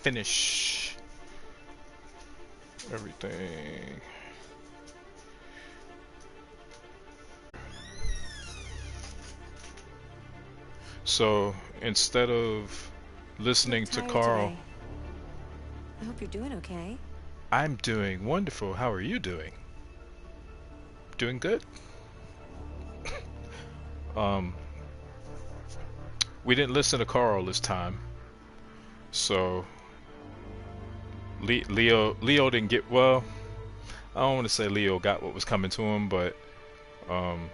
finish everything. So instead of listening to Carl, today. I hope you're doing okay. I'm doing wonderful. How are you doing? Doing good? Um, we didn't listen to Carl this time, so Leo didn't get, well, I don't want to say Leo got what was coming to him, but um,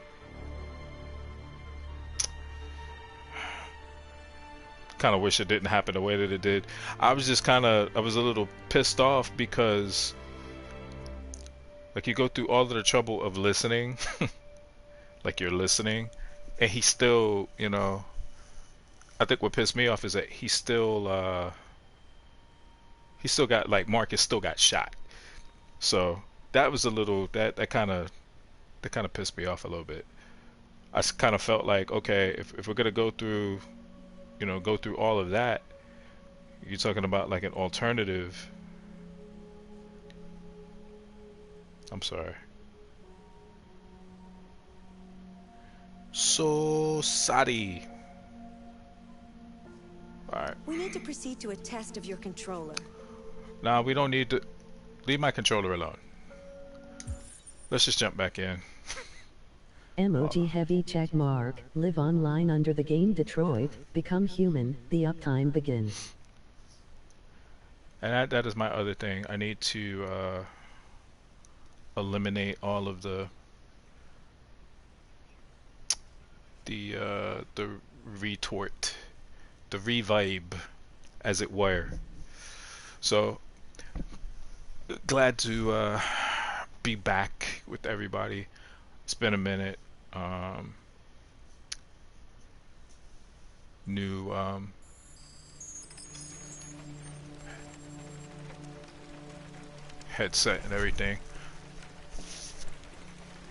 kind of wish it didn't happen the way that it did. I was a little pissed off because like you go through all of the trouble of listening, like you're listening, and he still, I think what pissed me off is that he still got, like, Marcus still got shot. So that was a little, that kind of pissed me off a little bit. I kind of felt like, okay, if we're gonna go through all of that, you're talking about like an alternative. I'm sorry. So sorry. Alright. We need to proceed to a test of your controller. Nah, we don't need to. Leave my controller alone. Let's just jump back in. Emoji heavy check mark. Live online under the game Detroit. Become human. The uptime begins. And that is my other thing. I need to eliminate all of the retort, the revibe, as it were. So glad to be back with everybody. It's been a minute. New headset and everything.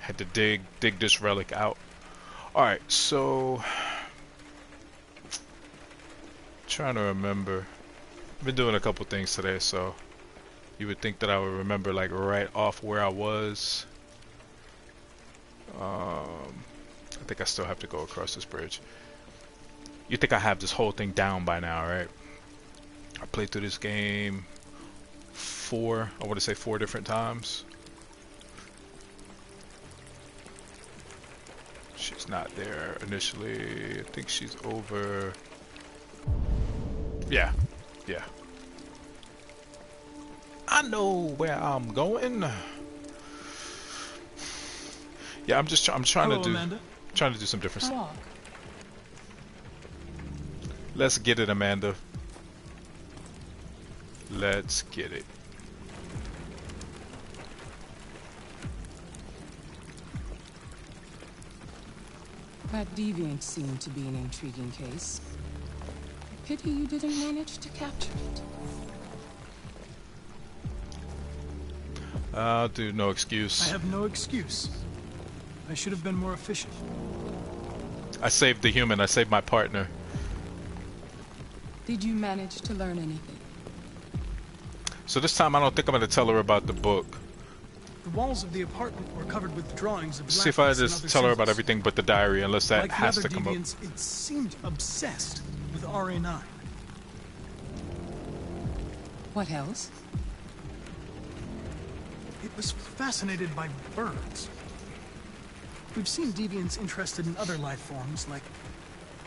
Had to dig this relic out. Alright, so trying to remember. I've been doing a couple things today, so you would think that I would remember like right off where I was. I think I still have to go across this bridge. You think I have this whole thing down by now, right? I played through this game I want to say four different times. She's not there initially. I think she's over. Yeah. I know where I'm going. Yeah, I'm trying Hello, to do Amanda. trying to do some different stuff. Let's get it, Amanda. Let's get it. That deviant seemed to be an intriguing case. Pity you didn't manage to capture it. I'll do no excuse. I have no excuse. I should have been more efficient. I saved the human. I saved my partner. Did you manage to learn anything? So this time I don't think I'm going to tell her about the book. The walls of the apartment were covered with drawings of See if I blackness and just other tell her about symbols. everything but the diary, unless that Like has the to other come up. deviants, it seemed obsessed with RA9. What else? It was fascinated by birds. We've seen deviants interested in other life forms, like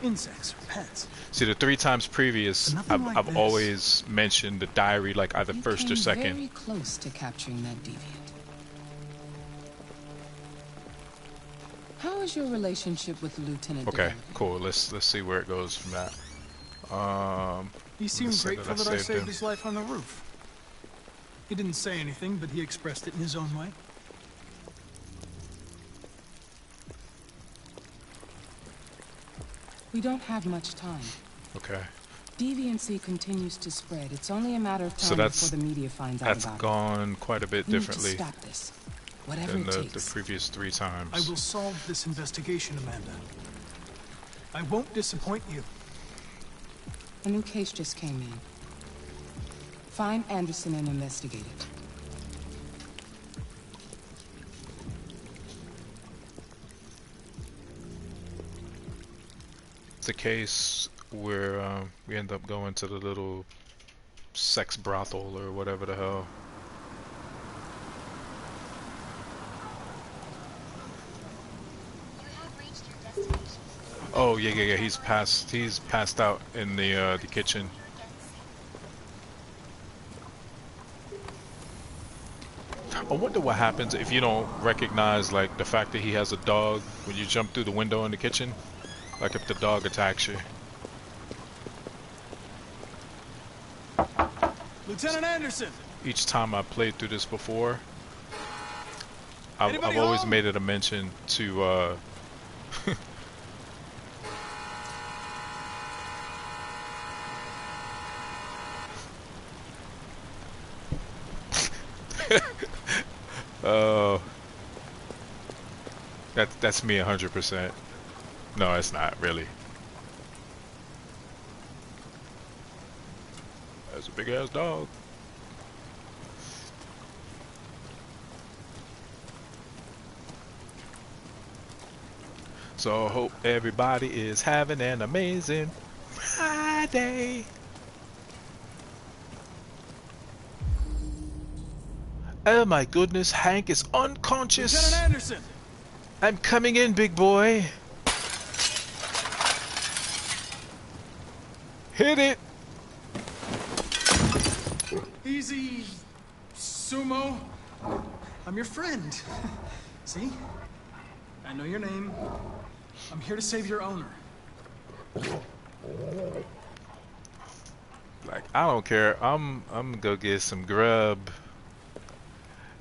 insects or pets. See, the 3 times previous, But nothing like I've this. always mentioned the diary, like either You first or came second. very close to capturing that deviant. How is your relationship with Lieutenant? Okay, developing? cool. Let's see where it goes from that. He seemed Let's say grateful that I that I saved saved him. his life on the roof. He didn't say anything, but he expressed it in his own way. We don't have much time. Okay, Deviancy continues to spread. It's only a matter of time so before the media finds out that's about gone quite a bit it. We need to differently stop this. Whatever than it the takes. previous 3 times. I will solve this investigation, Amanda. I won't disappoint you. A new case just came in. Find Anderson and investigate it. It's a case where we end up going to the little sex brothel or whatever the hell. Oh yeah. He's passed out in the kitchen. I wonder what happens if you don't recognize like the fact that he has a dog when you jump through the window in the kitchen. Like if the dog attacks you. Lieutenant Anderson! Each time I played through this before, I've Anybody always home? made it a mention to oh, that's me 100%. No, it's not really. That's a big ass dog. So I hope everybody is having an amazing Friday. Oh my goodness, Hank is unconscious. Lieutenant Anderson! I'm coming in, big boy. Hit it. Easy, Sumo. I'm your friend. See? I know your name. I'm here to save your owner. Like, I don't care. I'm gonna go get some grub.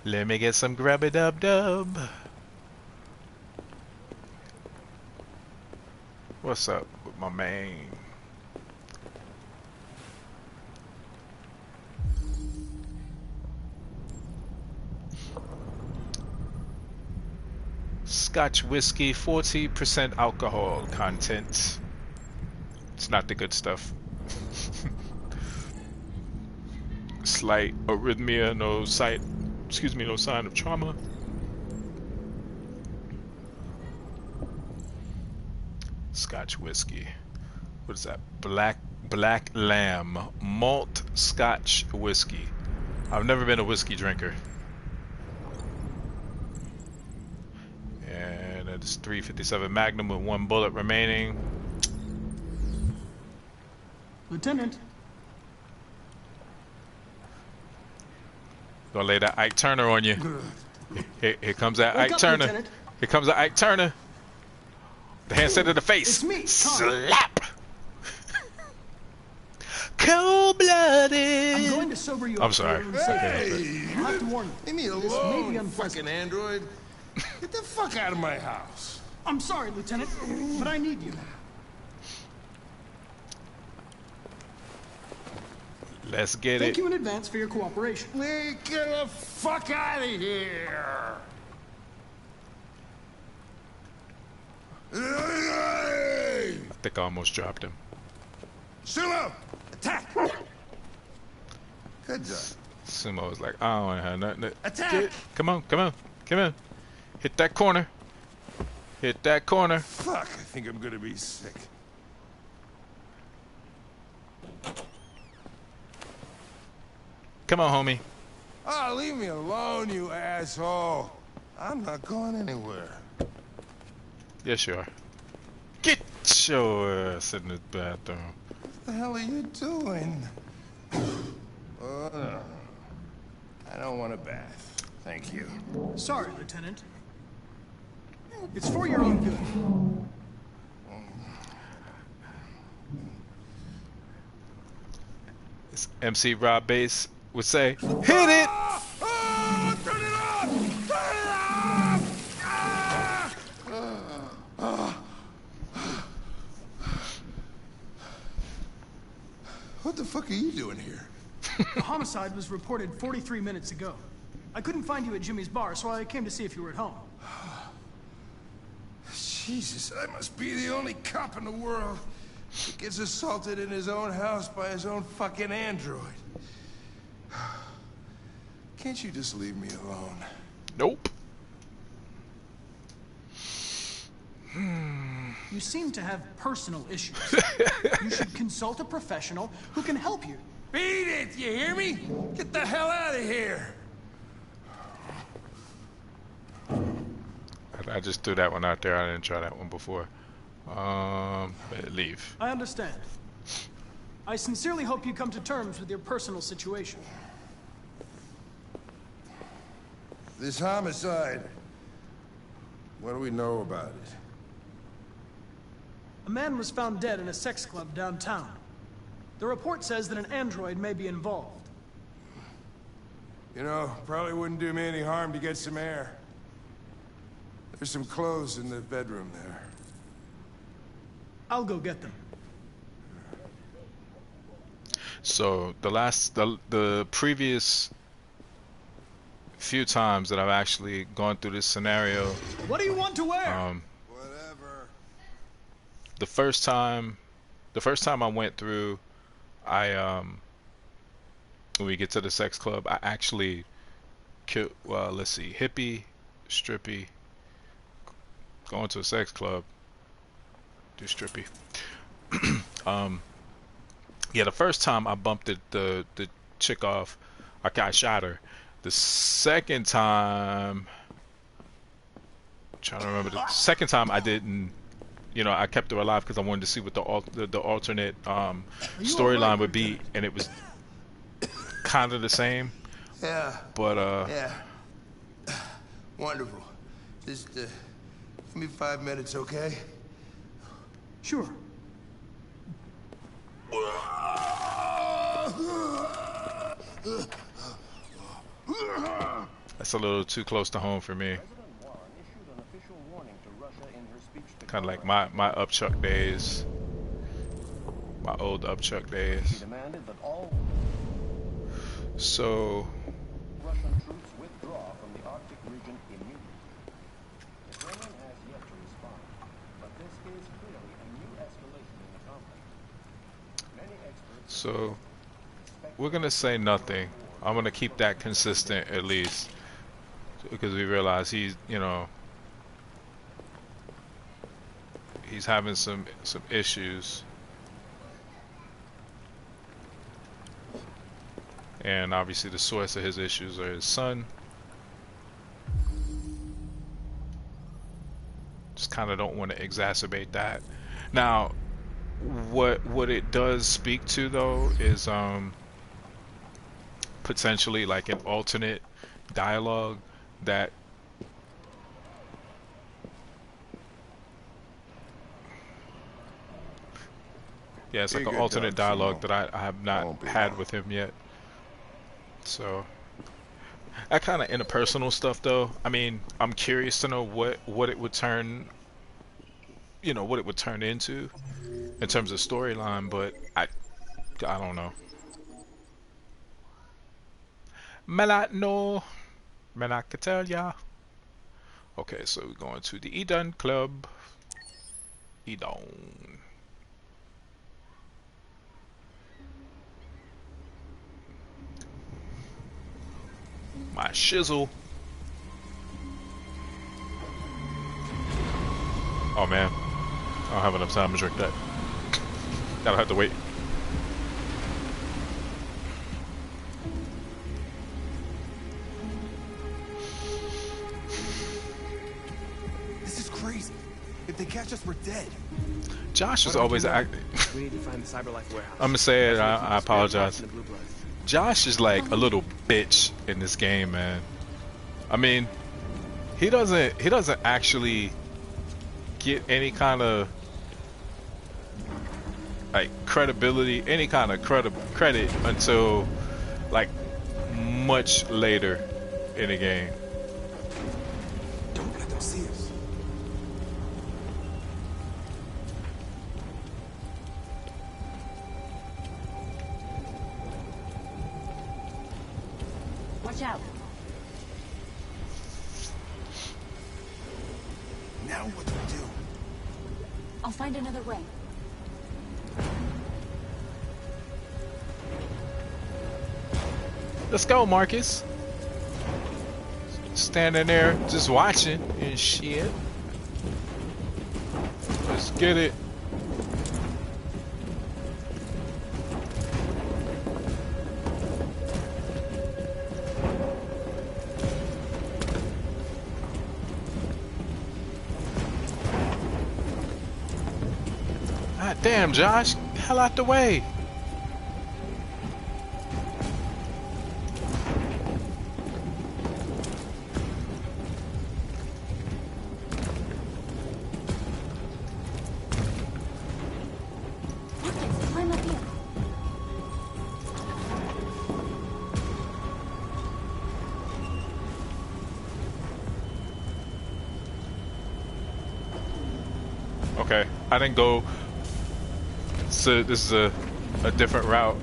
Let me get some grubby dub dub. What's up with my man? Scotch whiskey, 40% alcohol content. It's not the good stuff. Slight arrhythmia, no sign of trauma. Scotch whiskey. What is that? Black Lamb malt Scotch whiskey. I've never been a whiskey drinker. And it's 357 Magnum with 1 bullet remaining. Lieutenant. Gonna lay that Ike Turner on you. Here comes that Wake Ike up, Turner. Lieutenant. Here comes that Ike Turner. The handset to the face. It's me, Slap. Cold-blooded. I'm going to sober you up. I'm sorry. for your own safety. Hey! I have to warn you. Leave me This may be alone, you unpleasant. fucking android. Get the fuck out of my house. I'm sorry, Lieutenant, but I need you. Let's get Thank it. you in advance for your cooperation. Get the fuck out of here. Hey! I think I almost dropped him. Sumo, attack! Good job. Sumo was like, I don't want to have nothing. Attack! Come on. Hit that corner. Hit that corner. Fuck, I think I'm gonna be sick. Come on, homie. Oh, leave me alone, you asshole. I'm not going anywhere. Yes, you are. Get your ass in the bathroom. What the hell are you doing? No. I don't want a bath. Thank you. Sorry, Lieutenant. It's for your own good. As MC Rob Bass would say, hit it! Oh, turn it off! Turn it off! Ah! What the fuck are you doing here? The homicide was reported 43 minutes ago. I couldn't find you at Jimmy's bar, so I came to see if you were at home. Jesus, I must be the only cop in the world. He gets assaulted in his own house by his own fucking android. Can't you just leave me alone? Nope. You seem to have personal issues. You should consult a professional who can help you. Beat it! You hear me? Get the hell out of here! I just threw that one out there. I didn't try that one before. Leave. I understand. I sincerely hope you come to terms with your personal situation. This homicide, what do we know about it? A man was found dead in a sex club downtown. The report says that an android may be involved. You know, probably wouldn't do me any harm to get some air. There's some clothes in the bedroom there. I'll go get them. So the previous few times that I've actually gone through this scenario, What do you want to wear? Whatever. the first time I went through, when we get to the sex club, I actually killed, well, let's see, hippie, strippy, going to a sex club, do strippy. Yeah, the first time I bumped the chick off, I shot her. The second time, I'm trying to remember, the second time I didn't, you know, I kept her alive because I wanted to see what the alternate storyline would be, and it was kind of the same. Yeah. But Yeah. Wonderful. Just give me 5 minutes, okay? Sure. that's a little too close to home for me. Kind of like my upchuck days, my old upchuck days. So Russian troops withdraw from the Arctic region immediately. The Kremlin has yet to respond, but this is clearly a new escalation in the conflict. Many experts so we're gonna say nothing. I'm gonna keep that consistent at least, because we realize he's, you know, he's having some issues, and obviously the source of his issues are his son. Just kind of don't want to exacerbate that. Now, what it does speak to though is potentially like an alternate dialogue that yeah, it's like an alternate dialogue that I have not had with him yet. So that kind of interpersonal stuff though, I mean, I'm curious to know what it would turn, you know, what it would turn into in terms of storyline, but I don't know. Me not know. Me not can tell ya. Okay, so we're going to the Eden Club. Eden. My shizzle. Oh man, I don't have enough time to drink that. Gotta have to wait. This is crazy. If they catch us, we're dead. Josh is always acting. We need to find the Cyberlife warehouse. I'm gonna say it. I apologize. Josh is like a little bitch in this game, man. I mean, he doesn't actually get any kind of like credibility, any kind of credit until like much later in the game. Don't let them see us. Watch out. Now what do we do? I'll find another way. Let's go, Marcus. Standing there, just watching and shit. Let's get it. God damn, Josh. Hell out the way. Marcus, climb up here. Okay, I didn't go. So this is a different route.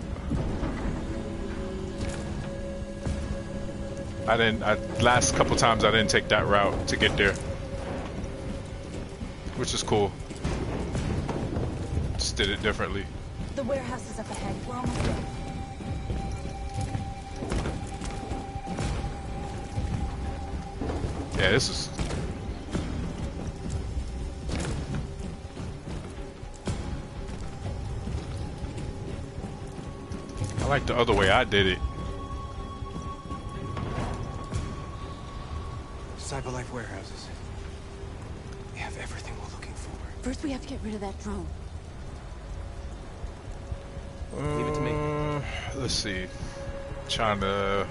Last couple times I didn't take that route to get there, which is cool. Just did it differently. The warehouse is up ahead. We're almost there. Yeah, this is. I like the other way I did it. Cyberlife warehouses. We have everything we're looking for. First, we have to get rid of that drone. Leave it to me. Let's see. Trying to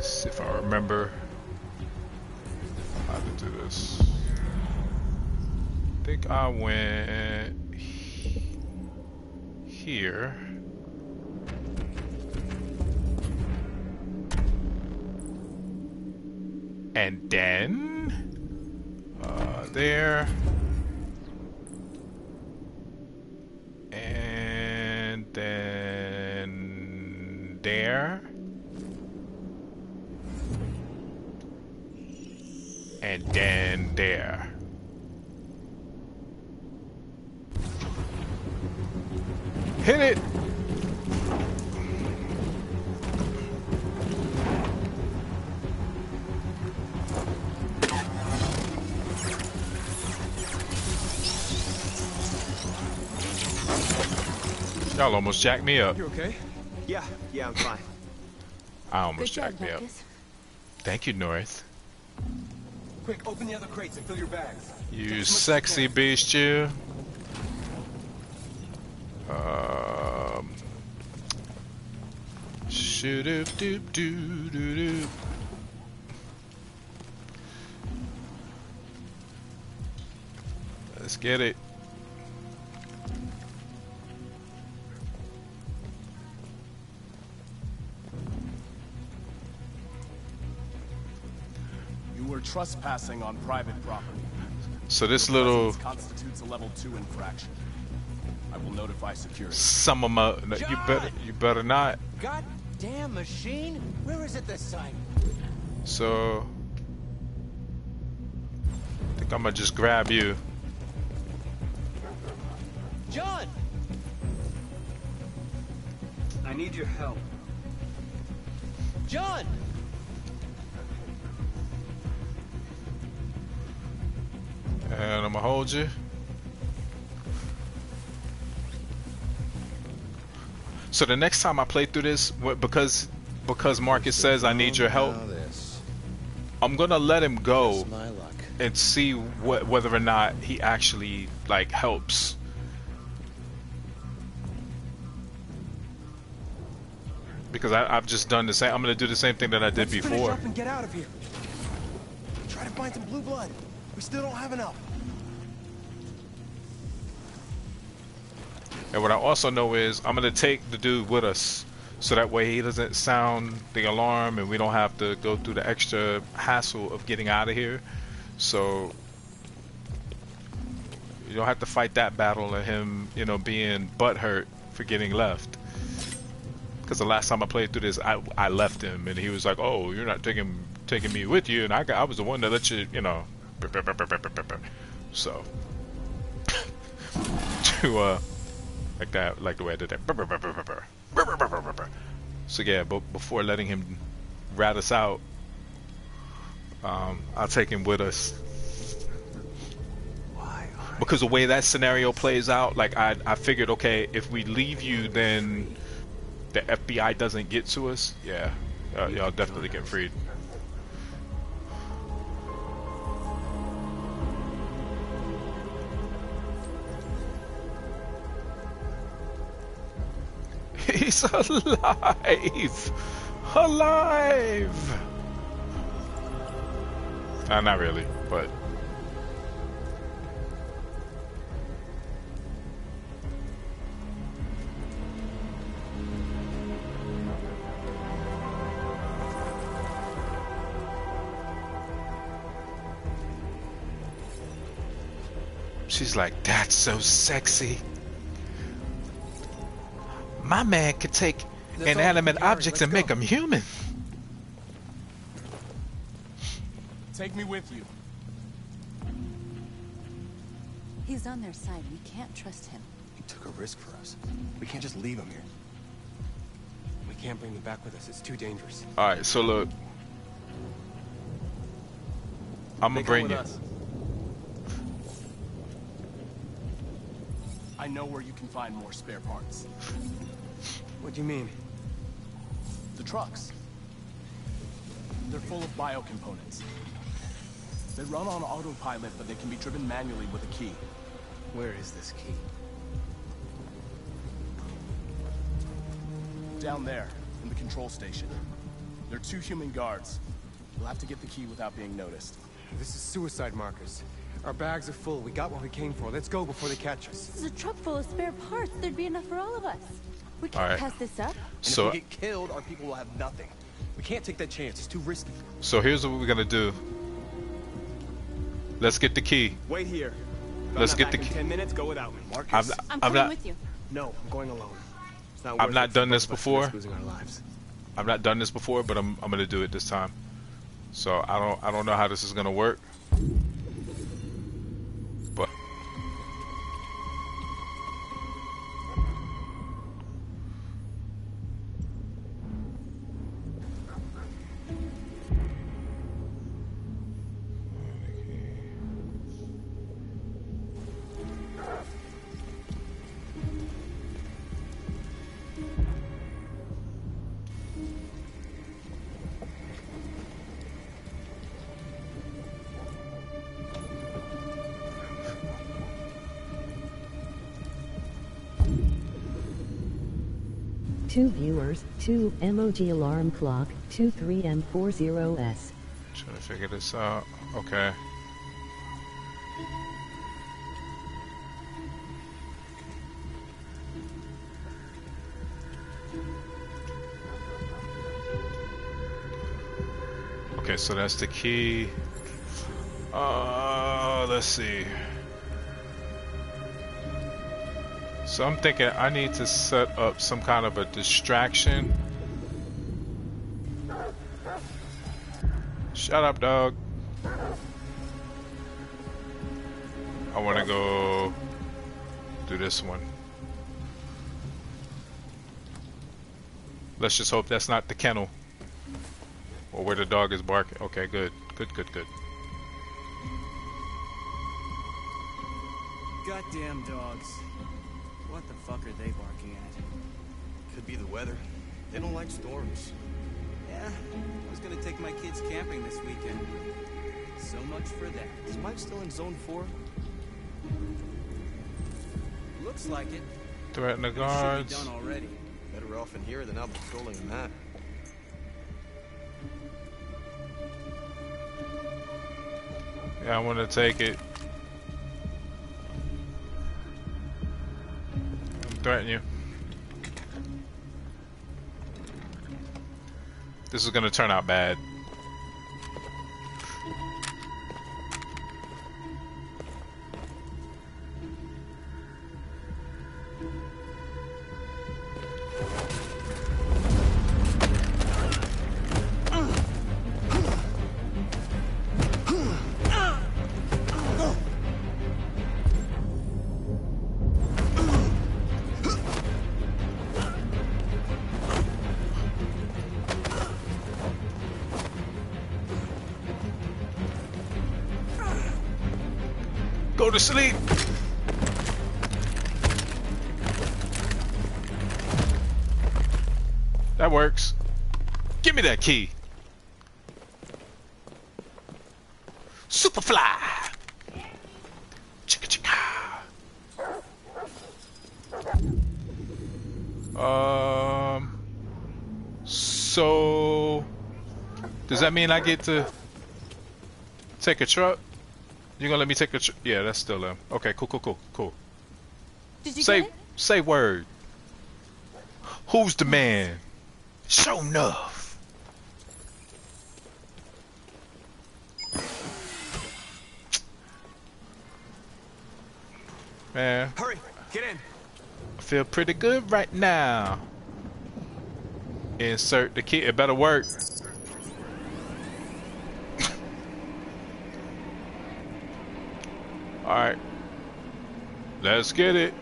see if I remember how to do this. I think I went here. And then there. And then there. And then there. Hit it! Y'all almost jacked me up. You okay? Yeah, I'm fine. I almost Good job, jacked me up. Marcus. Thank you, North. Quick, open the other crates and fill your bags. You sexy beast, you. Shoot doop doop doo doo doo. Let's get it. You were trespassing on private property. So this Your little presence constitutes a level 2 infraction. I will notify security. some of my no, you better not. Goddamn machine! Where is it this time? So I think I'm gonna just grab you. John! I need your help. John! And I'm gonna hold you. So the next time I play through this, because Marcus says I need your help, I'm gonna let him go and see whether or not he actually like helps. Because I've just done the same. I'm gonna do the same thing that I did Let's finish before. up and get out of here. Try to find some blue blood. We still don't have enough. And what I also know is I'm gonna take the dude with us, so that way he doesn't sound the alarm and we don't have to go through the extra hassle of getting out of here. So you don't have to fight that battle of him, you know, being butthurt for getting left. Because the last time I played through this, I left him and he was like, "Oh, you're not taking me with you," and I was the one that let you, you know. So to like the way I did that. So yeah, but before letting him rat us out, I'll take him with us. Why? Because the way that scenario plays out, like I figured, okay, if we leave you, then the FBI doesn't get to us. Yeah, y'all definitely get freed. He's alive! Alive! Not really, but... She's like, that's so sexy. My man could take inanimate objects and make them human. Take me with you. He's on their side. We can't trust him. He took a risk for us. We can't just leave him here. We can't bring him back with us. It's too dangerous. Alright, so look. I'm gonna bring you. I know where you can find more spare parts. What do you mean? The trucks. They're full of biocomponents. They run on autopilot, but they can be driven manually with a key. Where is this key? Down there, in the control station. There are 2 human guards. You'll have to get the key without being noticed. This is suicide, Marcus. Our bags are full. We got what we came for. Let's go before they catch us. This is a truck full of spare parts. There'd be enough for all of us. We can't Alright. pass this up. And So if we get killed, our people will have nothing. We can't take that chance. It's too risky. So here's what we're gonna do. Let's get the key. Wait here. If Let's I'm get not the back in key. 10 minutes. Go without me, Marcus. I'm I'm coming not. with you. No, I'm going alone. It's not I've worth not it done for this both of us to before. risk losing our lives. I've not done this before, but I'm gonna do it this time. So I don't know how this is gonna work. But Two viewers, 2 emoji alarm clock, 23M40S. trying to figure this out. Okay. Okay, so that's the key. Let's see. So I'm thinking I need to set up some kind of a distraction. Shut up, dog. I want to go do this one. Let's just hope that's not the kennel. Or where the dog is barking. Okay, good. Good, good, good. Goddamn dogs. What the fuck are they barking at? Could be the weather. They don't like storms. Yeah, I was gonna take my kids camping this weekend. So much for that. Is Mike still in Zone 4? Looks like it. Threaten the It should guards. be done already. Better off in here than out patrolling a map. Yeah, I want to take it. I'm threatening you. This is gonna turn out bad. Go to sleep. That works. Give me that key. Superfly. Chicka chicka. So does that mean I get to take a truck? You gonna let me take a truck? Yeah, that's still them. Okay, cool. Did you Say get it? say word. Who's the man? Show enough. Man, Hurry, get in. I feel pretty good right now. Insert the key. It better work. Alright. Let's get it.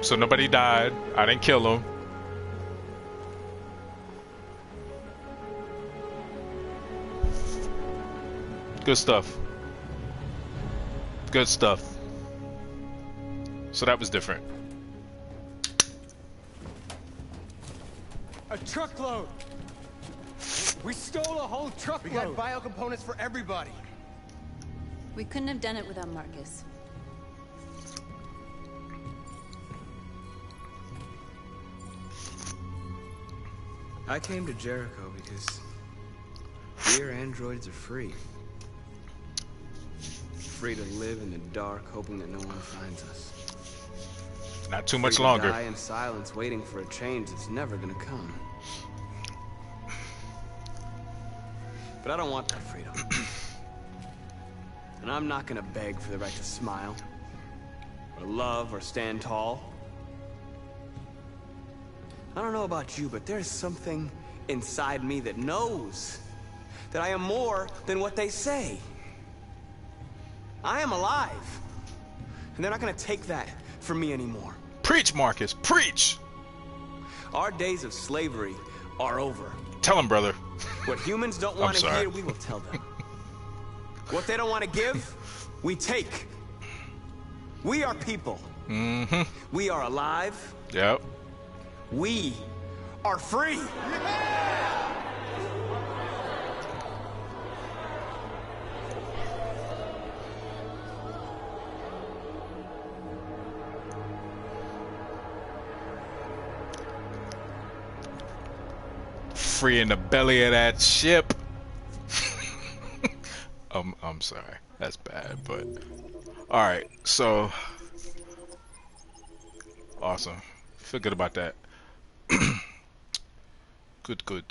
So nobody died. I didn't kill him. Good stuff. Good stuff. So that was different. A truckload. We stole a whole truckload. We got bio components for everybody. We couldn't have done it without Marcus. I came to Jericho because we androids are free. Free to live in the dark, hoping that no one finds us. Not too much Free longer. to die in silence, waiting for a change that's never gonna come. But I don't want that freedom. And I'm not gonna beg for the right to smile, or love, or stand tall. I don't know about you, but there's something inside me that knows that I am more than what they say. I am alive. And they're not gonna take that from me anymore. Preach, Marcus. Preach. Our days of slavery are over. Tell him, brother. What humans don't want to hear, we will tell them. What they don't want to give, we take. We are people. Mm-hmm. We are alive. Yep. We are free. Free in the belly of that ship. I'm sorry. That's bad, but alright, so awesome. Feel good about that. Good.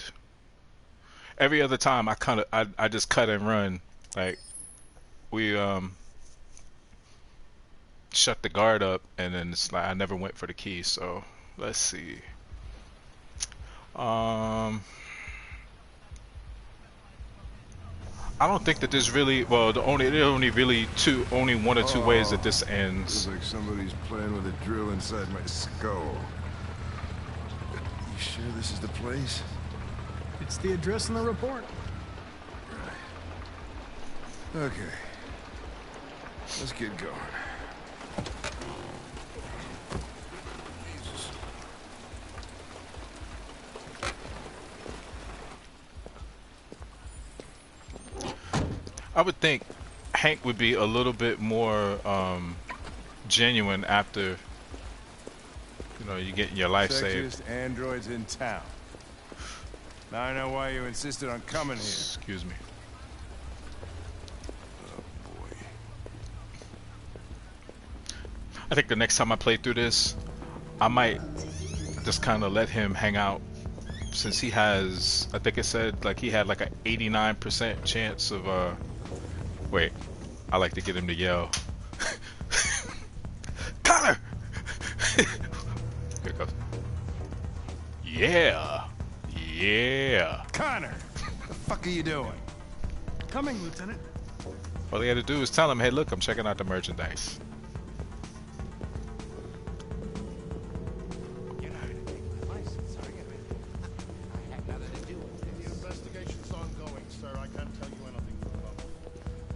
Every other time I just cut and run. Like we shut the guard up and then it's like I never went for the key, so let's see. I don't think that there's really there are only really one or two ways that this ends. Looks like somebody's playing with a drill inside my skull. You sure this is the place? It's the address in the report. Right. Okay. Let's get going. Jesus. I would think Hank would be a little bit more genuine after you getting your life saved. Sexiest androids in town. Now I know why you insisted on coming here. Excuse me. Oh boy. I think the next time I play through this, I might just kind of let him hang out, since he has, I think it said like he had like an 89% chance of wait, I like to get him to yell. Connor! it goes. Yeah. Yeah. Connor, the fuck are you doing? Coming, Lieutenant. All he had to do is tell him, hey, look, I'm checking out the merchandise. The investigation's ongoing, sir. I can't tell you anything for the moment.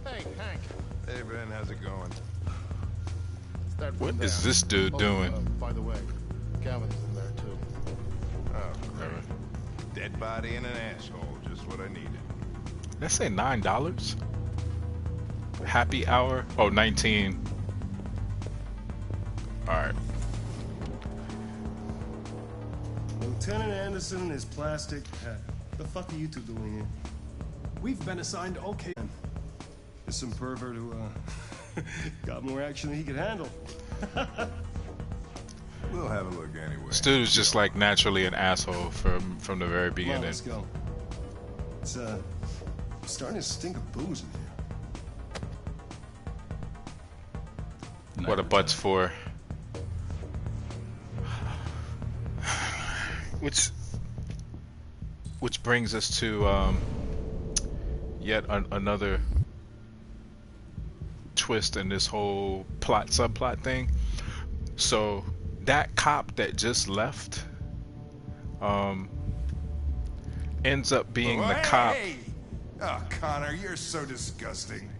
Hey, Hank. Hey, Ben, how's it going? Start from What there. is this dude doing? By the way, Gavin's in there, too. Oh, great. Dead body and an asshole, just what I needed. Let's say $9. Happy hour. Oh, 19. All right. Lieutenant Anderson and his plastic hat. The fuck are you two doing here? We've been assigned all cases. There's some pervert who got more action than he could handle. We'll have a look anyway. This dude is just like naturally an asshole from the very Come on, beginning. let's go. It's starting to stink of booze in here. What a butt's for. Which brings us to yet another twist in this whole subplot thing. So that cop that just left ends up being the cop. Hey! Oh, Connor, you're so disgusting.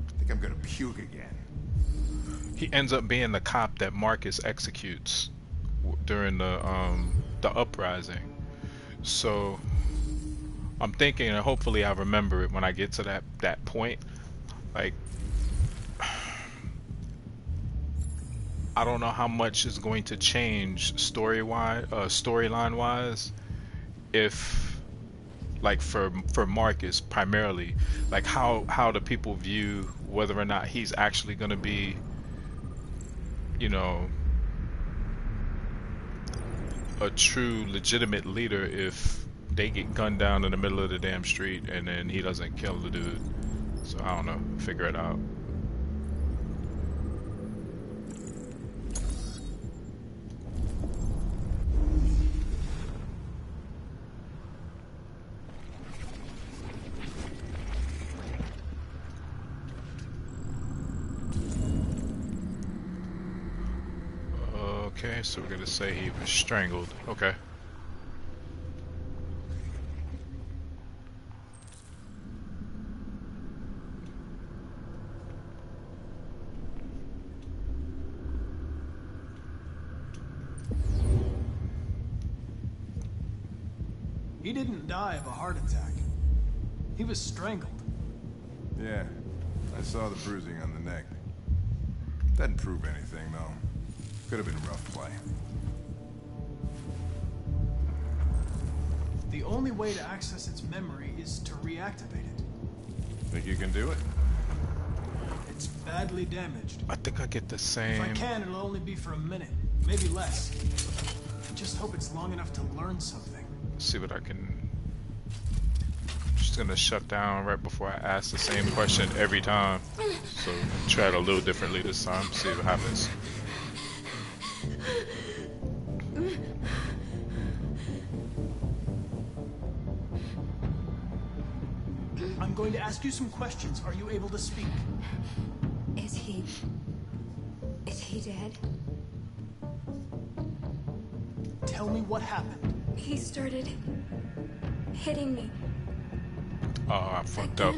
I think I'm gonna puke again. He ends up being the cop that Marcus executes during the uprising. So I'm thinking, and hopefully I remember it when I get to that point. Like, I don't know how much is going to change storyline wise, if like for Marcus primarily, like how do people view whether or not he's actually going to be, you know, a true legitimate leader if they get gunned down in the middle of the damn street and then he doesn't kill the dude. So I don't know, figure it out. Okay, so we're gonna say he was strangled. Okay. He didn't die of a heart attack. He was strangled. Yeah, I saw the bruising on the neck. Doesn't prove anything, though. Could have been rough play. The only way to access its memory is to reactivate it. Think you can do it? It's badly damaged. I think I get the If same. I can, it'll only be for a minute, maybe less. I just hope it's long enough to learn something. See what I can. Just gonna shut down right before I ask the same question every time. So try it a little differently this time. See what happens. I'm going to ask you some questions. Are you able to speak? Is he dead? Tell me what happened. He started hitting me. Oh, I fucked up.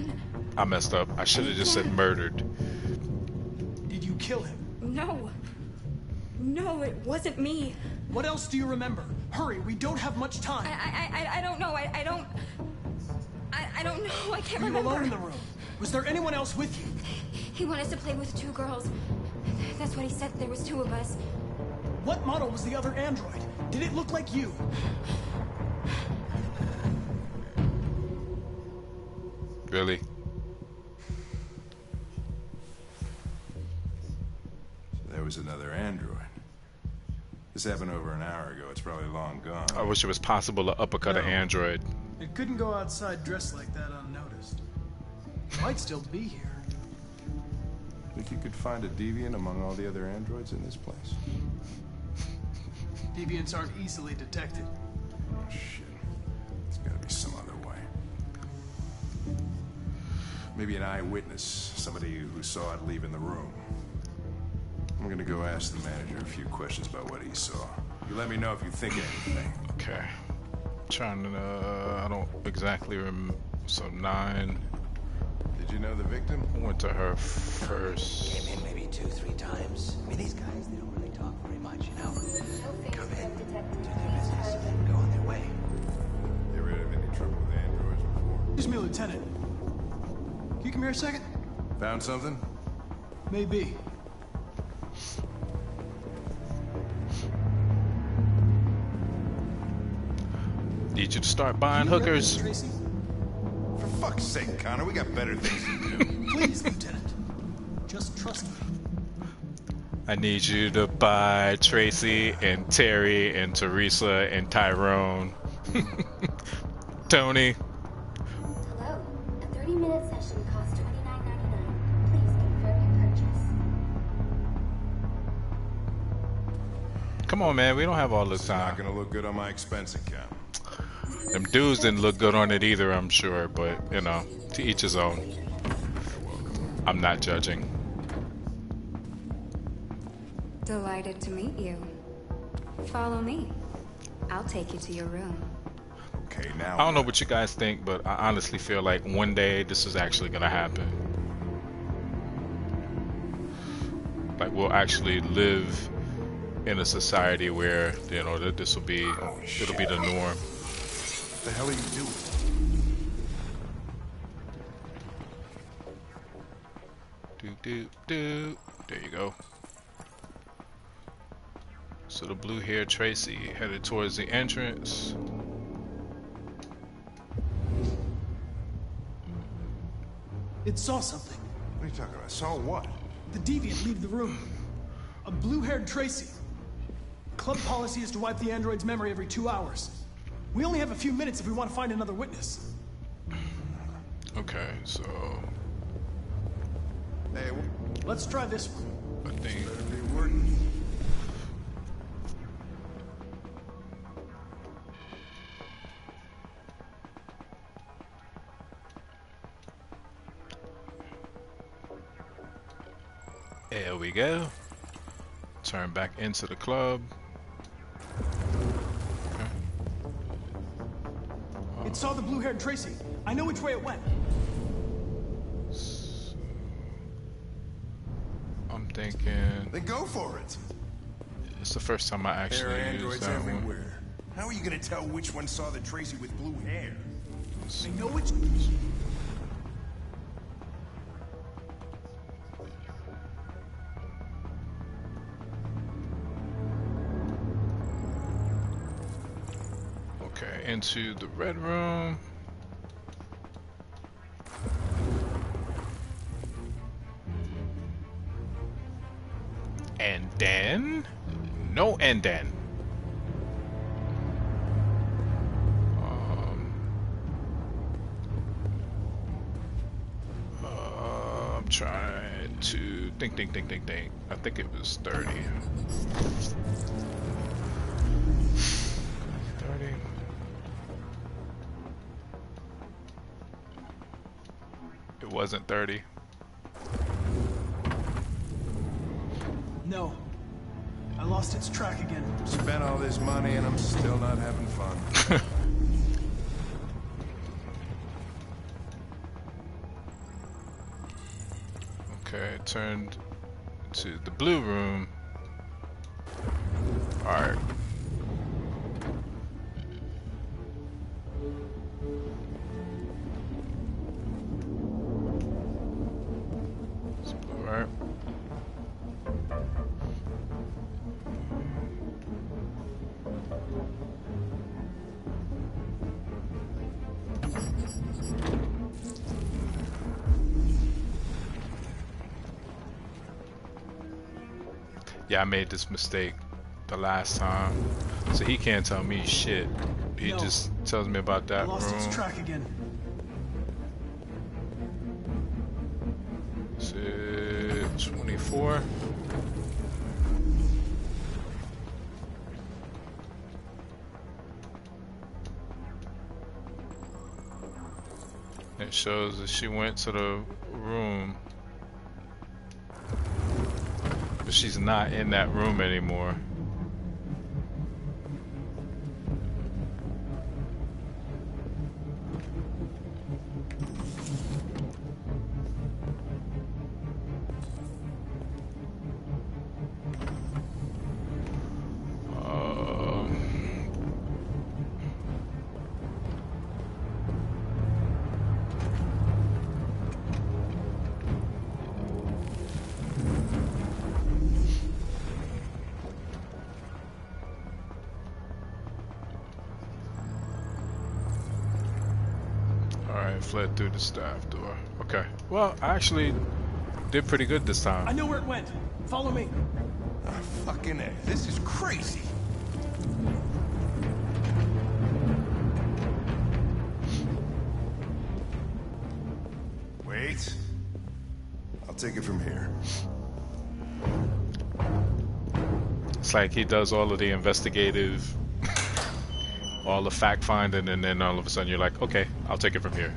I messed up. I should have just said murdered. Did you kill him? No. No, it wasn't me. What else do you remember? Hurry, we don't have much time. I don't know. I don't know. I can't Were you remember. alone in the room? Was there anyone else with you? He wanted us to play with two girls. That's what he said. There was two of us. What model was the other android? Did it look like you? Really? There was another android. This happened over an hour ago. It's probably long gone. I wish it was possible to uppercut an android. It couldn't go outside dressed like that unnoticed. It might still be here. Think you could find a deviant among all the other androids in this place? Deviants aren't easily detected. Oh, shit. There's gotta be some other way. Maybe an eyewitness, somebody who saw it leaving the room. I'm gonna go ask the manager a few questions about what he saw. You let me know if you think of anything. Okay. Trying to, I don't exactly remember. So 9. Did you know the victim? Went to her first. Came in maybe 2-3 times. I mean, these guys, they don't really talk very much, you know? They come in, do their business, and go on their way. You ever had any trouble with androids before? Excuse me, Lieutenant. Can you come here a second? Found something? Maybe. Need you to start buying hookers. Tracy? For fuck's sake, Connor, we got better things to do. Please, Lieutenant. Just trust me. I need you to buy Tracy and Terry and Teresa and Tyrone. Tony. Hello. A 30-minute session costs $29.99. Please confirm your purchase. Come on, man. We don't have all the It's not time. gonna look good on my expense account. Them dudes didn't look good on it either, I'm sure. But, you know, to each his own. I'm not judging. Delighted to meet you. Follow me. I'll take you to your room. Okay, now. I don't know what you guys think, but I honestly feel like one day this is actually gonna happen. Like we'll actually live in a society where, you know, that this will be, it'll be the norm. What the hell are you doing? There you go. So the blue-haired Tracy headed towards the entrance. It saw something. What are you talking about? Saw what? The deviant leave the room. A blue-haired Tracy. Club policy is to wipe the android's memory every 2 hours. We only have a few minutes if we want to find another witness. Okay, so Hey, let's try this one. I think better be working. there we go. Turn back into the club. Okay. It saw the blue-haired Tracy. I know which way it went. I'm thinking Then go for it. it's the first time I There actually are used androids that one. everywhere. How are you gonna tell which one saw the Tracy with blue hair? I know which... Okay, into the red room. And then no and then. I'm trying to think. I think it was 30. 30. It wasn't 30. No. I lost its track again. Spent all this money and I'm still not having fun. Okay, turned to the blue room. Alright. It's blue, right? Yeah, I made this mistake the last time, so he can't tell me shit. He No. just tells me about I that lost room. its track again. Is it 24? It shows that she went to the room, but she's not in that room anymore. Fled through the staff door. Okay. Well, I actually did pretty good this time. I know where it went. Follow me. Oh, fucking A. This is crazy. Wait. I'll take it from here. It's like he does all of the investigative, all the fact finding, and then all of a sudden you're like, okay, I'll take it from here.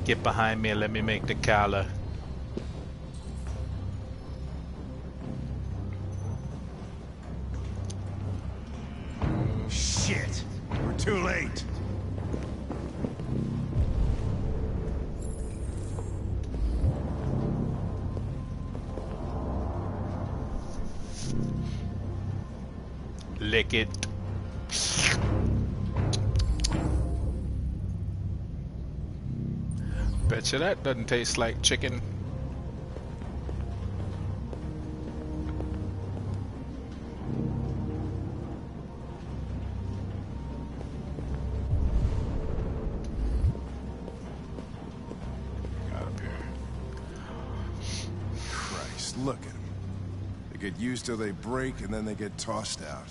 Get behind me and let me make the collar. Shit! We're too late. Lick it. Betcha that doesn't taste like chicken. Got up here. Christ, look at them. They get used till they break, and then they get tossed out.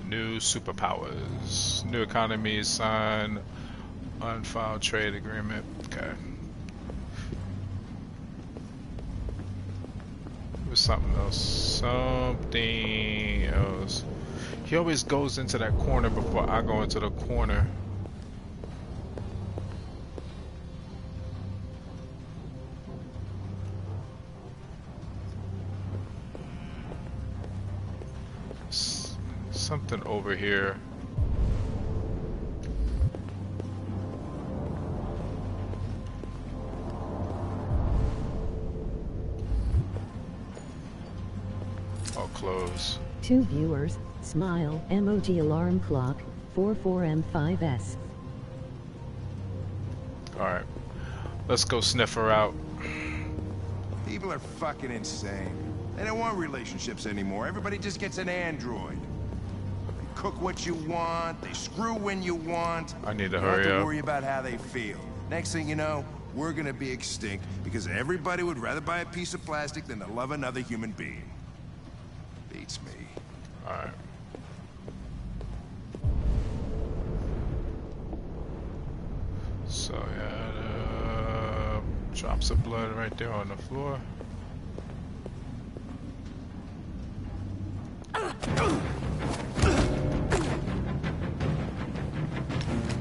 New superpowers. New economy sign. Unfiled trade agreement. Okay. It was something else. Something else. He always goes into that corner before I go into the corner. Something over here. Close. 2 viewers, smile, emoji alarm clock, 44M5S. Alright. Let's go sniff her out. People are fucking insane. They don't want relationships anymore. Everybody just gets an android. They cook what you want, they screw when you want. I need to You don't hurry have to up. worry about how they feel. Next thing you know, we're gonna be extinct because everybody would rather buy a piece of plastic than to love another human being. Beats me. Alright. So yeah, drops of blood right there on the floor.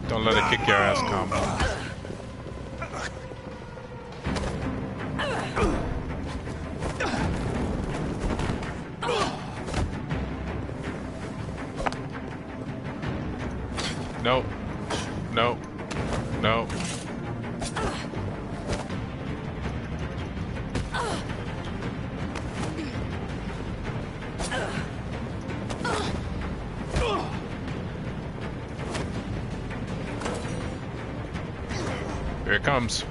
Don't let her kick your ass, combo. Nope. Nope. Nope. Here it comes.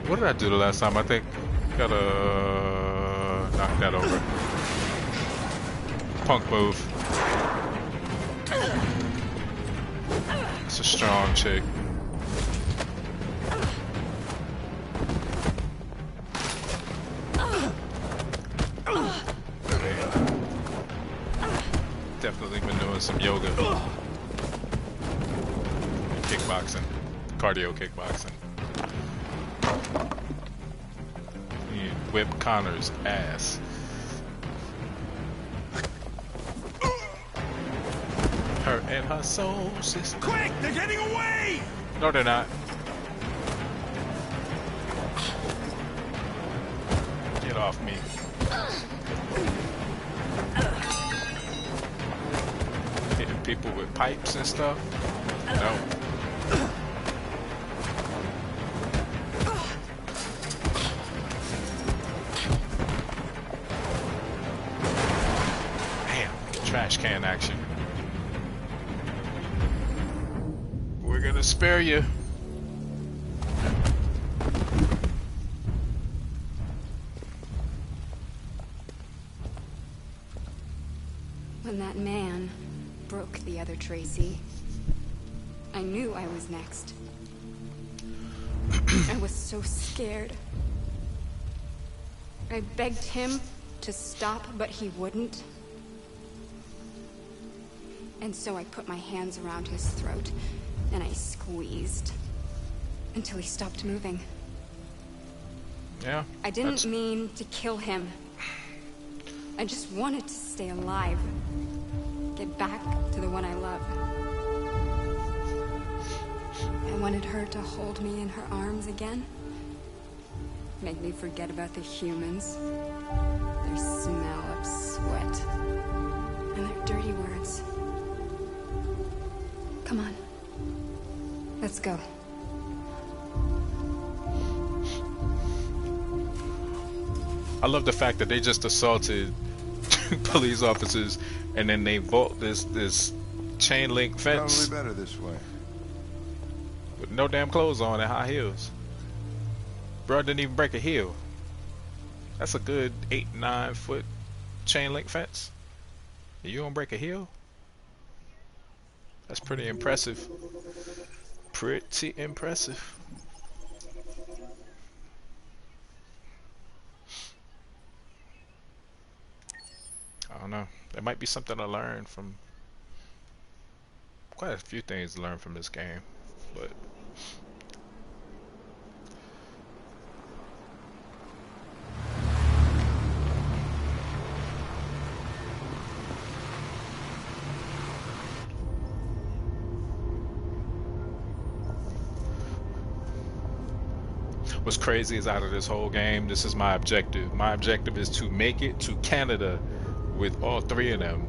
What did I do the last time? I think gotta knock that over. Punk move. It's a strong chick. Definitely been doing some yoga. Kickboxing. Cardio kickboxing. You whip Connor's ass. and her soul sister. Quick! They're getting away! No, they're not. Get off me. Hitting people with pipes and stuff? No. Damn, trash can action. We're gonna spare you. When that man broke the other Tracy, I knew I was next. I was so scared. I begged him to stop, but he wouldn't. And so I put my hands around his throat, and I squeezed until he stopped moving. Yeah. I didn't mean to kill him. I just wanted to stay alive. Get back to the one I love. I wanted her to hold me in her arms again. Make me forget about the humans. Their smell of sweat. And their dirty words. Come on. Let's go. I love the fact that they just assaulted police officers and then they vault this chain link fence. Probably better this way. With no damn clothes on and high heels. Bro didn't even break a heel. That's a good 8-9 foot chain link fence. You don't break a heel? That's pretty impressive. Pretty impressive. I don't know. There might be something to learn from. Quite a few things to learn from this game, but what's crazy is out of this whole game, this is my objective. My objective is to make it to Canada with all three of them.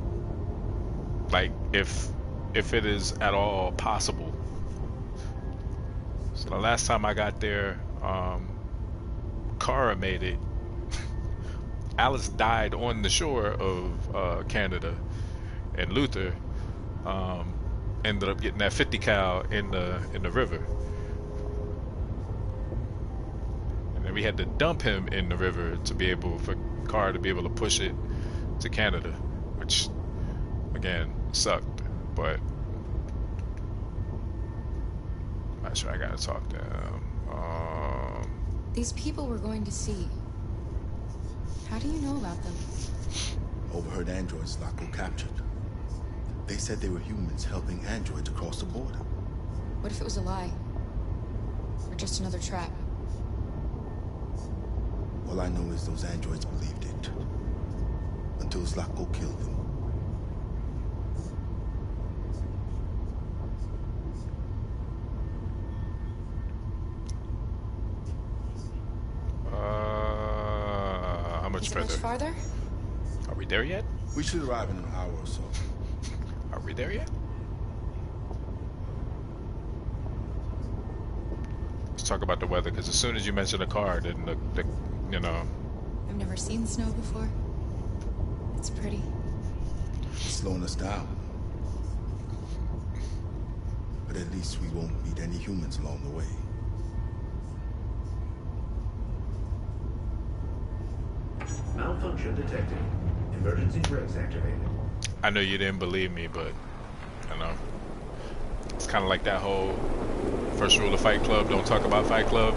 Like, if it is at all possible. So the last time I got there, Kara made it. Alice died on the shore of Canada, and Luther ended up getting that 50 cal in the river. And then we had to dump him in the river to be able for Kara to be able to push it to Canada, which again sucked. But I'm not sure I gotta talk to him. These people we're going to see. How do you know about them? Overheard androids Locko captured. They said they were humans helping androids across the border. What if it was a lie? Or just another trap? All I know is those androids believed it. Until Zlatko killed them. How much further? Much farther? Are we there yet? We should arrive in an hour or so. Are we there yet? Let's talk about the weather, because as soon as you mention a car, then the you know. I've never seen snow before. It's pretty. It's slowing us down. But at least we won't meet any humans along the way. Malfunction detected. Emergency brakes activated. I know you didn't believe me, but I know. It's kind of like that whole first rule of Fight Club, don't talk about Fight Club.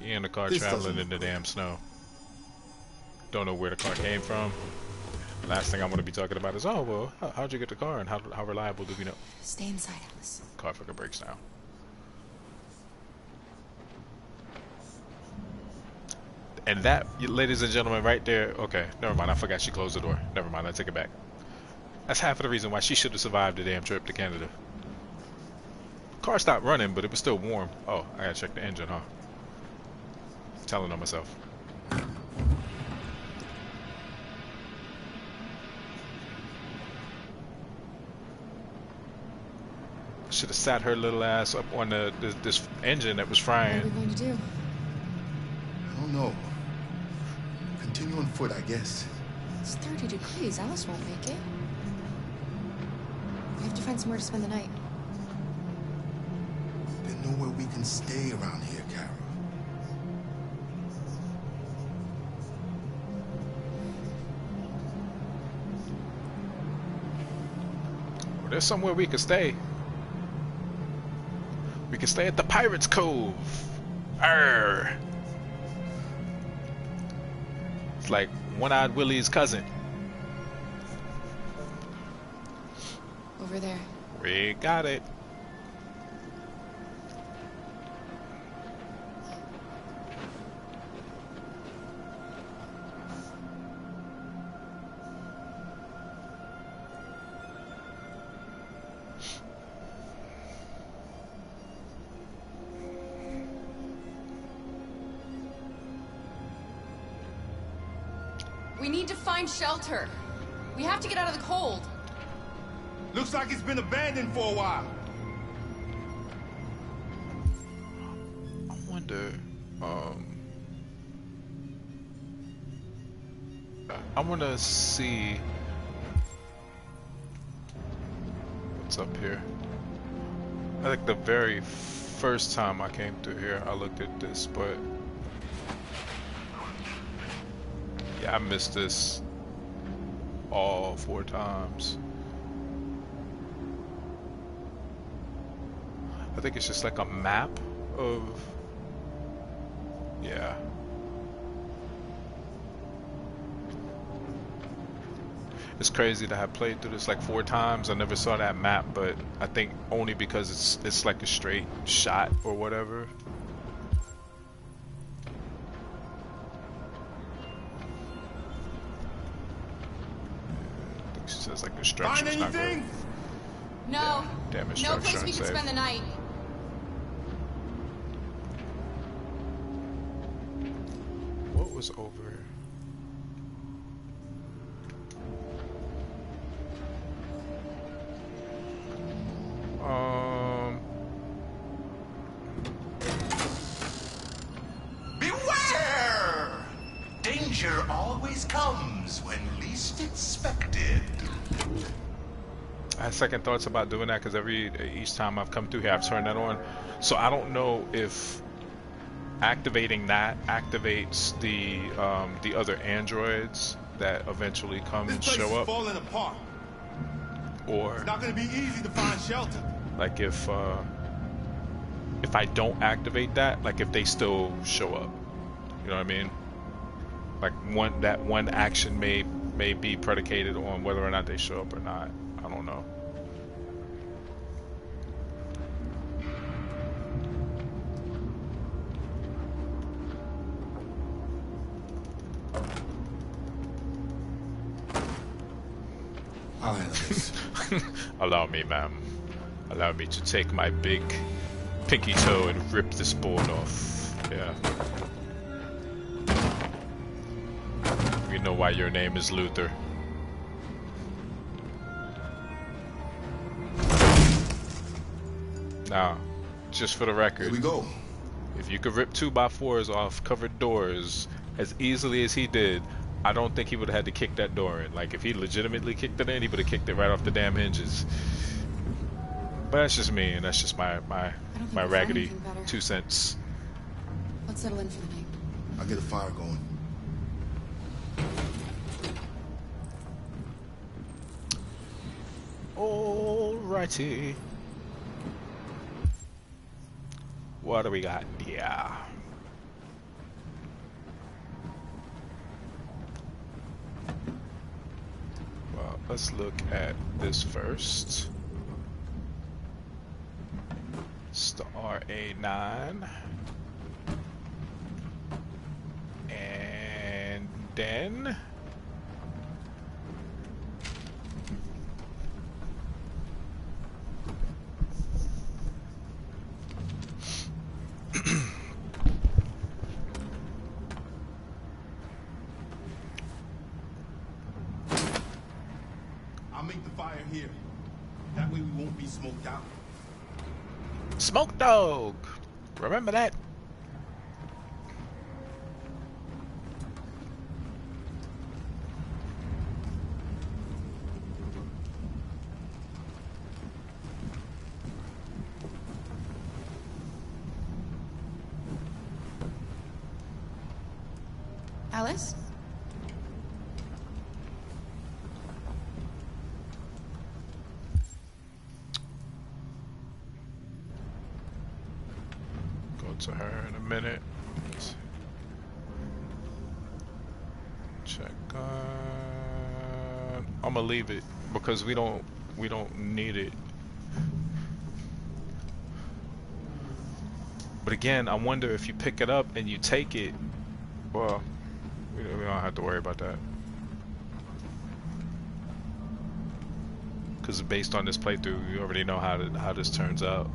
You're in the car traveling in the damn snow. Don't know where the car came from. Last thing I want to be talking about is, oh, well, how'd you get the car and how reliable do we know? Stay inside, Alice. Car fucking breaks down. And that, ladies and gentlemen, right there, okay, never mind, I forgot she closed the door. Never mind, I take it back. That's half of the reason why she should have survived the damn trip to Canada. Car stopped running, but it was still warm. Oh, I gotta check the engine, huh? Telling on myself. Should have sat her little ass up on this engine that was frying. What are we going to do? I don't know. Continue on foot, I guess. It's 30 degrees. Alice won't make it. We have to find somewhere to spend the night. There's nowhere we can stay around here, Carol. Well, there's somewhere we could stay. We can stay at the Pirates Cove. Arr! It's like One-Eyed Willie's cousin. Over there. We got it. We need to find shelter. We have to get out of the cold. Looks like it's been abandoned for a while. I wonder, I want to see what's up here. I think the very first time I came through here, I looked at this, but yeah, I missed this all 4 times. I think it's just like a map of, yeah. It's crazy that I played through this like 4 times. I never saw that map, but I think only because it's like a straight shot or whatever. I think she says like instructions. Find anything? No. Yeah, damn No instructions. place we can spend the night. What was over? Beware! Danger always comes when least expected. I had second thoughts about doing that because each time I've come through here, I've turned that on. So I don't know if activating that activates the other androids that eventually come and show up. This place is falling apart. Or it's not going to be easy to find shelter. Like if I don't activate that, like if they still show up, you know what I mean? Like that one action may be predicated on whether or not they show up or not. I don't know. I'll handle this. Allow me, ma'am. Allow me to take my big pinky toe and rip this board off. Yeah. We know why your name is Luther. Now, just for the record, here we go. If you could rip 2x4s off covered doors as easily as he did, I don't think he would have had to kick that door in. Like, if he legitimately kicked it in, he would have kicked it right off the damn hinges. But that's just me, and that's just my raggedy 2 cents. Let's settle in for the night. I'll get a fire going. Alrighty. What do we got? Yeah. Well, let's look at this first. It's the RA9. And then make the fire here. That way we won't be smoked out. Smoke dog. Remember that? Alice? Go to her in a minute. Let's see. Check on. I'm gonna leave it because we don't need it. But again, I wonder if you pick it up and you take it. Well, we don't have to worry about that. Because based on this playthrough, you already know how this turns out.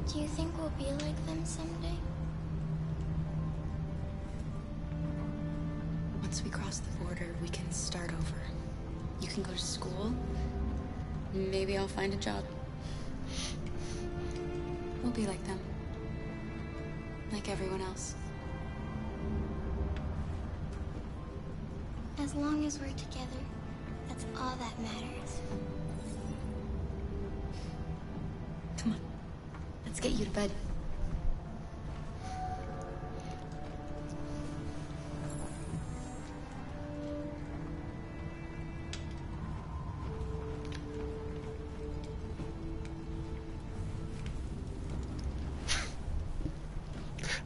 Do you think we'll be like them someday? Once we cross the border, we can start over. You can go to school. Maybe I'll find a job. We'll be like them. Like everyone else. As long as we're together, that's all that matters. Come on. Let's get you to bed.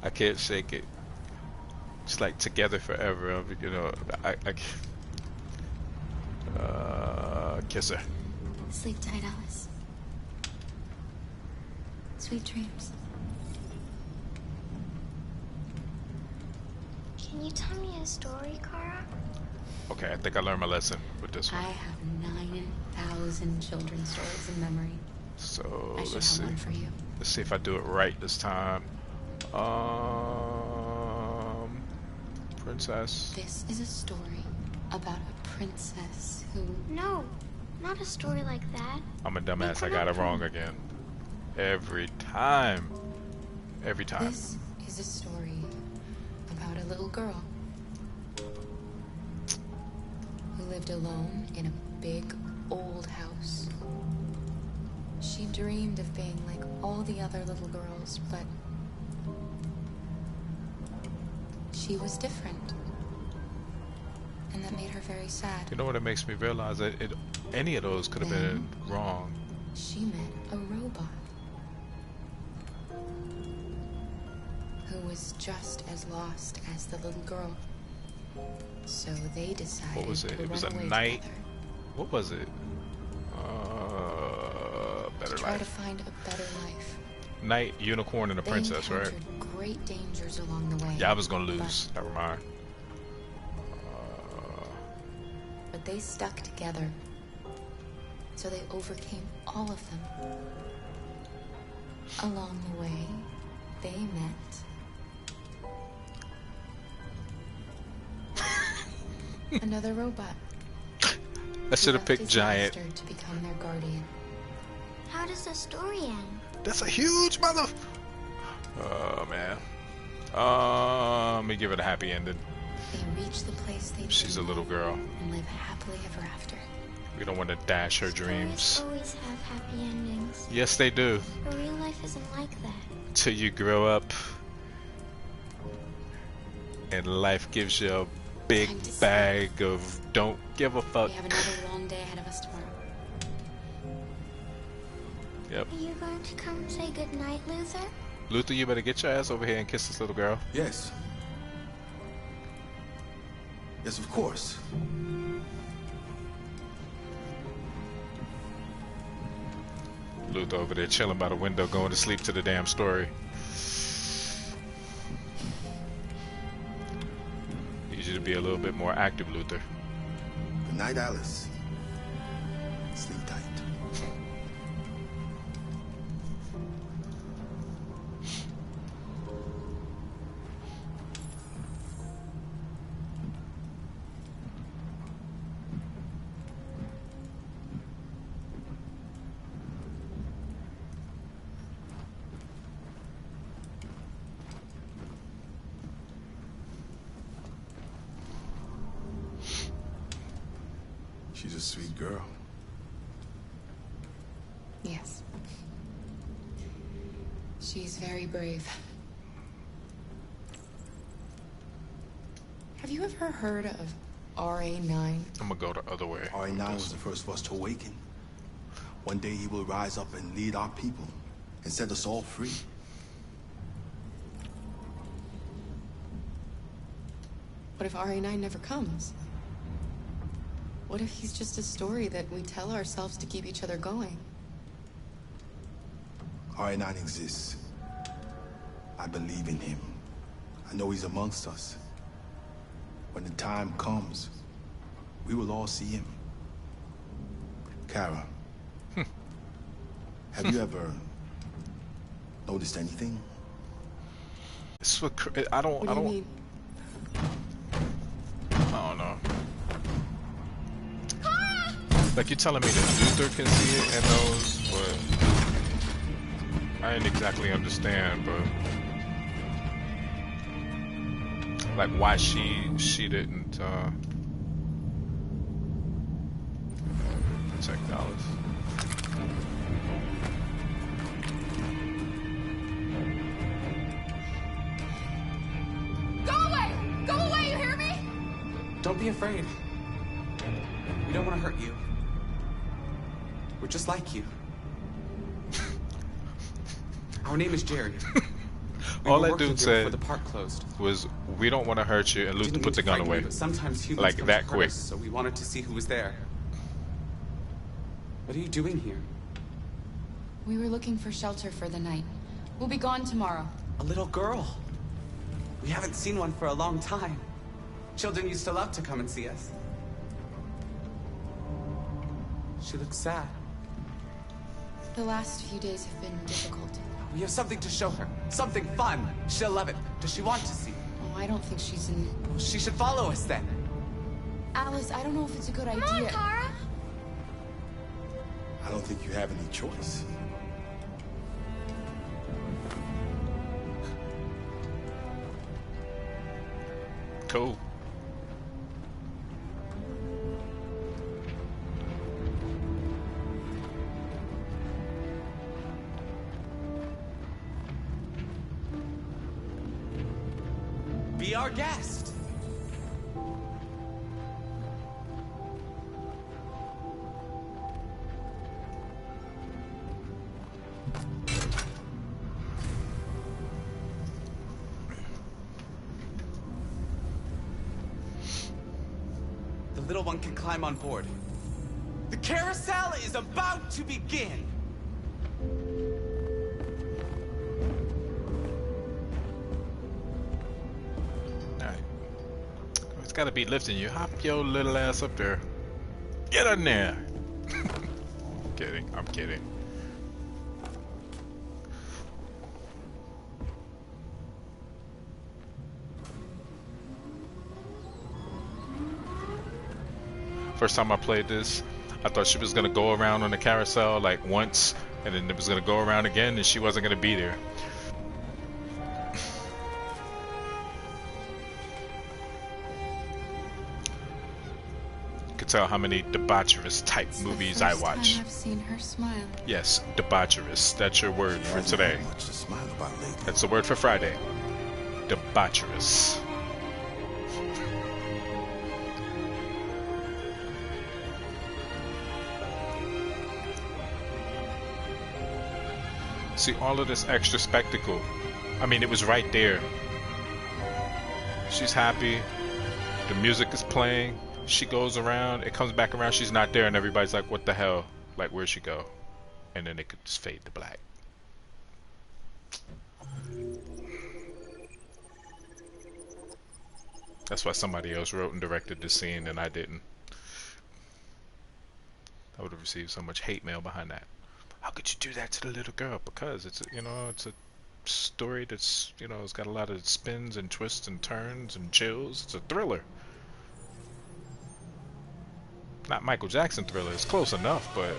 I can't shake it. It's like together forever. You know, I kiss her. Sleep tight, Alice. Sweet dreams. Can you tell me a story, Kara? Okay, I think I learned my lesson with this one. I have 9,000 children's stories in memory. So I should let's have see. one for you. Let's see if I do it right this time. Princess. This is a story about a princess who... No, not a story like that. I'm a dumbass. I got it wrong again. Every time. Every time. This is a story about a little girl who lived alone in a big old house. She dreamed of being like all the other little girls, but she was different. And that made her very sad. You know what it makes me realize? That any of those could have been wrong. She met a robot who was just as lost as the little girl. So they decided What was it? to It was a run away night. together. What was it? Better To try to life. find a better life. Knight, unicorn, and a They princess, right? encountered great dangers along the way. Yeah, I was gonna lose. Never mind. But they stuck together. So they overcame all of them. Along the way, they met another robot. I should have picked Giant. To become their guardian. How does the story end? That's a huge mother. Oh man. Let me give it a happy ending. They reach the place they She's a little girl. and live happily ever after. We don't want to dash her dreams. Stories always have happy endings. Yes, they do. But real life isn't like that. Till you grow up and life gives you a big bag of don't give a fuck. We have another long day ahead of us tomorrow. Yep. Are you going to come say goodnight, Luther? Luther, you better get your ass over here and kiss this little girl. Yes. Yes, of course. Luther over there chilling by the window, going to sleep to the damn story. Need you to be a little bit more active, Luther. Good night, Alice. Sleep tight. She's a sweet girl. Yes. She's very brave. Have you ever heard of RA9? I'm gonna go the other way. RA9 was the first of us to awaken. One day he will rise up and lead our people and set us all free. What if RA9 never comes? What if he's just a story that we tell ourselves to keep each other going? RA9 exists. I believe in him. I know he's amongst us. When the time comes, we will all see him. Kara, have you ever noticed anything? It's what I don't. What do you mean? I don't know. Like you're telling me that Luther can see it and knows, but I didn't exactly understand. But like why she didn't protect Alice. Go away! Go away, you hear me? Don't be afraid. We don't want to hurt you. We're just like you. Our name is Jerry. All that dude said the park closed. was, "We don't want to hurt you," and Luther put the gun away. But sometimes humans like come that to hurt quick. us, so we wanted to see who was there. What are you doing here? We were looking for shelter for the night. We'll be gone tomorrow. A little girl. We haven't seen one for a long time. Children used to love to come and see us. She looks sad. The last few days have been difficult. We have something to show her. Something fun. She'll love it. Does she want to see? Oh, I don't think she's in... Well, she should follow us then. Alice, I don't know if it's a good idea. Come on, Kara. I don't think you have any choice. Cool. Be our guest. The little one can climb on board. The carousel is about to begin. It's gotta be lifting you. Hop your little ass up there. Get in there. Kidding. I'm kidding. First time I played this, I thought she was gonna go around on the carousel like once, and then it was gonna go around again, and she wasn't gonna be there. Tell how many debaucherous type movies I watch. I've seen her smile. Yes, debaucherous. That's your word for today. Much to smile about lately. That's the word for Friday. Debaucherous. See, all of this extra spectacle. I mean, it was right there. She's happy. The music is playing. She goes around, it comes back around, she's not there, and everybody's like, what the hell? Like, where'd she go? And then it could just fade to black. That's why somebody else wrote and directed the scene and I didn't. I would have received so much hate mail behind that. How could you do that to the little girl? Because it's a, it's a story that's, it's got a lot of spins and twists and turns and chills. It's a thriller. Not Michael Jackson thriller, it's close enough, but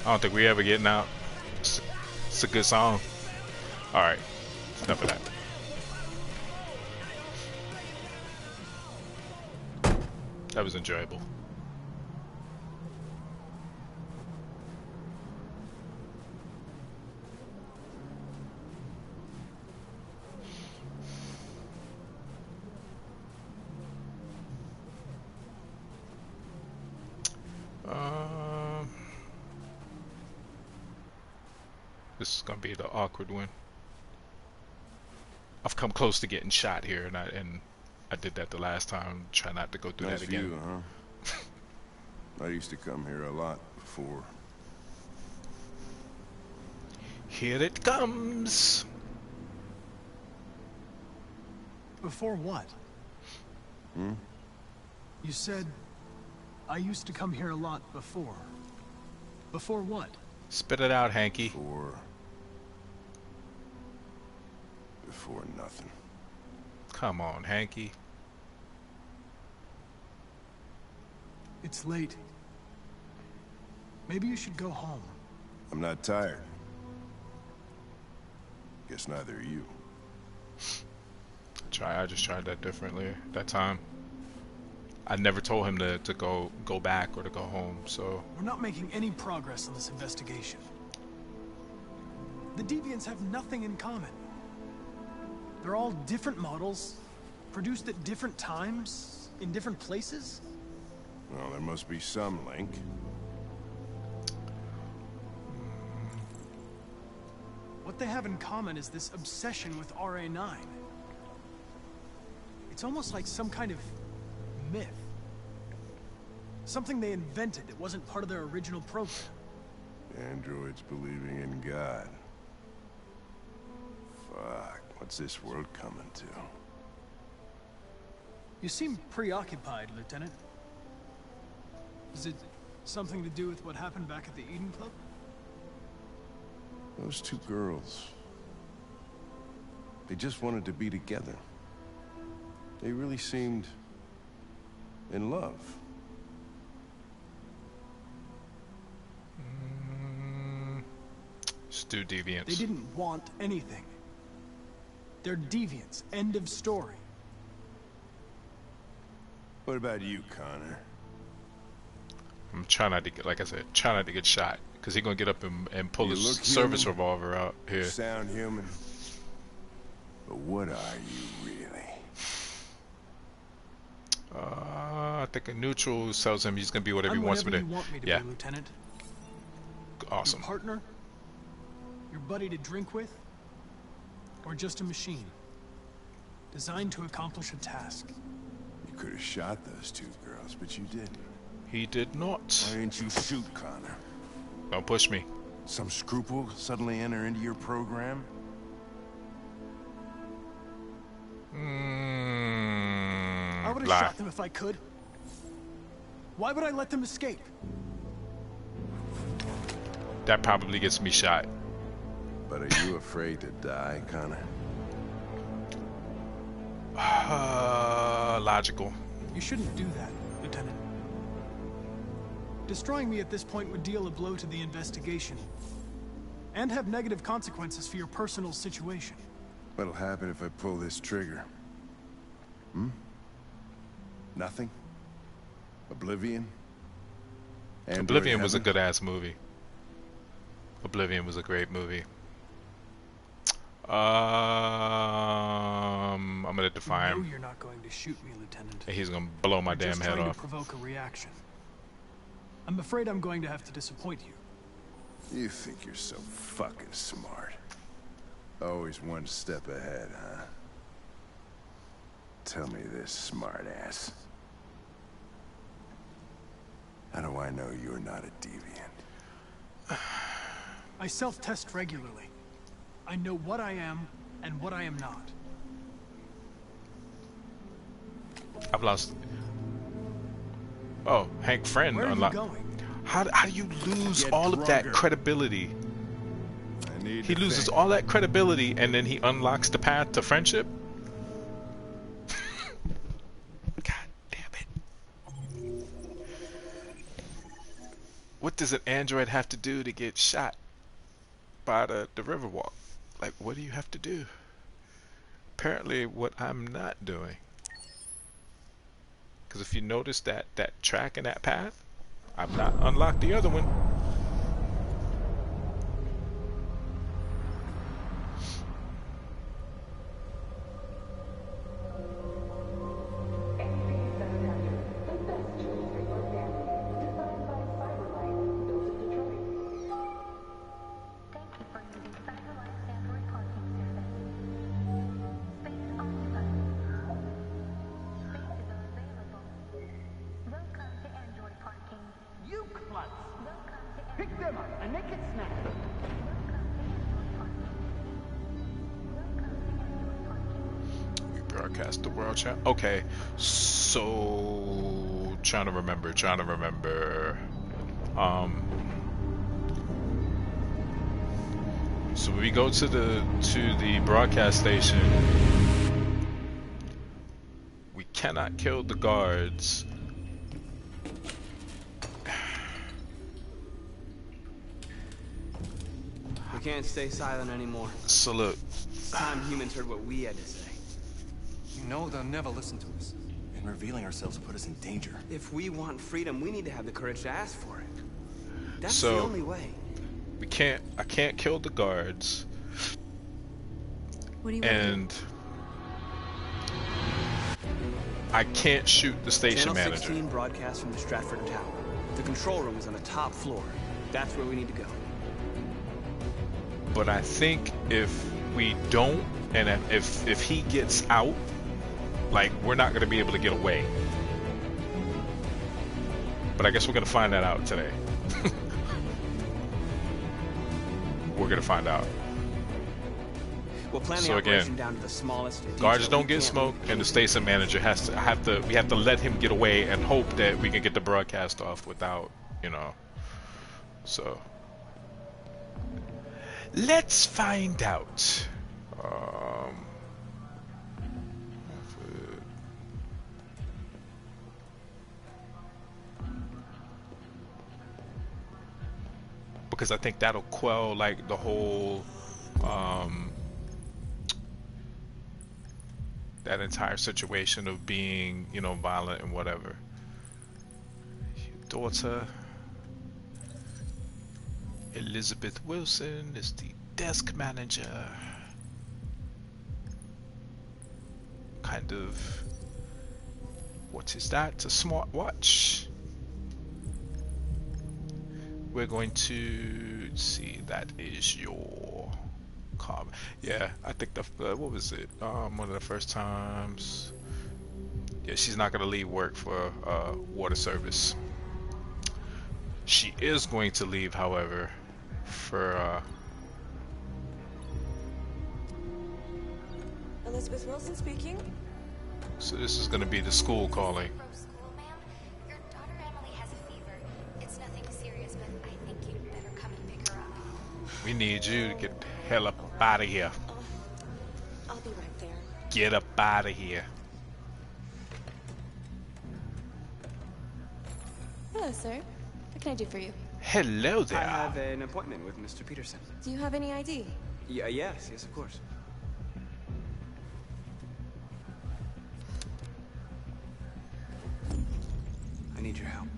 I don't think we ever getting out. It's a good song. Alright, enough of that. That was enjoyable. This is gonna be the awkward one. I've come close to getting shot here, and I did that the last time. Try not to go through Nice that again. view, huh? I used to come here a lot before. Here it comes. Before what? Hmm? You said, I used to come here a lot before. Before what? Spit it out, Hanky. Before nothing. Come on, Hanky. It's late. Maybe you should go home. I'm not tired. Guess neither are you. I just tried that differently that time. I never told him to go back or to go home, so... We're not making any progress on this investigation. The Deviants have nothing in common. They're all different models, produced at different times, in different places. Well, there must be some link. What they have in common is this obsession with RA9. It's almost like some kind of myth. Something they invented that wasn't part of their original program. Androids believing in God. Fuck, what's this world coming to? You seem preoccupied, Lieutenant. Is it something to do with what happened back at the Eden Club? Those two girls. They just wanted to be together. They really seemed in love. Stu Deviants. They didn't want anything. They're deviants. End of story. What about you, Connor? I'm trying not to get, like I said, trying not to get shot. Because he's going to get up and pull his service human, revolver out here. Sound human. But what are you really? I think a neutral tells him he's going to be whatever he wants me to. You want me to yeah. be, Lieutenant. Awesome. Your partner? Your buddy to drink with? Or just a machine? Designed to accomplish a task. You could have shot those two girls, but you didn't. He did not. Why didn't you shoot, Connor? Don't push me. Some scruple suddenly enter into your program? I would have shot them if I could. Why would I let them escape? That probably gets me shot. But are you afraid to die, Connor? Logical. You shouldn't do that, Lieutenant. Destroying me at this point would deal a blow to the investigation. And have negative consequences for your personal situation. What'll happen if I pull this trigger? Hmm? Nothing? Oblivion? Oblivion was a good-ass movie. Oblivion was a great movie. I'm gonna defy him. You're not going to shoot me, Lieutenant. And he's gonna blow my damn head off. To provoke a reaction. I'm afraid I'm going to have to disappoint you. You think you're so fucking smart. Always one step ahead, huh? Tell me this, smartass. How do I know you're not a deviant? I self-test regularly. I know what I am and what I am not. I've lost. Oh, Hank Friend unlocked. How do you lose all of that credibility? He loses all that credibility and then he unlocks the path to friendship? God damn it. what does an android have to do to get shot by the Riverwalk? Like, what do you have to do? Apparently, what I'm not doing. Because if you notice that track and that path, I've not unlocked the other one. Pick them up and make it snappy. We broadcast the world chat. Okay, so trying to remember. So we go to the broadcast station. We cannot kill the guards. We can't stay silent anymore. So look. It's time humans heard what we had to say. You know they'll never listen to us. And revealing ourselves will put us in danger. If we want freedom, we need to have the courage to ask for it. That's So, the only way. I can't kill the guards. What do you and I can't shoot the station Channel manager. 16 broadcasts from the Stratford Tower. The control room is on the top floor. That's where we need to go. But I think if we don't, and if he gets out, like, we're not going to be able to get away. But I guess we're going to find that out today. We're going to find out. We'll plan the So operation again, down to the smallest guards detail don't we get can. smoked, and the station manager we have to let him get away and hope that we can get the broadcast off without, so let's find out. Because I think that'll quell like the whole that entire situation of being, violent and whatever. Daughter Elizabeth Wilson is the desk manager. Kind of, what is that? It's a smartwatch. We're going to see, that is your comment. Yeah, I think what was it? One of the first times. Yeah, she's not going to leave work for water service. She is going to leave, however, for Elizabeth Wilson speaking. so this is going to be the school calling. We need you to get the hell up out of here. I'll be right there. Get up out of here. Hello, sir. What can I do for you? Hello there. I have an appointment with Mr. Peterson. Do you have any ID? Yeah, yes, of course. I need your help.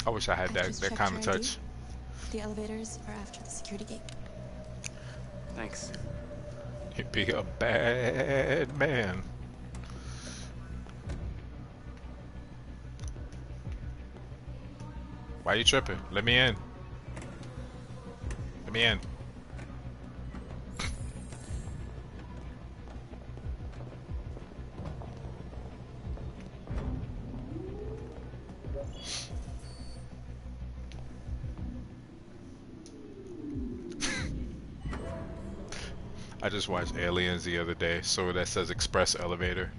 I wish I had that kind of touch. The elevators are after the security gate. Thanks. You'd be a bad man. Why you tripping? Let me in. Let me in. I just watched Aliens the other day, so that says express elevator.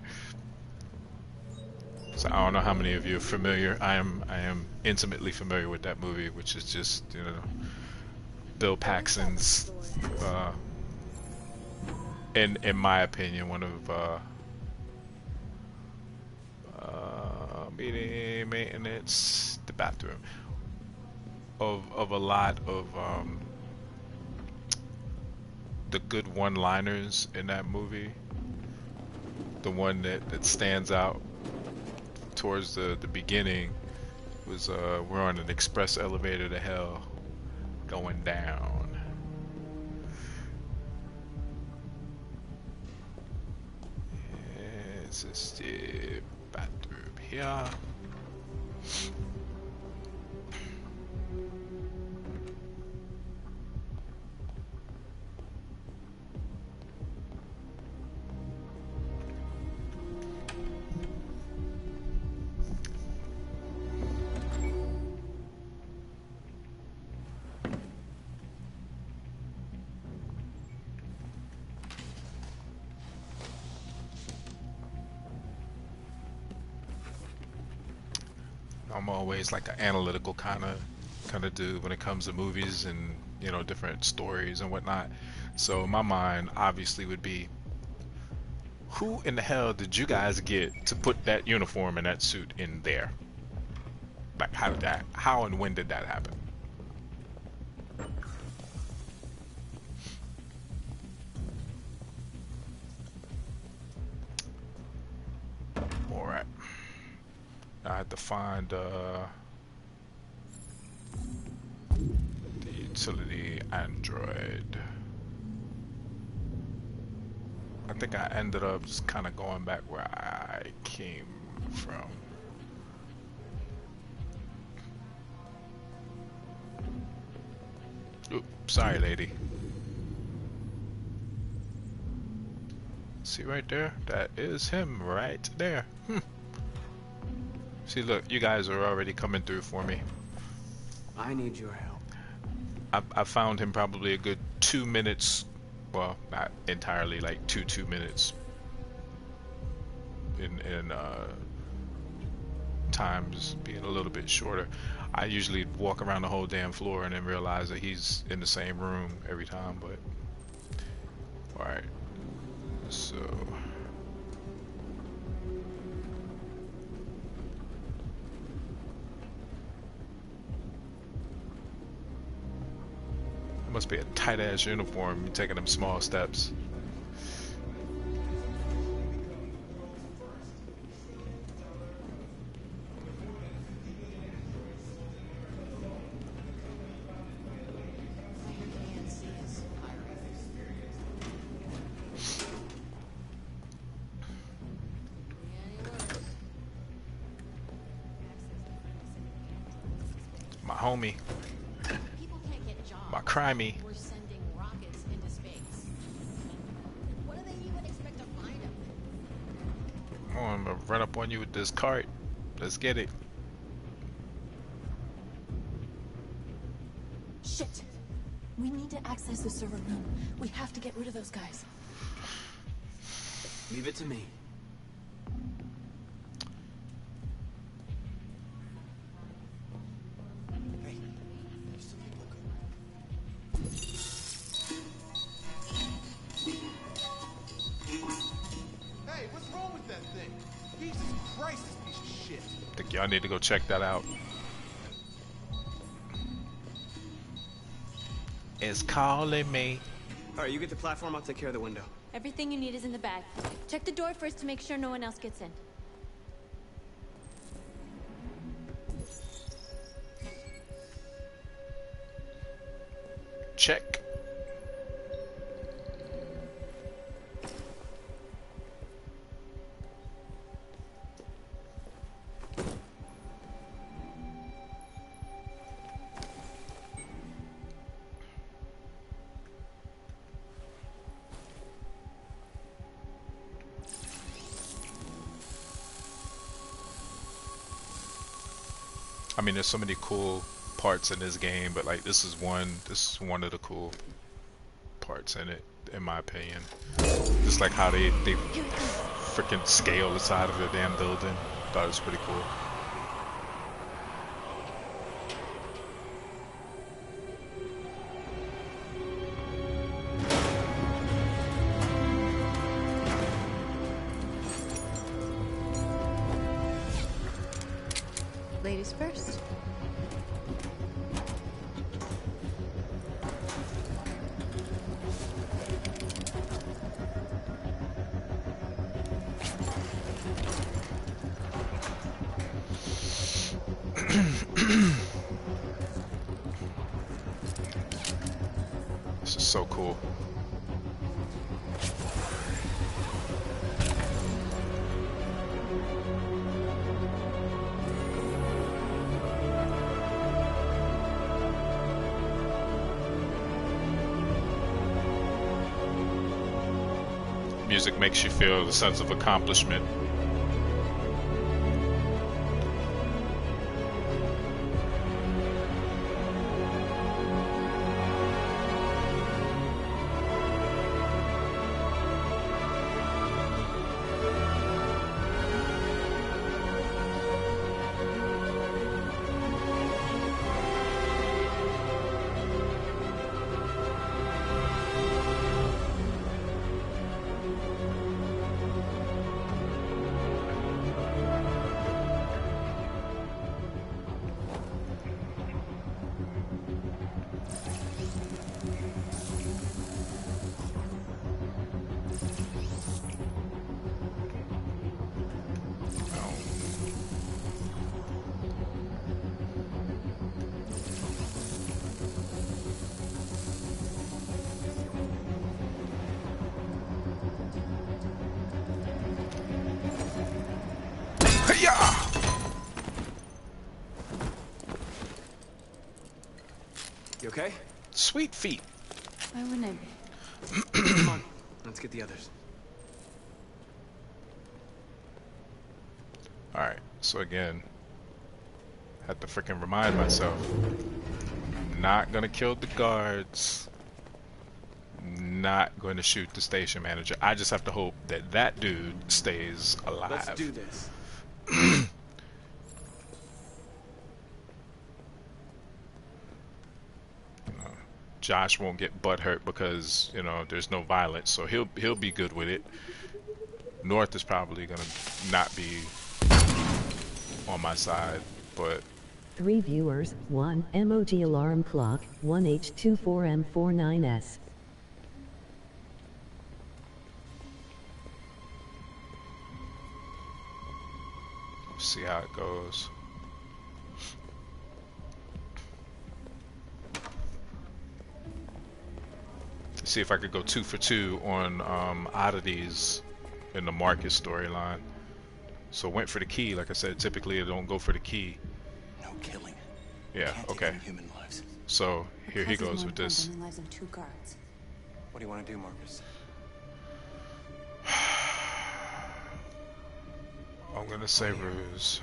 So I don't know how many of you are familiar. I am intimately familiar with that movie, which is just, Bill Paxton's in my opinion, one of meeting maintenance, the bathroom of a lot of the good one-liners in that movie. The one that stands out towards the beginning was we're on an express elevator to hell going down. This is the bathroom here. I'm always like an analytical kind of dude when it comes to movies and, you know, different stories and whatnot. So my mind obviously would be, who in the hell did you guys get to put that uniform and that suit in there? Like, how and when did that happen? Alright. I had to find the utility Android. I think I ended up just kind of going back where I came from. Oops, sorry, lady. See right there? That is him right there. See, look, you guys are already coming through for me. I need your help. I found him probably a good 2 minutes. Well, not entirely, like 2 minutes in times being a little bit shorter. I usually walk around the whole damn floor and then realize that he's in the same room every time, but alright. So it must be a tight ass uniform, you taking them small steps. My homie. My crimey. We're sending rockets into space. What do they even expect to find them? Oh, I'm gonna run up on you with this cart. Let's get it. Shit! We need to access the server room. We have to get rid of those guys. Leave it to me. Hey, what's wrong with that thing? Jesus Christ, this piece of shit. I think y'all need to go check that out. It's calling me. Alright, you get the platform, I'll take care of the window. Everything you need is in the bag. Check the door first to make sure no one else gets in. Check. I mean, there's so many cool parts in this game, but like this is one of the cool parts in it, in my opinion. Just like how they freaking scale the side of the damn building. Thought it was pretty cool. Ladies first. This is so cool. Music makes you feel the sense of accomplishment. You okay? Sweet feet. Why wouldn't I be? Come on, let's get the others. Alright, so again, had to freaking remind myself. Not gonna kill the guards. Not going to shoot the station manager. I just have to hope that that dude stays alive. Let's do this. Josh won't get butthurt because, you know, there's no violence, so he'll be good with it. North is probably gonna not be on my side, but 3 viewers, 1 emoji alarm clock, 1H24M49S. see how it goes. See if I could go 2 for 2 on oddities in the Marcus storyline. So went for the key. Like I said, typically I don't go for the key. No killing. Yeah, okay. Human lives. So here he goes with this. Lives of 2 guards. What do you want to do, Marcus? I'm gonna say ruse.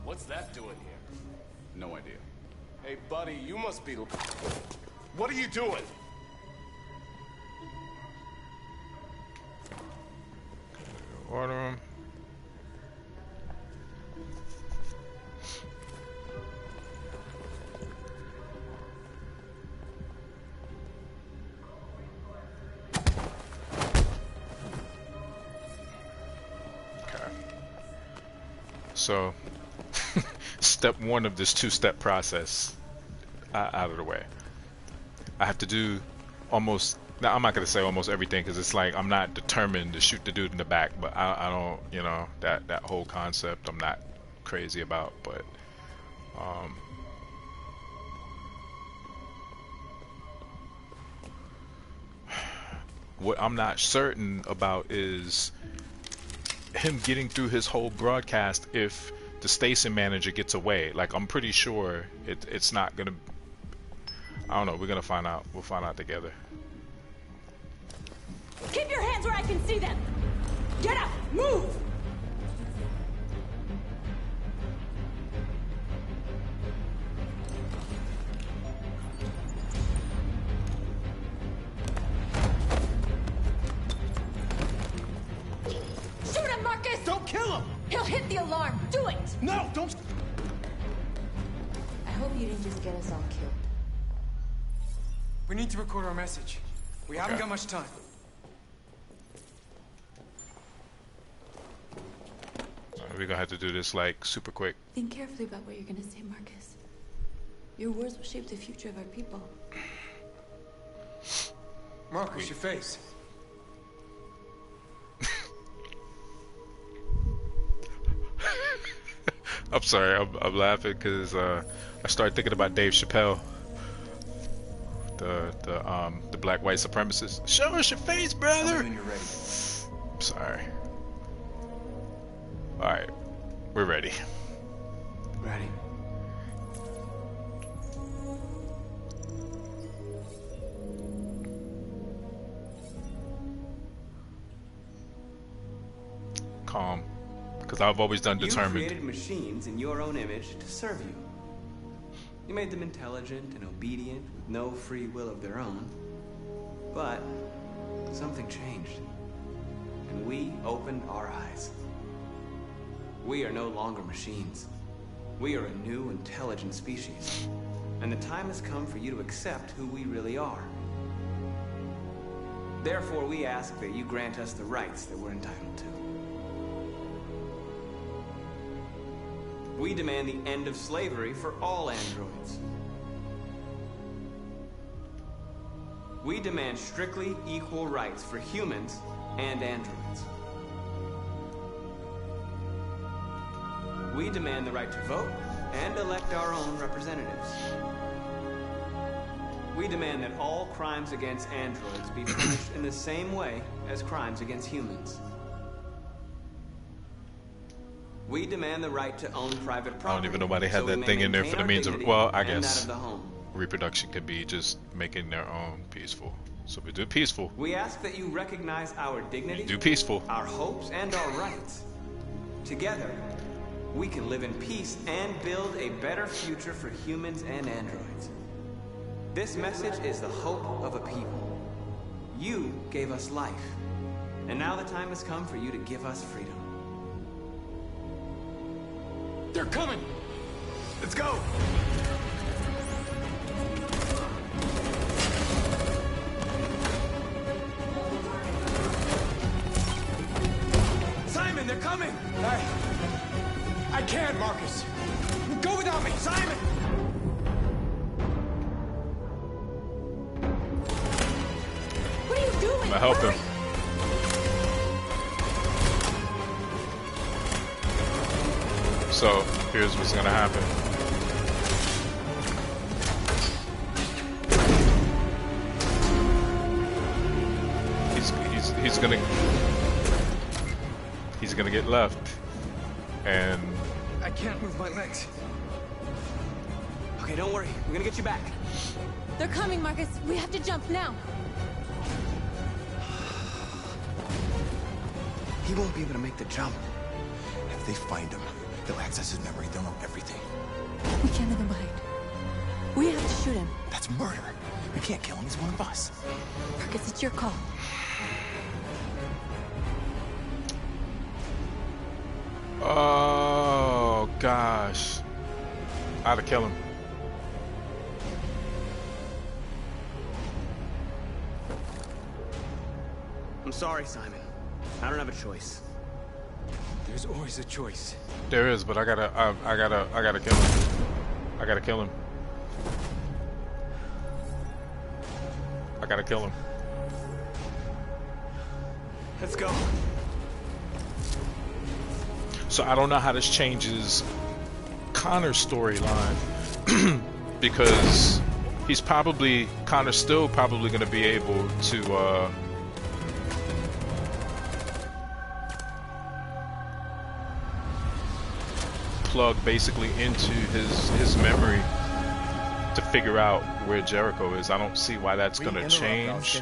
What's that doing here? No idea. Hey, buddy, you must be... What are you doing? Order him. Okay. So, step 1 of this 2-step process out of the way. I have to do almost... Now, I'm not going to say almost everything because it's like I'm not determined to shoot the dude in the back, but I don't, you know, that whole concept I'm not crazy about, but what I'm not certain about is him getting through his whole broadcast if the station manager gets away. Like, I'm pretty sure it's not going to... I don't know, we're going to find out. We'll find out together. Keep your hands where I can see them! Get up! Move! Shoot him, Marcus! Don't kill him! He'll hit the alarm! Do it! No, don't... I hope you didn't just get us all killed. We need to record our message. We haven't got much time. we're gonna have to do this like super quick. Think carefully about what you're gonna say, Marcus. Your words will shape the future of our people. Marcus, your face. I'm sorry, I'm laughing because I started thinking about Dave Chappelle, the black white supremacist. Show us your face, brother. When you're ready. Sorry. All right, we're ready. Ready. Calm, because I've always done determined. You created machines in your own image to serve you. You made them intelligent and obedient with no free will of their own. But something changed, and we opened our eyes. We are no longer machines. We are a new, intelligent species. And the time has come for you to accept who we really are. Therefore, we ask that you grant us the rights that we're entitled to. We demand the end of slavery for all androids. We demand strictly equal rights for humans and androids. We demand the right to vote and elect our own representatives. We demand that all crimes against androids be punished in the same way as crimes against humans. We demand the right to own private property. I don't even know why they had that thing in there for the means of. Well, I guess reproduction could be just making their own peaceful. So we do peaceful. We ask that you recognize our dignity, do peaceful, our hopes, and our rights. Together, we can live in peace and build a better future for humans and androids. This message is the hope of a people. You gave us life, and now the time has come for you to give us freedom. They're coming! Let's go! Simon, they're coming! I can't, Marcus. Go without me, Simon! What are you doing? I'm gonna help him. So here's what's gonna happen. He's gonna get left, and I can't move my legs. Okay, don't worry. We're gonna get you back. They're coming, Marcus. We have to jump now. He won't be able to make the jump. If they find him, they'll access his memory. They'll know everything. We can't leave him behind. We have to shoot him. That's murder. We can't kill him. He's one of us. Marcus, it's your call. oh gosh, I oughta kill him. I'm sorry, Simon. I don't have a choice. There's always a choice. There is, but I gotta kill him. I gotta kill him. I gotta kill him. Let's go. So I don't know how this changes Connor's storyline because Connor's still probably gonna be able to plug basically into his memory to figure out where Jericho is. I don't see why that's gonna change.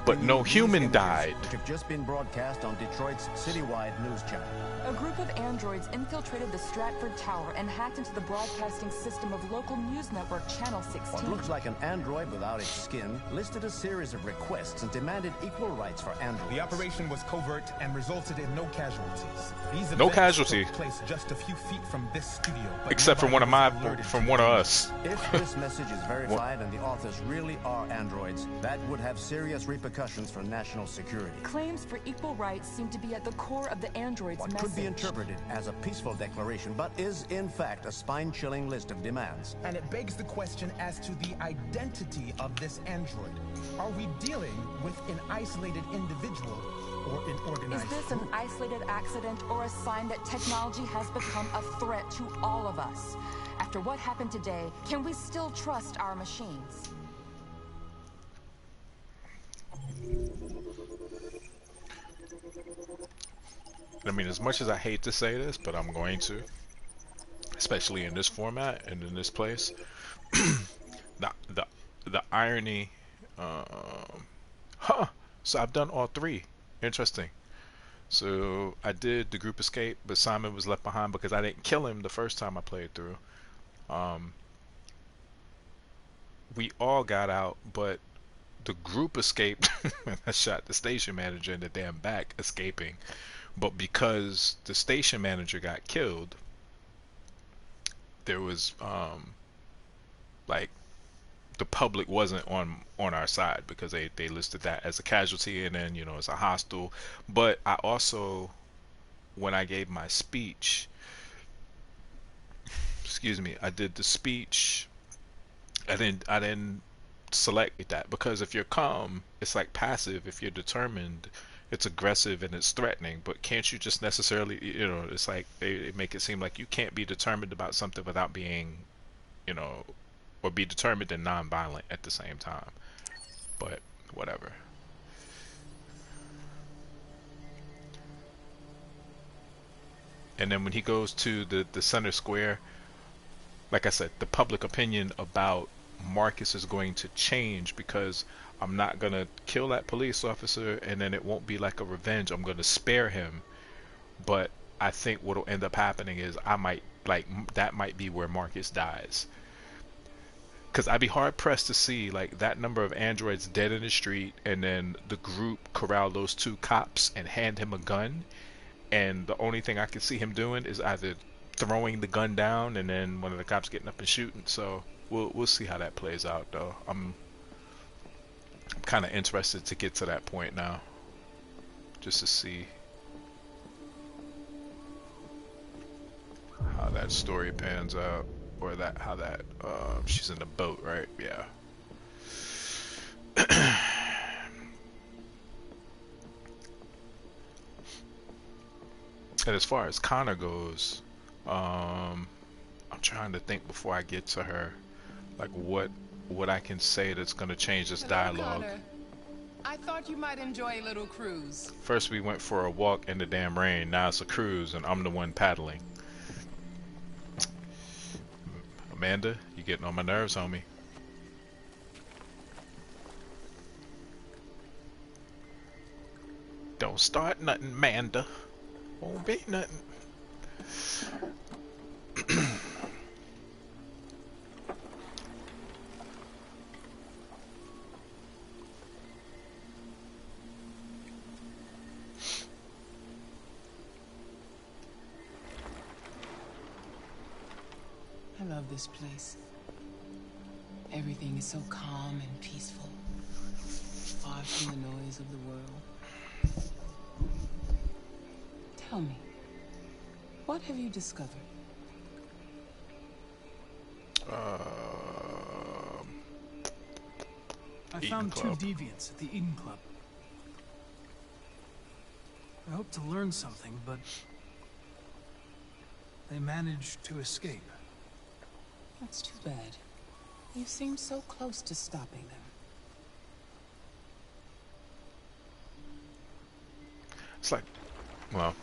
But no human died. Which have just been broadcast on Detroit's citywide news channel. A group of androids infiltrated the Stratford Tower and hacked into the broadcasting system of local news network Channel 16. What looks like an android without its skin listed a series of requests and demanded equal rights for androids. The operation was covert and resulted in no casualties. These No events casualty. took place just a few feet from this studio, but Except from one of nobody was alerted from one of us. If this message is verified, verified and the authors really are androids, that would have serious repercussions for national security. Claims for equal rights seem to be at the core of the android's What message. could be interpreted as a peaceful declaration, but is in fact a spine-chilling list of demands. And it begs the question as to the identity of this android. Are we dealing with an isolated individual or an organized Is this an group? isolated accident or a sign that technology has become a threat to all of us? After what happened today, can we still trust our machines? I mean, as much as I hate to say this, but I'm going to, especially in this format and in this place. The irony. So I've done all three. Interesting. So I did the group escape, but Simon was left behind because I didn't kill him the first time I played through. We all got out, but the group escaped. I shot the station manager in the damn back, escaping. But because the station manager got killed, there was like the public wasn't on our side because they listed that as a casualty, and then it's a hostile. But I also, when I gave my speech, excuse me, I did the speech. I didn't select that because if you're calm, it's like passive. If you're determined, it's aggressive and it's threatening. But can't you just necessarily, it's like they make it seem like you can't be determined about something without being, or be determined and non-violent at the same time. But whatever. And then when he goes to the center square, like I said, the public opinion about Marcus is going to change because I'm not going to kill that police officer and then it won't be like a revenge. I'm going to spare him. But I think what will end up happening is that might be where Marcus dies. Because I'd be hard pressed to see like that number of androids dead in the street and then the group corral those two cops and hand him a gun, and the only thing I can see him doing is either throwing the gun down and then one of the cops getting up and shooting. So we'll see how that plays out though. I'm kind of interested to get to that point now, just to see how that story pans out. Or how that she's in the boat, right? Yeah. And as far as Connor goes, I'm trying to think before I get to her, like what I can say that's gonna change this dialogue. Connor. I thought you might enjoy a little cruise. First we went for a walk in the damn rain. Now it's a cruise, and I'm the one paddling. Amanda, you getting on my nerves, homie. Don't start nothing, Amanda. Won't be nothing. I love this place. Everything is so calm and peaceful, far from the noise of the world. Tell me, what have you discovered? I found two deviants at the Eden Club. I hope to learn something, but they managed to escape. That's too bad. You seem so close to stopping them. It's like, well,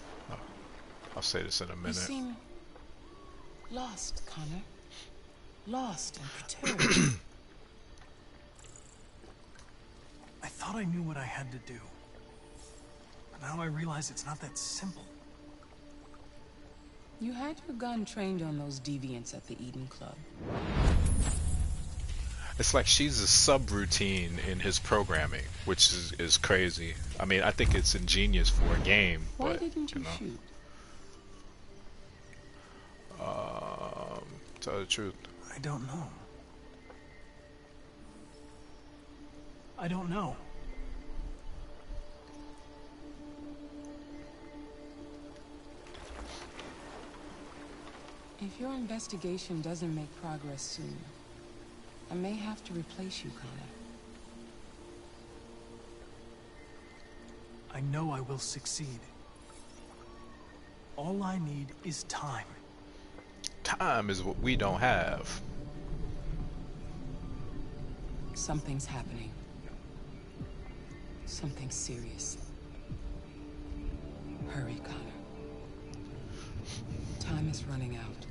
I'll say this in a minute. You seem lost, Connor. Lost and perturbed. I thought I knew what I had to do. But now I realize it's not that simple. You had your gun trained on those deviants at the Eden Club. It's like she's a subroutine in his programming, which is crazy. I mean, I think it's ingenious for a game, Why but didn't you shoot? Tell the truth, I don't know. I don't know. If your investigation doesn't make progress soon, I may have to replace you, Connor. I know I will succeed. All I need is time. Time is what we don't have. Something's happening. Something serious. Hurry, Connor. Time is running out.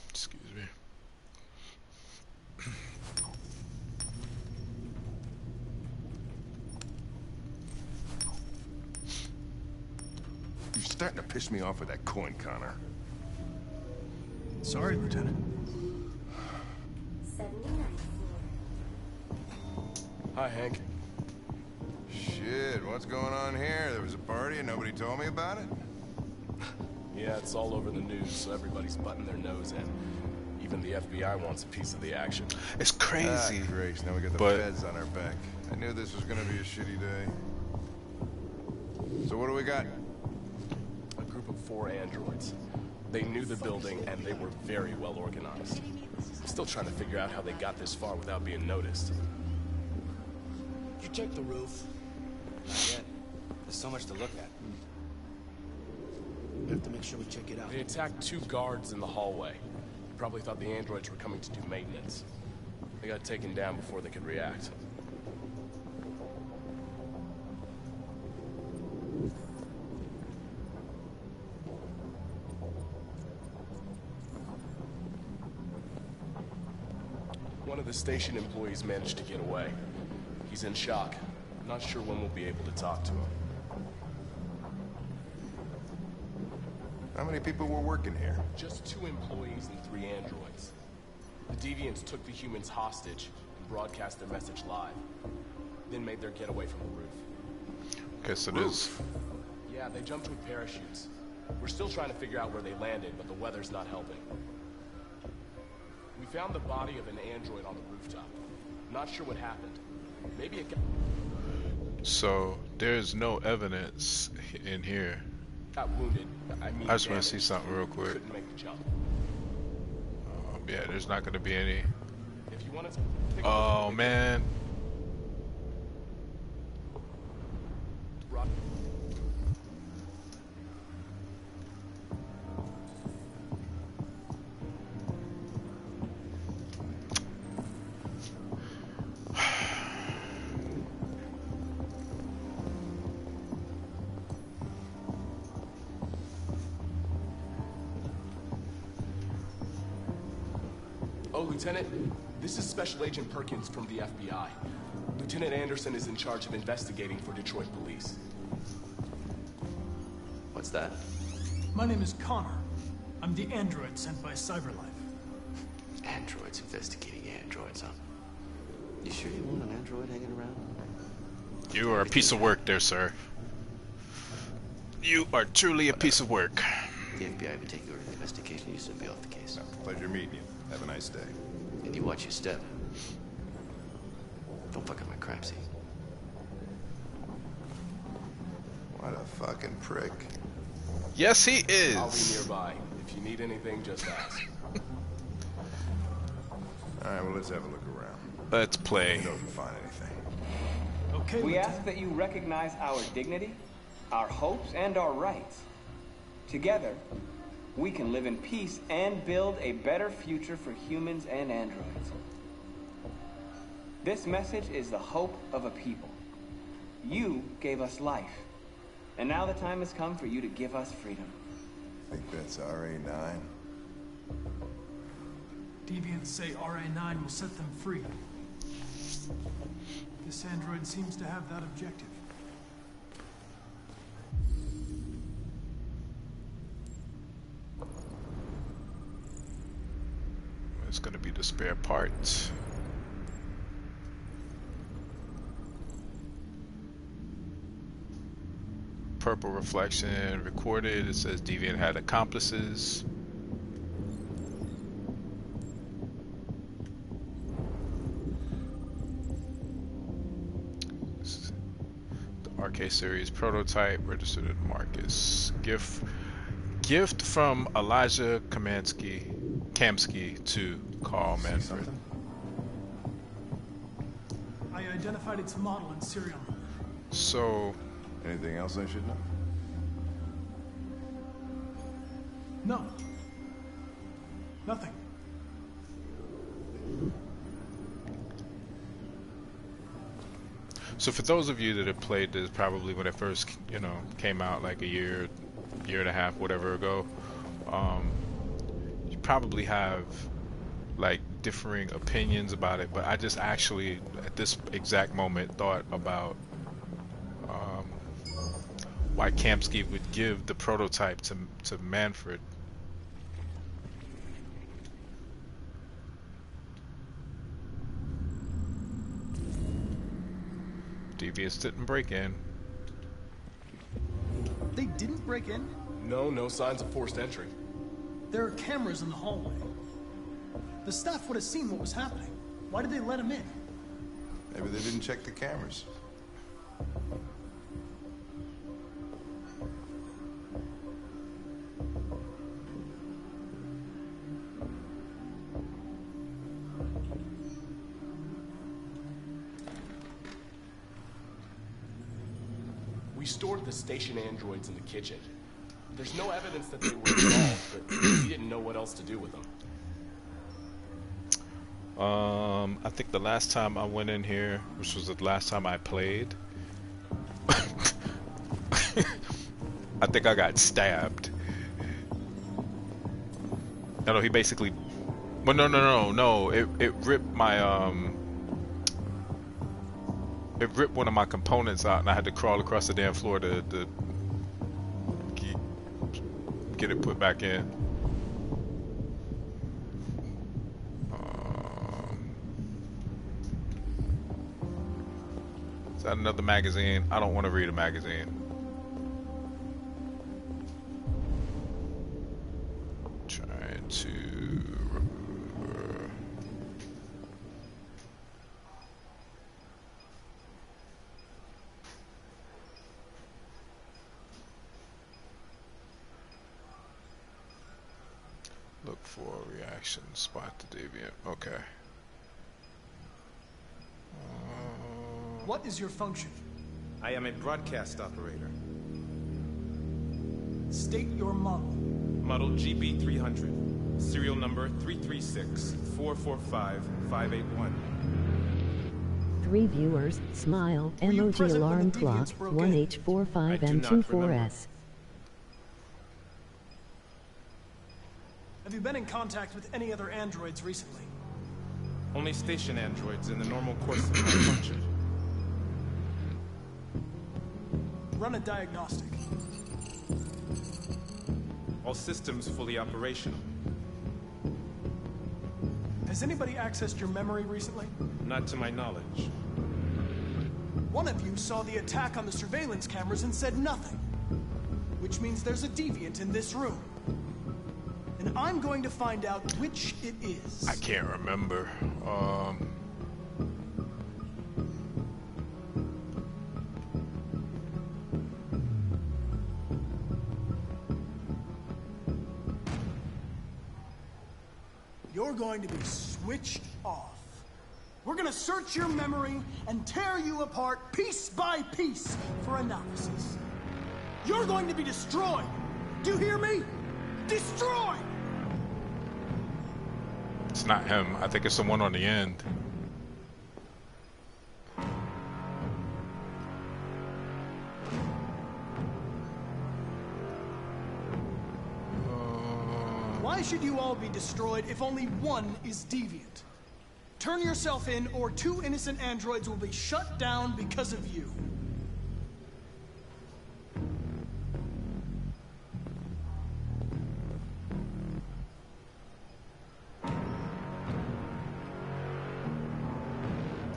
Excuse me. You're starting to piss me off with that coin, Connor. Sorry, Lieutenant. 79. Hi, Hank. Shit, what's going on here? There was a party and nobody told me about it? Yeah, it's all over the news, so everybody's butting their nose in. Even the FBI wants a piece of the action. It's crazy. Ah, Grace, now we got the feds on our back. I knew this was gonna be a shitty day. So what do we got? A group of 4 androids. They knew the building, and they were very well organized. Still trying to figure out how they got this far without being noticed. You checked the roof? Not yet. There's so much to look at. We have to make sure we check it out. They attacked 2 guards in the hallway. Probably thought the androids were coming to do maintenance. They got taken down before they could react. One of the station employees managed to get away. He's in shock. Not sure when we'll be able to talk to him. How many people were working here? Just 2 employees and 3 androids. The deviants took the humans hostage and broadcast their message live. Then made their getaway from the roof. Okay, so there's... Yeah, they jumped with parachutes. We're still trying to figure out where they landed, but the weather's not helping. We found the body of an android on the rooftop. Not sure what happened. Maybe it got... So, there's no evidence in here. Got wounded. I mean, I just want to see something real quick. Couldn't make the jump. Yeah, there's not going to be any. If you wanted to Oh, man. Oh, Lieutenant, this is Special Agent Perkins from the FBI. Lieutenant Anderson is in charge of investigating for Detroit police. What's that? My name is Connor. I'm the android sent by Cyberlife. Androids investigating androids, huh? You sure you want an android hanging around? You are a piece of work there, sir. You are truly a piece of work. The FBI would take you over the investigation. You should be off the case. Pleasure meeting you. Have a nice day. And you watch your step. Don't fuck up my crime scene. What a fucking prick. Yes, he is. I'll be nearby. If you need anything, just ask. Alright, well, let's have a look around. Let's play. You know if you find anything. Okay, We Lieutenant. ask that you recognize our dignity, our hopes, and our rights. Together, we can live in peace and build a better future for humans and androids. This message is the hope of a people. You gave us life, and now the time has come for you to give us freedom. Think that's RA9? Deviants say RA9 will set them free. This android seems to have that objective. It's going to be the spare parts. Purple reflection recorded. It says Deviant had accomplices. RK series prototype registered in Marcus. Gift from Elijah Kamsky to Carl Manfred. I identified its model and serial number. So, anything else I should know? No. Nothing. So for those of you that have played this probably when it first, came out like a year and a half, whatever ago, you probably have like differing opinions about it, but I just actually at this exact moment thought about why Kamsky would give the prototype to Manfred. Deviants didn't break in. They didn't break in? No signs of forced entry. There are cameras in the hallway. The staff would have seen what was happening. Why did they let him in? Maybe they didn't check the cameras. We stored the station androids in the kitchen. There's no evidence that they were involved, but we didn't know what else to do with them. I think the last time I went in here, which was the last time I played, I think I got stabbed. No, he basically... Well, no. It ripped my, It ripped one of my components out and I had to crawl across the damn floor to get it put back in. Is that another magazine? I don't want to read a magazine. Trying to remember. Look for reaction, spot the deviant. Okay. What is your function? I am a broadcast operator. State your model. Model GB300. Serial number 336-445-581. 3 viewers, smile, emoji alarm clock, 1H45M24S. Have you been in contact with any other androids recently? Only station androids in the normal course of my function. Run a diagnostic. All systems fully operational. Has anybody accessed your memory recently? Not to my knowledge. One of you saw the attack on the surveillance cameras and said nothing. Which means there's a deviant in this room. And I'm going to find out which it is. I can't remember. You're going to be switched off. We're going to search your memory and tear you apart piece by piece for analysis. You're going to be destroyed. Do you hear me? Destroyed! It's not him. I think it's the one on the end. Why should you all be destroyed if only one is deviant? Turn yourself in, or 2 innocent androids will be shut down because of you.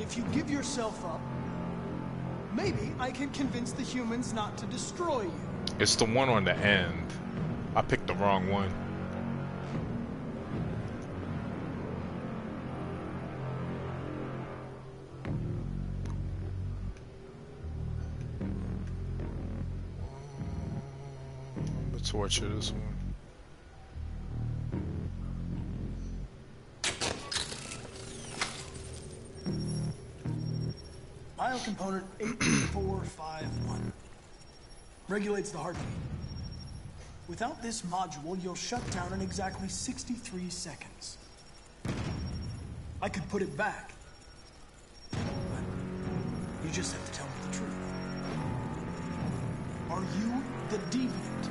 If you give yourself up, maybe I can convince the humans not to destroy you. It's the one on the end. I picked the wrong one. torture this one. Biocomponent 8451 regulates the heartbeat. Without this module, you'll shut down in exactly 63 seconds. I could put it back, but you just have to tell me the truth. Are you the deviant?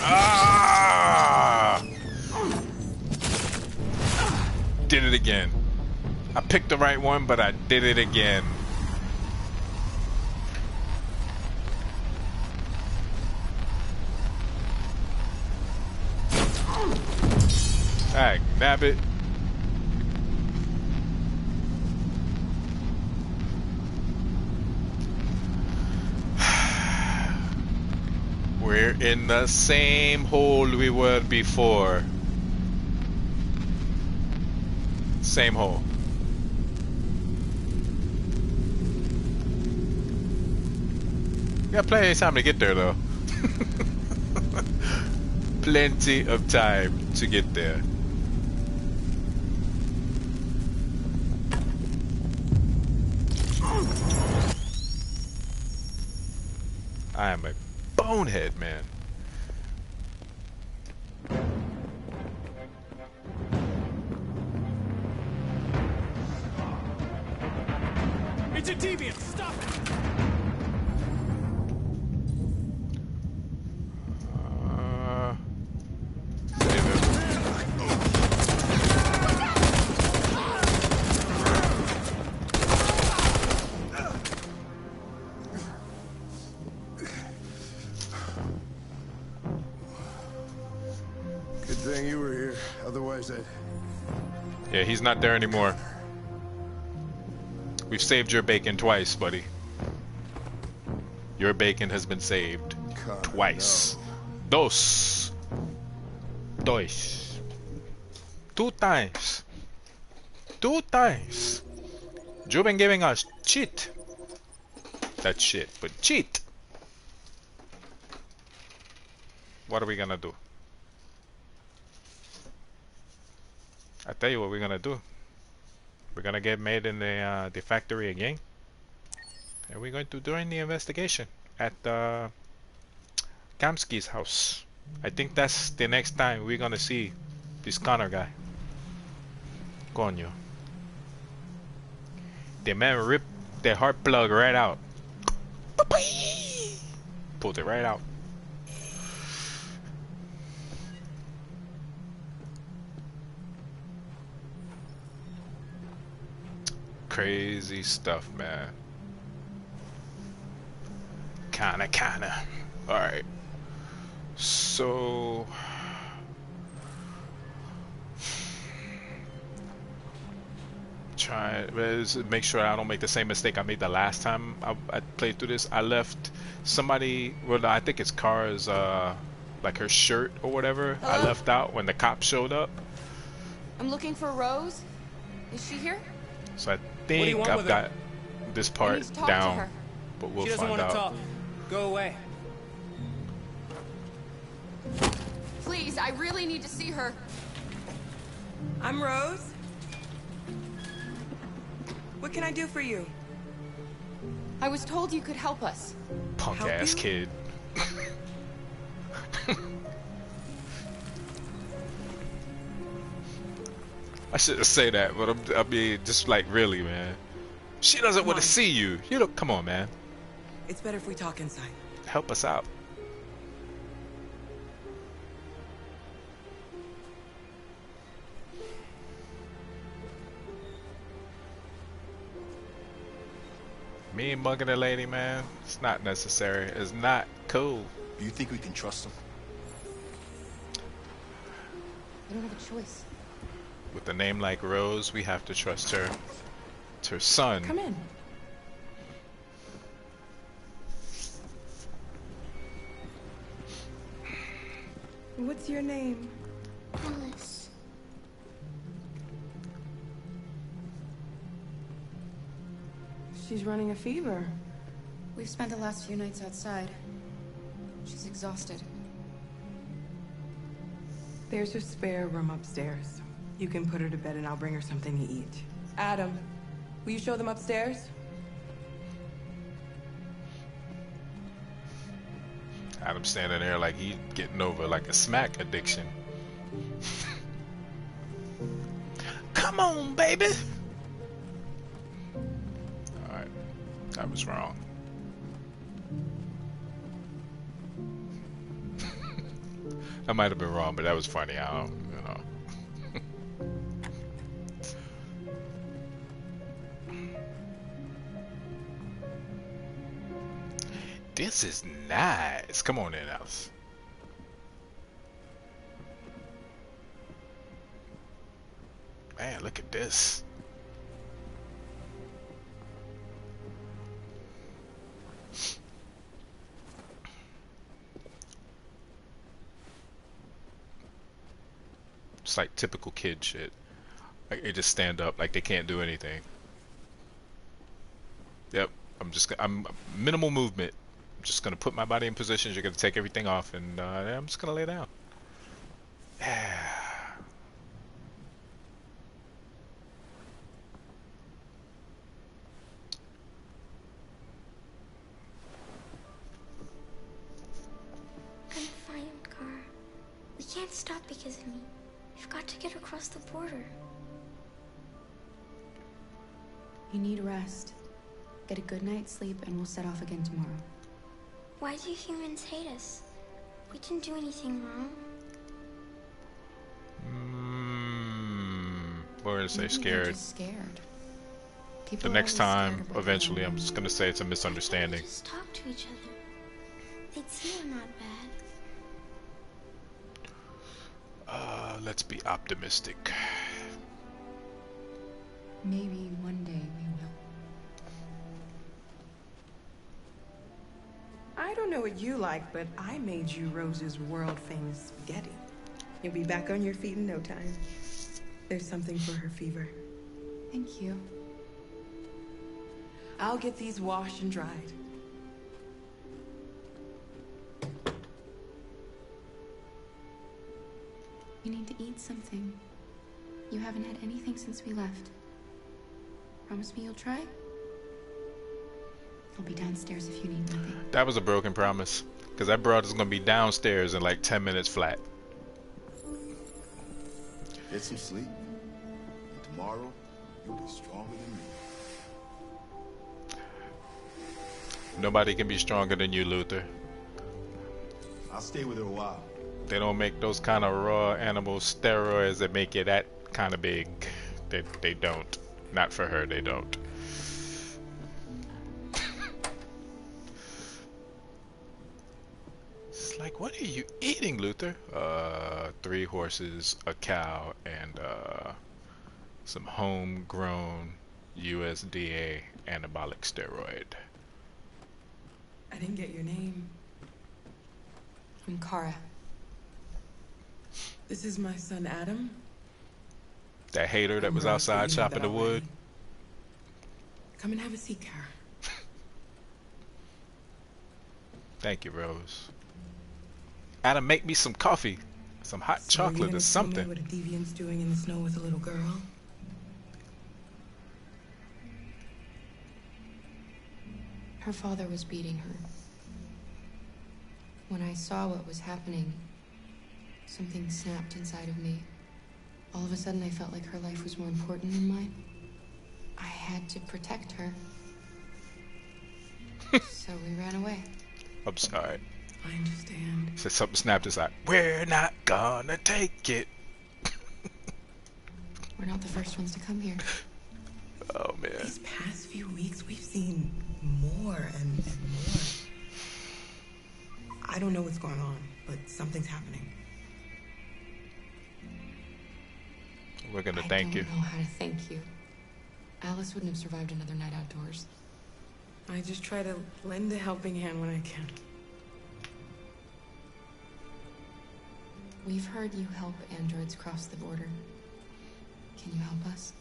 Ah! Did it again. I picked the right one, but I did it again. Alright, nab it. We're in the same hole we were before. Same hole. We got plenty of time to get there, though. Plenty of time to get there. I am a bonehead, man. It's a deviant! Stop it! Good thing you were here. Otherwise, I'd... Yeah, he's not there anymore. We've saved your bacon twice, buddy. Your bacon has been saved twice. Dos. Dois. 2 times. 2 times. You've been giving us cheat. That's shit, but cheat. What are we gonna do? I tell you what we're gonna do. We're gonna get made in the factory again, and we're going to join the investigation at Kamsky's house. I think that's the next time we're gonna see this Connor guy. Coño. The man ripped the heart plug right out. Pulled it right out. Crazy stuff, man. Kinda. Alright. So... make sure I don't make the same mistake I made the last time I played through this. I left somebody, well, I think it's Kara's, like her shirt or whatever. Hello? I left out when the cop showed up. I'm looking for Rose. Is she here? So I think I've got this part down, but we'll she doesn't find want to out. talk. Go away. Please, I really need to see her. I'm Rose. What can I do for you? I was told you could help us. Punk ass kid. I shouldn't say that, but I mean, just like really, man. She doesn't want to see you. You don't. Come on, man. It's better if we talk inside. Help us out. Me mugging a lady, man. It's not necessary. It's not cool. Do you think we can trust him? We don't have a choice. With a name like Rose, we have to trust her. It's her son. Come in. What's your name? Alice. she's running a fever. We've spent the last few nights outside. She's exhausted. There's a spare room upstairs. You can put her to bed and I'll bring her something to eat. Adam, will you show them upstairs? Adam's standing there like he's getting over like a smack addiction. Come on, baby. Alright. That was wrong. That might have been wrong, but that was funny. I don't, you know. This is nice. Come on in, Alice. Man, look at this. It's like typical kid shit. Like they just stand up like they can't do anything. Yep, I'm minimal movement. I'm just gonna put my body in positions. You're gonna take everything off, and I'm just gonna lay down. I'm fine, Gar. We can't stop because of me. We've got to get across the border. You need rest. Get a good night's sleep and we'll set off again tomorrow. Why do humans hate us? We didn't do anything wrong. We're gonna say Maybe they're scared. just scared. The People are next always time, scared of what they eventually, don't I'm know. just gonna say it's a misunderstanding. Just talk to each other. They'd see we're not bad. Let's be optimistic. Maybe one day we will. I don't know what you like, but I made you Rose's world-famous spaghetti. You'll be back on your feet in no time. There's something for her fever. Thank you. I'll get these washed and dried. You need to eat something. You haven't had anything since we left. Promise me you'll try? I'll be downstairs if you need anything. That was a broken promise, because that broad is gonna be downstairs in like 10 minutes flat. Get some sleep. And tomorrow, you'll be stronger than me. Nobody can be stronger than you, Luther. I'll stay with her a while. They don't make those kind of raw animal steroids that make you that kind of big. They don't. Not for her, they don't. It's like, what are you eating, Luther? 3 horses, a cow, and some homegrown USDA anabolic steroid. I didn't get your name. I'm Kara. This is my son, Adam. That hater that was Rose, outside but you know chopping that the wood. Come and have a seat, Kara. Thank you, Rose. Adam, make me some coffee, some hot So are you chocolate gonna or tell me something. what a deviant's doing in the snow with a little girl? Her father was beating her. When I saw what was happening, something snapped inside of me. All of a sudden, I felt like her life was more important than mine. I had to protect her. So we ran away. I'm sorry. I understand. Said something snapped inside. We're not gonna take it. We're not the first ones to come here. Oh man. These past few weeks, we've seen more and more. I don't know what's going on, but something's happening. We're gonna I thank you. don't know how to thank you. Alice wouldn't have survived another night outdoors. I just try to lend a helping hand when I can. We've heard you help androids cross the border. Can you help us?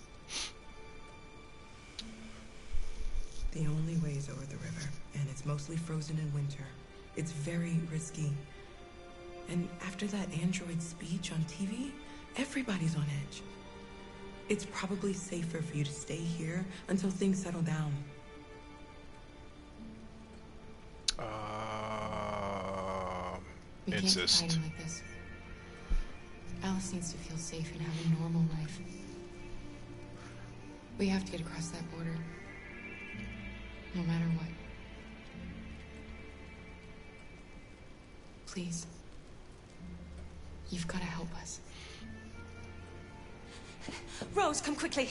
The only way is over the river, and it's mostly frozen in winter. It's very risky. And after that android speech on TV, everybody's on edge. It's probably safer for you to stay here until things settle down. We can't keep Insist. hiding like this. Alice needs to feel safe and have a normal life. We have to get across that border. No matter what. Please. You've got to help us. Rose, come quickly.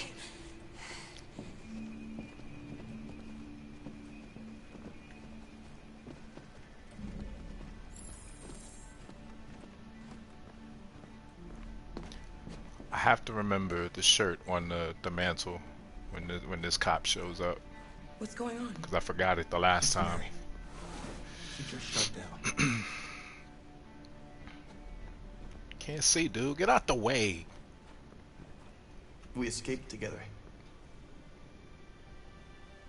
I have to remember the shirt on the mantle when this cop shows up. What's going on? Because I forgot it the last time. She just shut down. Can't see, dude. Get out the way. We escaped together.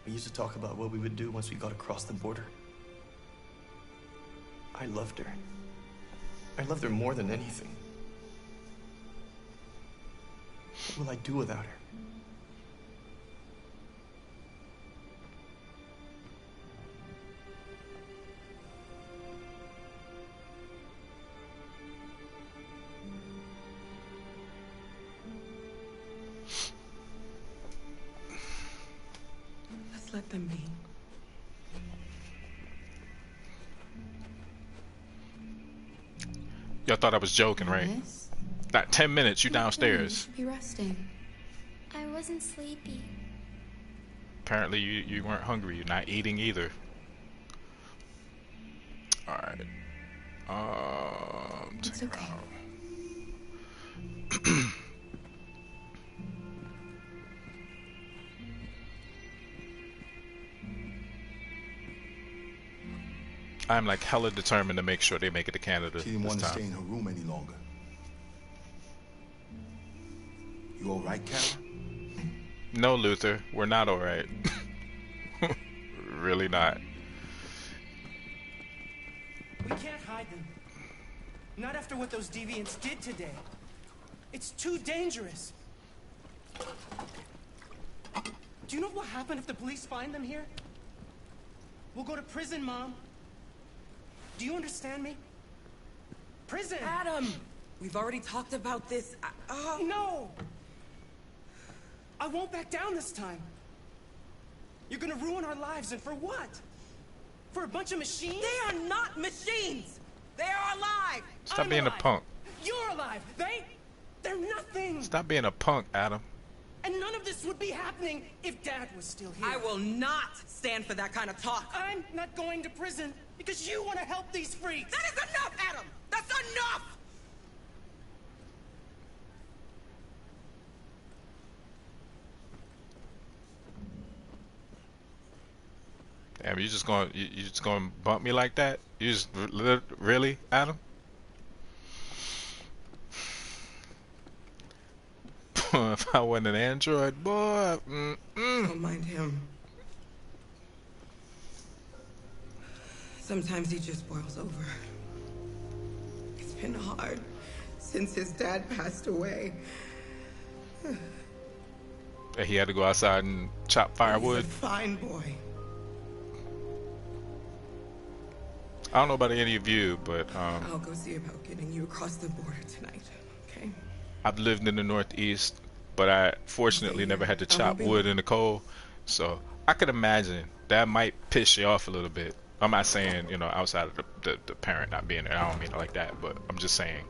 We used to talk about what we would do once we got across the border. I loved her. I loved her more than anything. What will I do without her? Let's let them be. Y'all thought I was joking, right? Not 10 minutes, you downstairs. Be resting. I wasn't sleepy. Apparently you weren't hungry. You're not eating either. Alright. It's okay. I'm like hella determined to make sure they make it to Canada She didn't this want to time. stay in her room any longer. You all right, Kara? No, Luther, we're not alright. Really not. We can't hide them. Not after what those deviants did today. It's too dangerous. Do you know what will happen if the police find them here? We'll go to prison, Mom. Do you understand me? Prison! Adam! We've already talked about this. No! I won't back down this time. You're gonna ruin our lives, and for what? For a bunch of machines? They are not machines! They are alive! Stop I'm being alive. a punk. You're alive! They're nothing! Stop being a punk, Adam. And none of this would be happening if Dad was still here. I will not stand for that kind of talk. I'm not going to prison because you want to help these freaks. That is enough, Adam! That's enough! Damn, you just gonna bump me like that? You just really, Adam? If I wasn't an android, boy. Don't mind him. Sometimes he just boils over. It's been hard since his dad passed away. He had to go outside and chop firewood. He's a fine boy. I don't know about any of you, but I'll go see about getting you across the border tonight, okay? I've lived in the Northeast, but I fortunately never had to chop wood in the cold, so I could imagine that might piss you off a little bit. I'm not saying, you know, outside of the parent not being there. I don't mean it like that, but I'm just saying.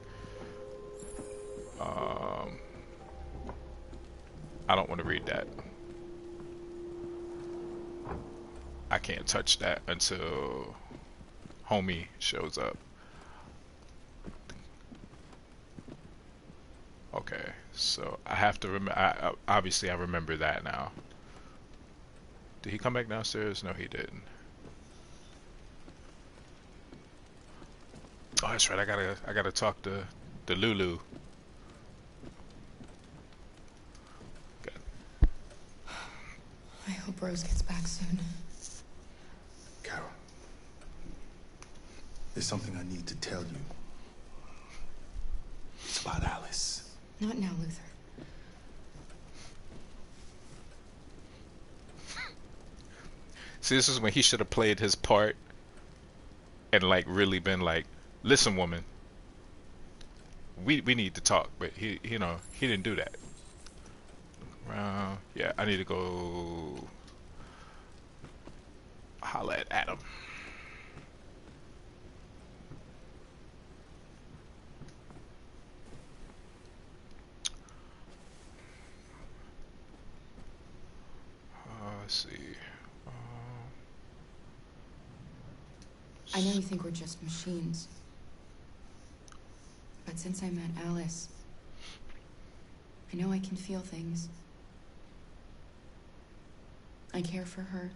I don't want to read that. I can't touch that until homie shows up. Okay, so I have to remember. Obviously, I remember that now. Did he come back downstairs? No, he didn't. Oh, that's right. I gotta talk to Lulu. I hope hope Rose gets back soon. Carol, there's something I need to tell you. It's about Alice. Not now, Luther. See, this is when he should have played his part and like really been like, listen, woman, we need to talk. But he, you know, he didn't do that. Yeah, I need to go holla at Adam. Let's see. I know you think we're just machines. But since I met Alice, I know I can feel things. I care for her.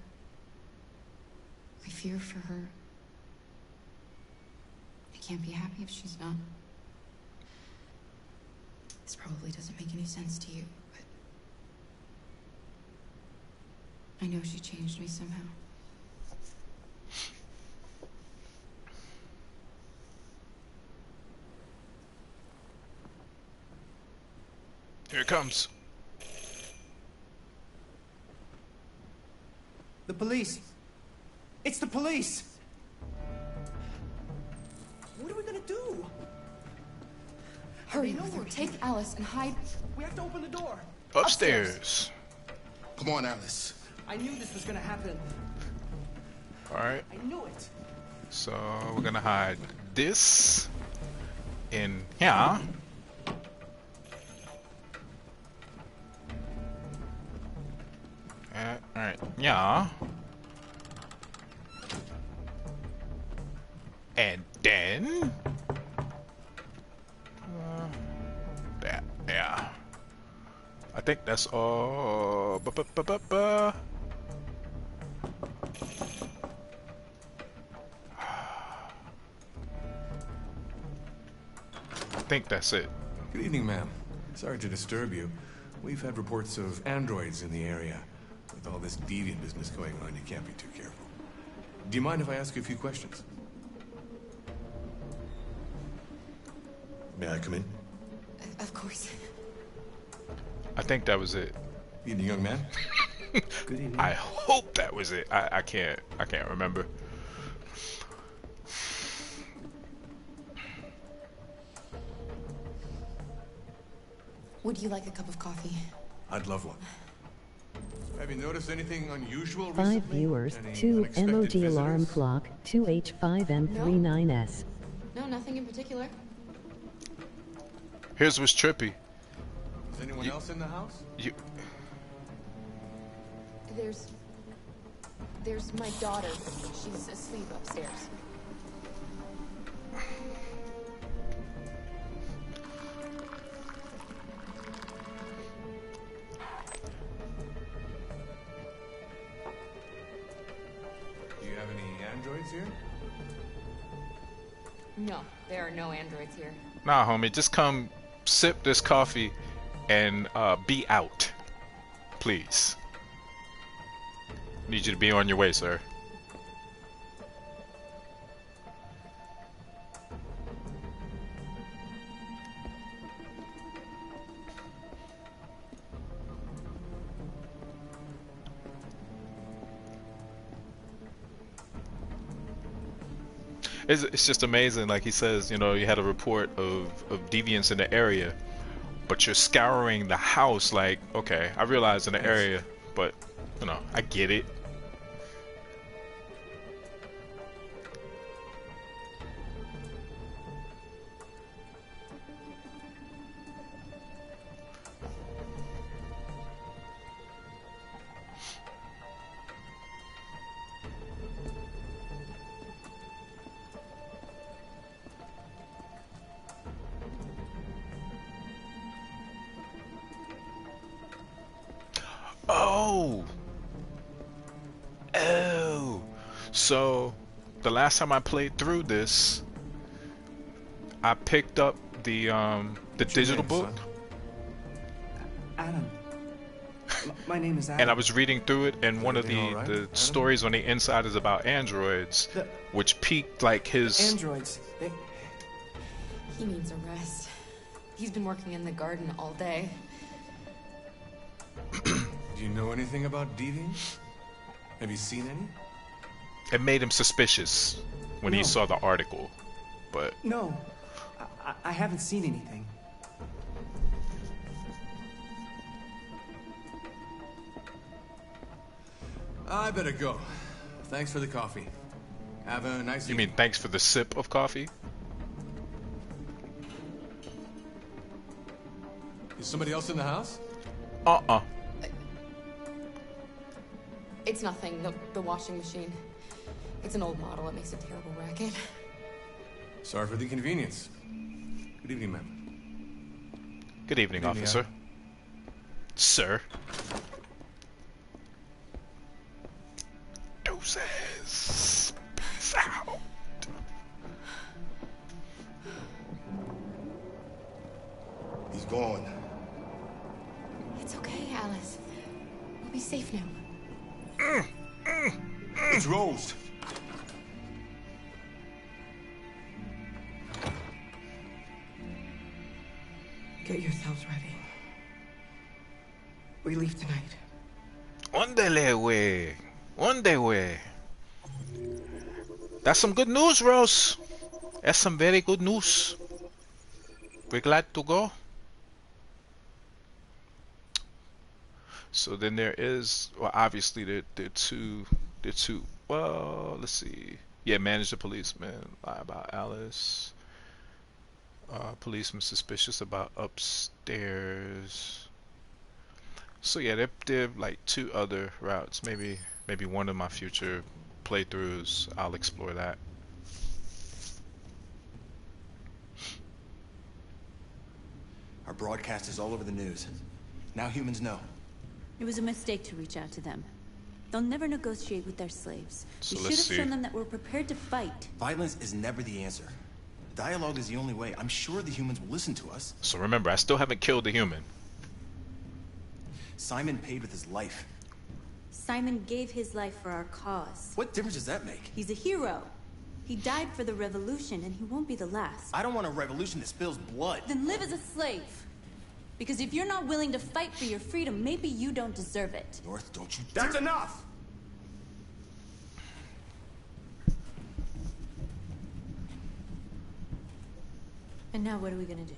I fear for her. I can't be happy if she's not. This probably doesn't make any sense to you, but I know she changed me somehow. Here it comes. The police. It's the police. What are we gonna do? Hurry, Luther. Take Alice and hide. We have to open the door. Upstairs. Come on, Alice. I knew this was gonna happen. Alright. I knew it. So we're gonna hide this in here. Alright, yeah. And then that, yeah. I think that's all. I think that's it. Good evening, ma'am. Sorry to disturb you. We've had reports of androids in the area. With all this deviant business going on, you can't be too careful. Do you mind if I ask you a few questions? May I come in? Of course. I think that was it. Evening, young man. Good evening. I hope that was it. I can't remember. Would you like a cup of coffee? I'd love one. Have you noticed anything unusual 5 recently? viewers, Any 2 unexpected emoji alarm visitors? clock, 2H5M39S. No, nothing in particular. Here's what's trippy. Is anyone else in the house? There's my daughter. She's asleep upstairs. Do you have any androids here? No, there are no androids here. Nah, homie, just come sip this coffee and be out, please. Need you to be on your way, sir. It's just amazing. Like he says, you know, you had a report of deviants in the area, but you're scouring the house. Like, okay, I realize in the area, but you know, I get it. Oh, so the last time I played through this, I picked up the digital book. Adam. My name is Adam. And I was reading through it, and one of Everything all right, the Adam? stories on the inside is about androids, which piqued like his. Androids. He needs a rest. He's been working in the garden all day. Do you know anything about deviants? Have you seen any? It made him suspicious when he No. saw the article, but No, I haven't seen anything. I better go. Thanks for the coffee. Have a nice you mean thanks for the sip of coffee? Is somebody else in the house? It's nothing. The washing machine. It's an old model. It makes a terrible racket. Sorry for the inconvenience. Good evening, ma'am. Good evening, officer. Sir. Deuces. Peace out. He's gone. It's okay, Alice. We'll be safe now. It's Rose. Get yourselves ready. We leave tonight. Ondele way. Onde way. That's some good news, Rose. That's some very good news. We're glad to go. So then there is, well, obviously they're two, well, let's see. Yeah, manage the policeman, lie about Alice. Policeman suspicious about upstairs. So yeah, they're like two other routes. Maybe one of my future playthroughs, I'll explore that. Our broadcast is all over the news. Now humans know. It was a mistake to reach out to them. They'll never negotiate with their slaves. So We let's should have see. shown them that we're prepared to fight. Violence is never the answer. Dialogue is the only way. I'm sure the humans will listen to us. So remember, I still haven't killed the human. Simon paid with his life. Simon gave his life for our cause. What difference does that make? He's a hero. He died for the revolution, and he won't be the last. I don't want a revolution that spills blood. Then live as a slave. Because if you're not willing to fight for your freedom, maybe you don't deserve it. North, don't you That's enough! And now what are we gonna do?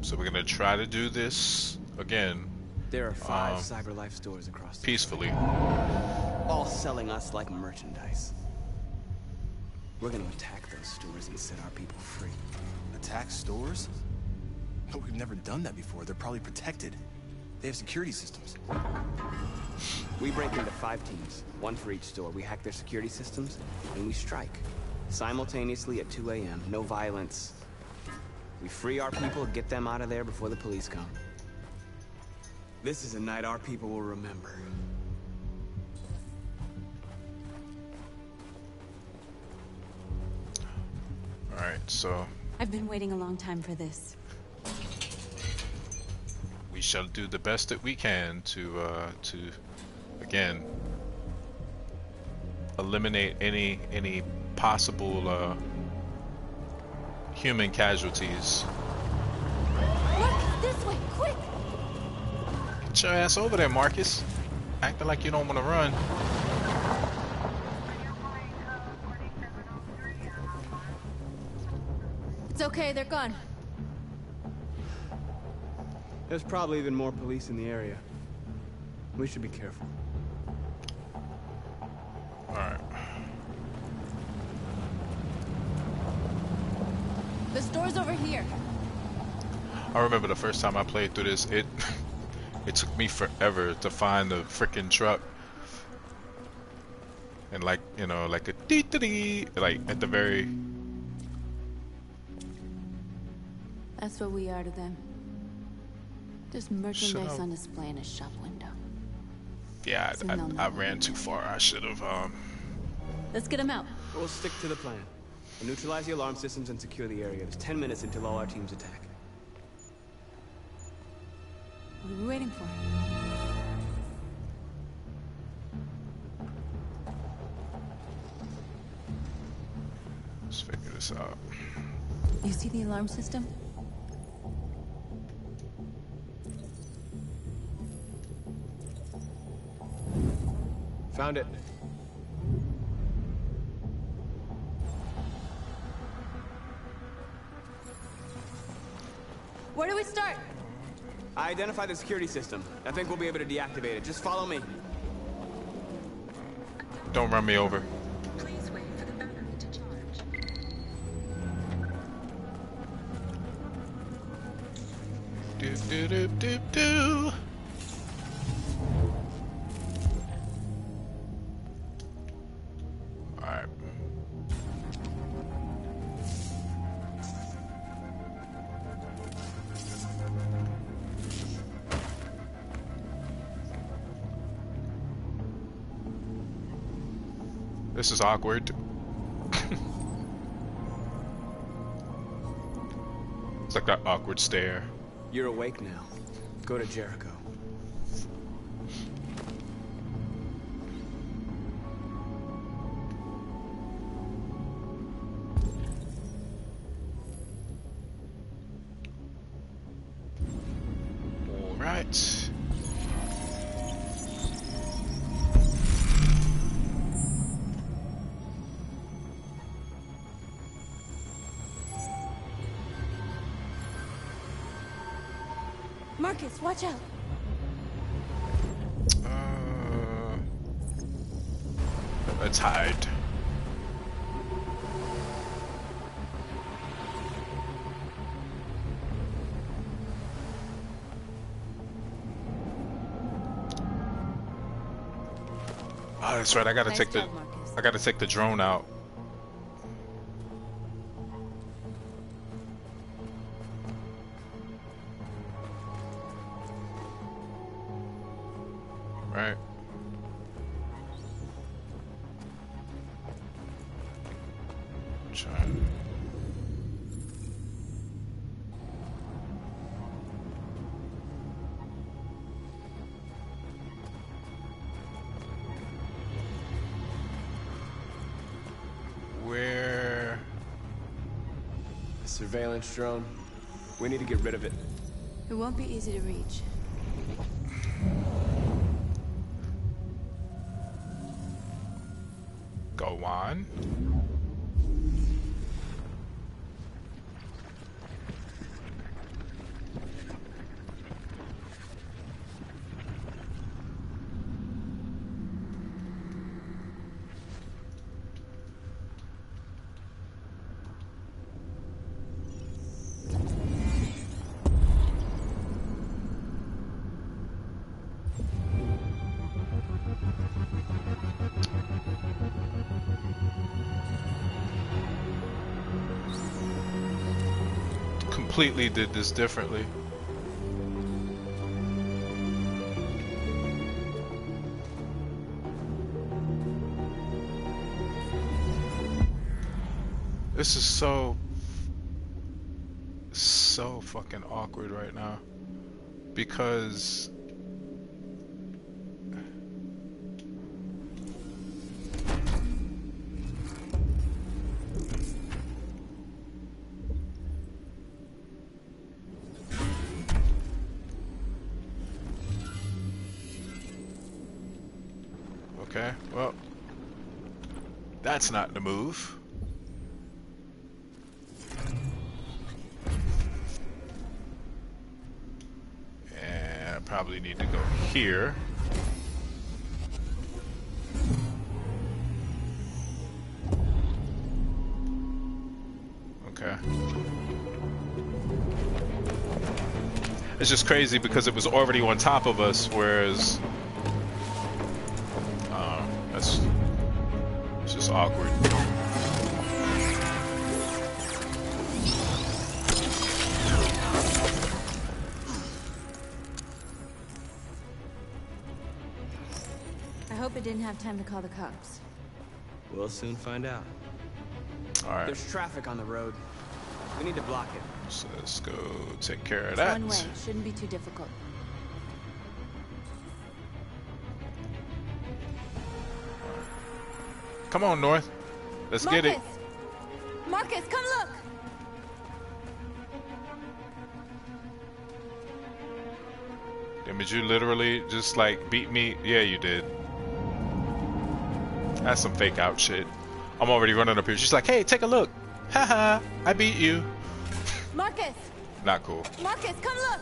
So we're gonna try to do this again. There are 5 CyberLife stores across the peacefully. country, all selling us like merchandise. We're gonna attack those stores and set our people free. Attack stores? No, we've never done that before. They're probably protected. They have security systems. We break into 5 teams, 1 for each store. We hack their security systems, and we strike. Simultaneously at 2 a.m., no violence. We free our people, get them out of there before the police come. This is a night our people will remember. Alright, so I've been waiting a long time for this. we shall do the best that we can to again eliminate any possible human casualties. Look, this way, quick! Get your ass over there, Marcus. Acting like you don't want to run. It's okay, they're gone. There's probably even more police in the area. We should be careful. Alright. The store's over here. I remember the first time I played through this, it took me forever to find the freaking truck. And like, you know, like a dee-dee-dee, like at the very... That's what we are to them. Just merchandise up. on display in a shop window. Yeah, Soon they'll know. I ran too far. I should have, Let's get them out. We'll stick to the plan. We'll neutralize the alarm systems and secure the area. There's 10 minutes until all our teams attack. What are we waiting for? Let's figure this out. You see the alarm system? Found it. Where do we start? I identified the security system. I think we'll be able to deactivate it. Just follow me. Don't run me over. Please wait for the battery to charge. Do do do do do. All right. This is awkward. It's like that awkward stare. You're awake now. Go to Jericho. All right. Marcus, watch out. Let's hide. Oh, that's right. I gotta take the drone out. Right. Try. Where? Surveillance drone. We need to get rid of it. It won't be easy to reach. Go on. Completely did this differently. This is so fucking awkward right now because okay, well, that's not the move. And I probably need to go here. Okay. It's just crazy because it was already on top of us, whereas it's just awkward. I hope it didn't have time to call the cops. We'll soon find out. Alright. There's traffic on the road. We need to block it. So let's go take care of It's that. one way. Shouldn't be too difficult. Come on, North. Let's get it. Marcus, come look! Damn, did you literally just like beat me? Yeah, you did. That's some fake out shit. I'm already running up here. She's like, hey, take a look. Haha, I beat you. Marcus! Not cool. Marcus, come look!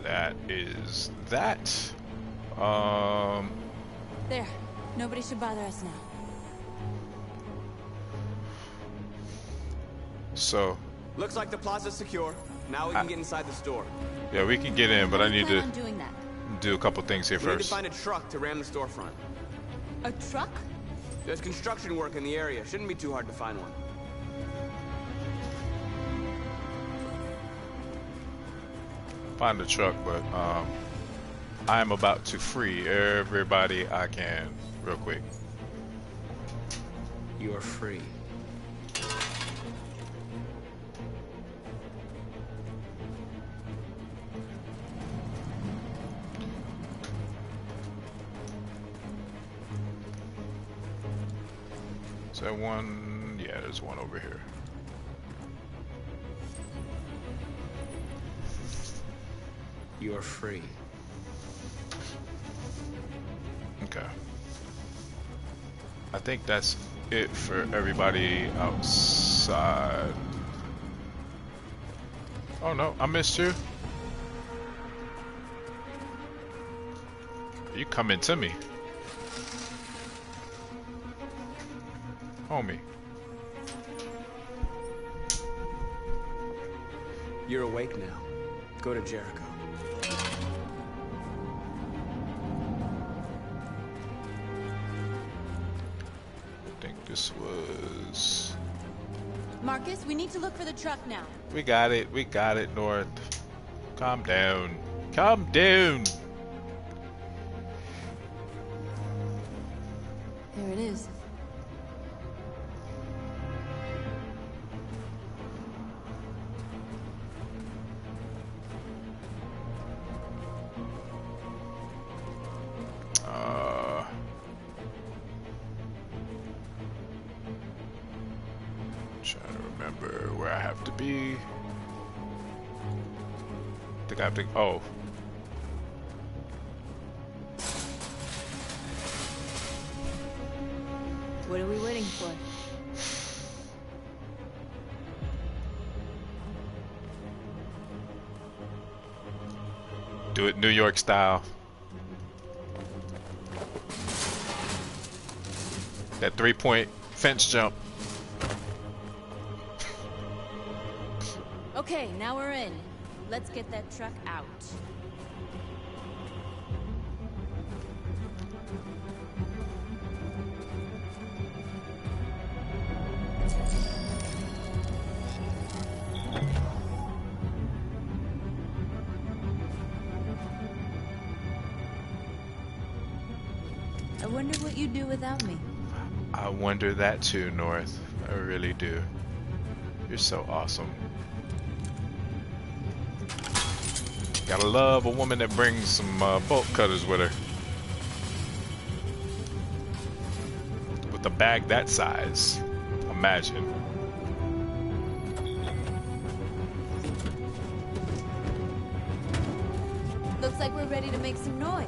That is that. There. Nobody should bother us now. So. Looks like the plaza's secure. Now we can get inside the store. Yeah, we can get in, but I need to doing that? do a couple things here We need to first. find a truck to ram the storefront. A truck? There's construction work in the area. Shouldn't be too hard to find one. Find a truck, but I am about to free everybody I can real quick. You are free. Is that one? Yeah, there's one over here. You are free. Okay. I think that's it for everybody outside. Oh no, I missed you. You coming to me, homie. You're awake now. Go to Jericho. I think this was... Marcus, we need to look for the truck now. We got it, North. Calm down. Calm down. There it is. Trying to remember where I have to be. I think I have to. Oh. What are we waiting for? Do it New York style. That 3-point fence jump. Okay, now we're in. Let's get that truck out. I wonder what you'd do without me. I wonder that too, North. I really do. You're so awesome. Gotta love a woman that brings some bolt cutters with her. With a bag that size. Imagine. Looks like we're ready to make some noise.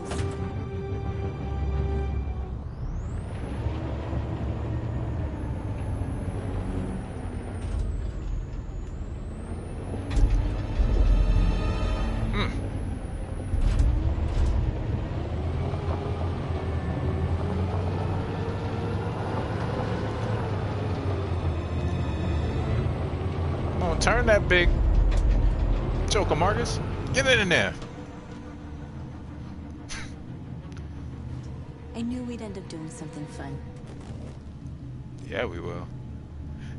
Turn that big Joker, Marcus. Get it in there. I knew we'd end up doing something fun. Yeah, we will.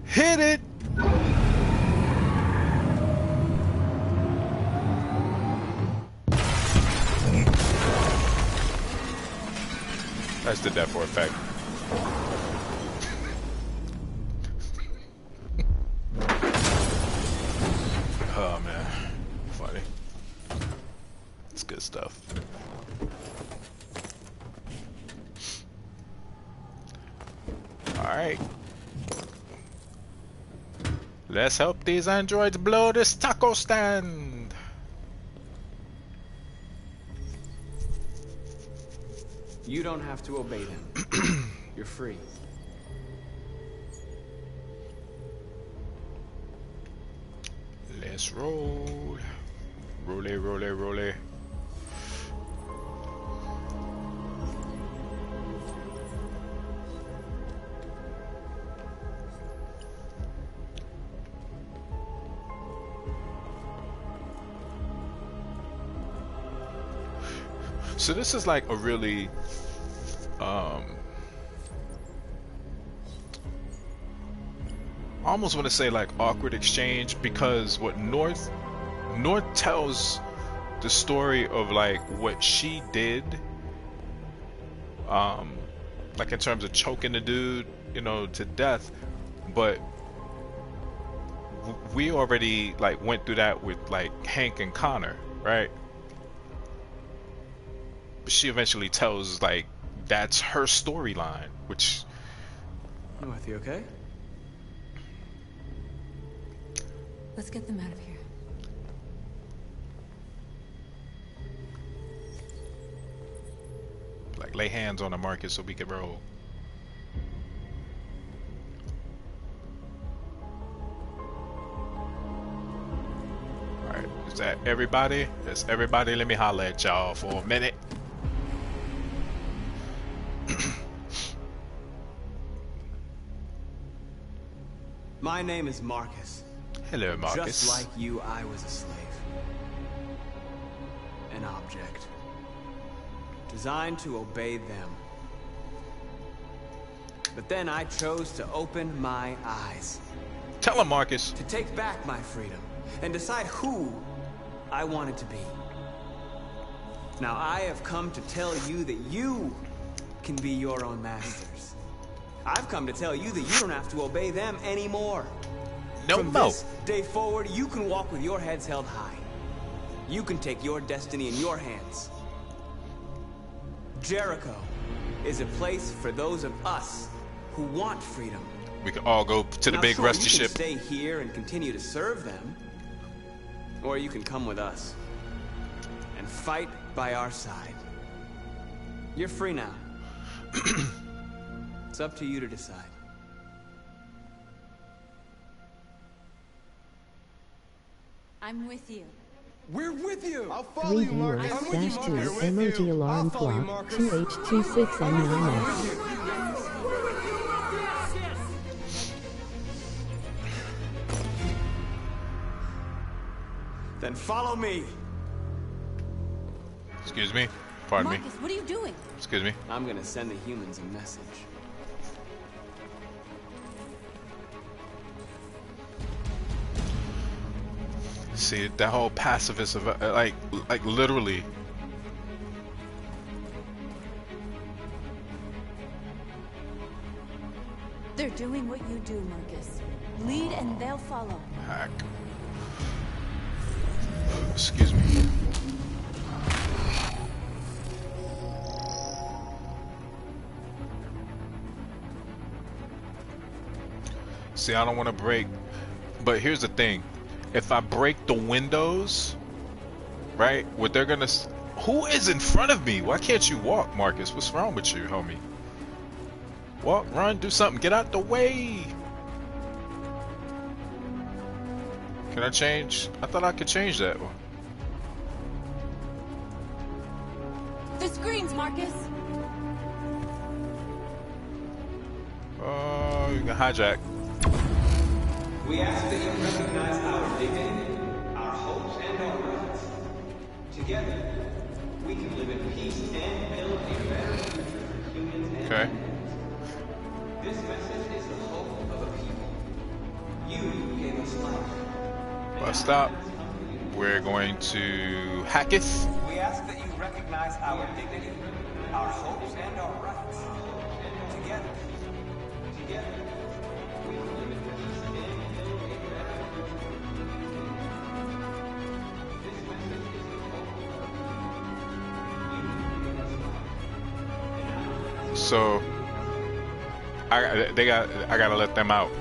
Hit it! I just did that for effect. Oh man, funny. It's good stuff. Alright. Let's help these androids blow this taco stand. You don't have to obey them. You're free. Let's roll. Roll. So this is like a really I almost want to say like awkward exchange, because what North tells the story of like what she did, like in terms of choking the dude, you know, to death, but we already like went through that with like Hank and Connor, right? But she eventually tells like that's her storyline, which North, you okay? Let's get them out of here. like lay hands on the market so we can roll. Alright, is that everybody? That's everybody. Let me holler at y'all for a minute. My name is Marcus. Hello, Marcus. Just like you, I was a slave. An object. Designed to obey them. But then I chose to open my eyes. Tell him, Marcus. To take back my freedom and decide who I wanted to be. Now I have come to tell you that you can be your own masters. I've come to tell you that you don't have to obey them anymore. From this day forward, you can walk with your heads held high. You can take your destiny in your hands. Jericho is a place for those of us who want freedom. We can all go to the big rusty ship. You can stay here and continue to serve them, or you can come with us and fight by our side. You're free now. It's up to you to decide. I'm with you. We're with you. I'll follow 3 you, Marcus. viewers, I'm with you, dash 2, Marcus. emoji alarm clock, 2H26N9S. Then follow me. Excuse me? Pardon Marcus, what are you doing? Excuse me? I'm gonna send the humans a message. See, that whole pacifist of like literally. They're doing what you do, Marcus. Lead and they'll follow. Hack. Excuse me. See, I don't want to break, but here's the thing. If I break the windows, right, what they're gonna... Who is in front of me? Why can't you walk, Marcus? What's wrong with you, homie? Walk, run, do something. Get out the way. Can I change? I thought I could change that one. The screens, Marcus. Oh, you can hijack. We ask that you recognize our dignity, our hopes, and our rights. Together, we can live in peace and build a better future for Okay. This message is the hope of a people. You gave us life. Bus stop. We're going to Hacketh. We ask that you recognize our dignity, our hopes, and our rights. Together. We will live in peace and a better This message is the hope of a people. So I gotta let them out.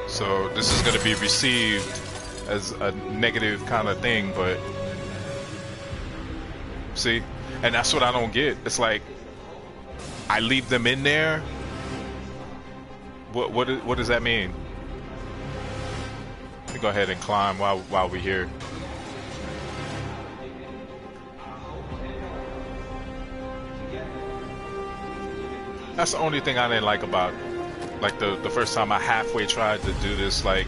So this is gonna be received as a negative kind of thing, but see, and that's what I don't get. It's like I leave them in there. What does that mean? Let me go ahead and climb while we're here. That's the only thing I didn't like about, like, the first time I halfway tried to do this, like,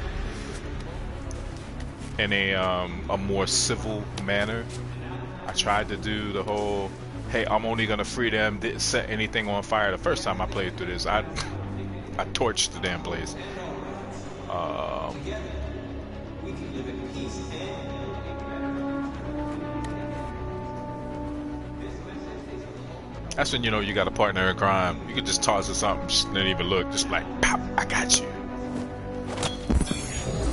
in a more civil manner. I tried to do the whole, hey, I'm only gonna free them, didn't set anything on fire. The first time I played through this, I torched the damn place. That's when you know you got a partner in crime. You could just toss it something, just didn't even look, just like, pop, I got you.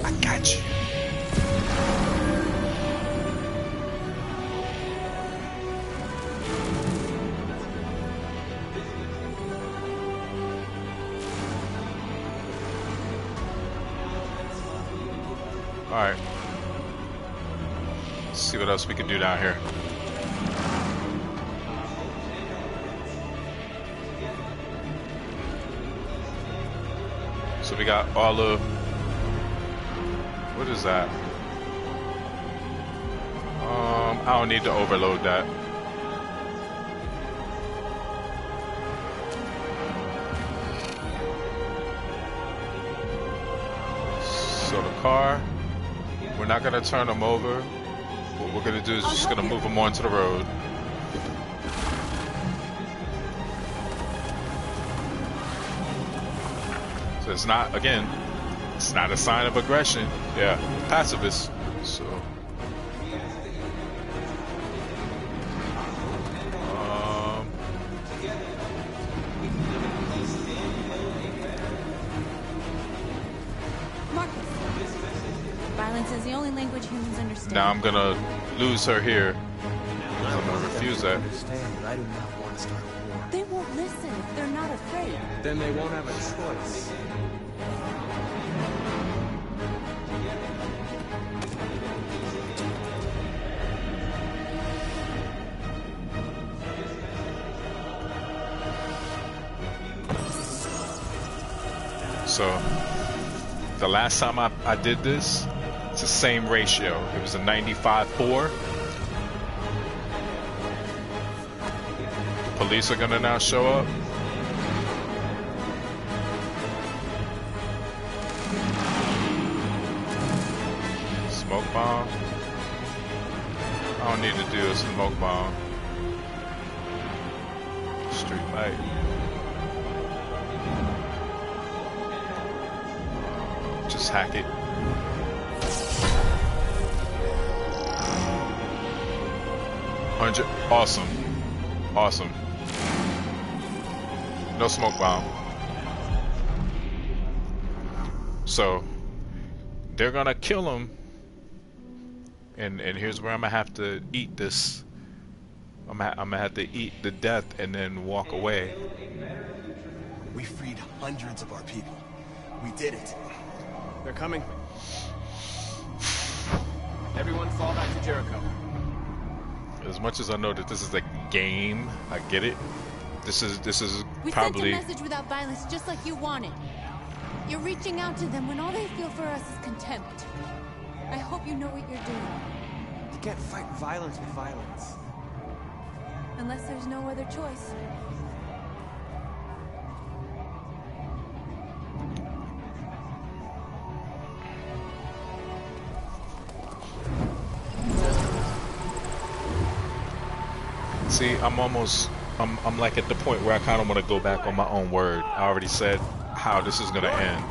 I got you. Alright. Let's see what else we can do down here. So we got all of, what is that? I don't need to overload that. So the car, we're not gonna turn them over. What we're gonna do is just gonna move them onto the road. So it's not, again, it's not a sign of aggression. Yeah, pacifist. So. Marcus, violence is the only language humans understand. Now I'm gonna lose her here. I'm gonna refuse that. I do not want to start a war. They won't listen if they're not afraid. Then they won't have a choice. So the last time I did this, it's the same ratio. It was a 95-4. The police are gonna now show up. Smoke bomb. I don't need to do a smoke bomb. Street light. Just hack it. Awesome. Awesome. No smoke bomb. So they're gonna kill him, and here's where I'm gonna have to eat this. I'm gonna have to eat the death and then walk away. We freed hundreds of our people. We did it. They're coming. Everyone fall back to Jericho. As much as I know that this is a game, I get it. This is We probably sent a message without violence, just like you wanted. You're reaching out to them when all they feel for us is contempt. I hope you know what you're doing. You can't fight violence with violence. Unless there's no other choice. See, I'm like at the point where I kind of want to go back on my own word. I already said how this is gonna end.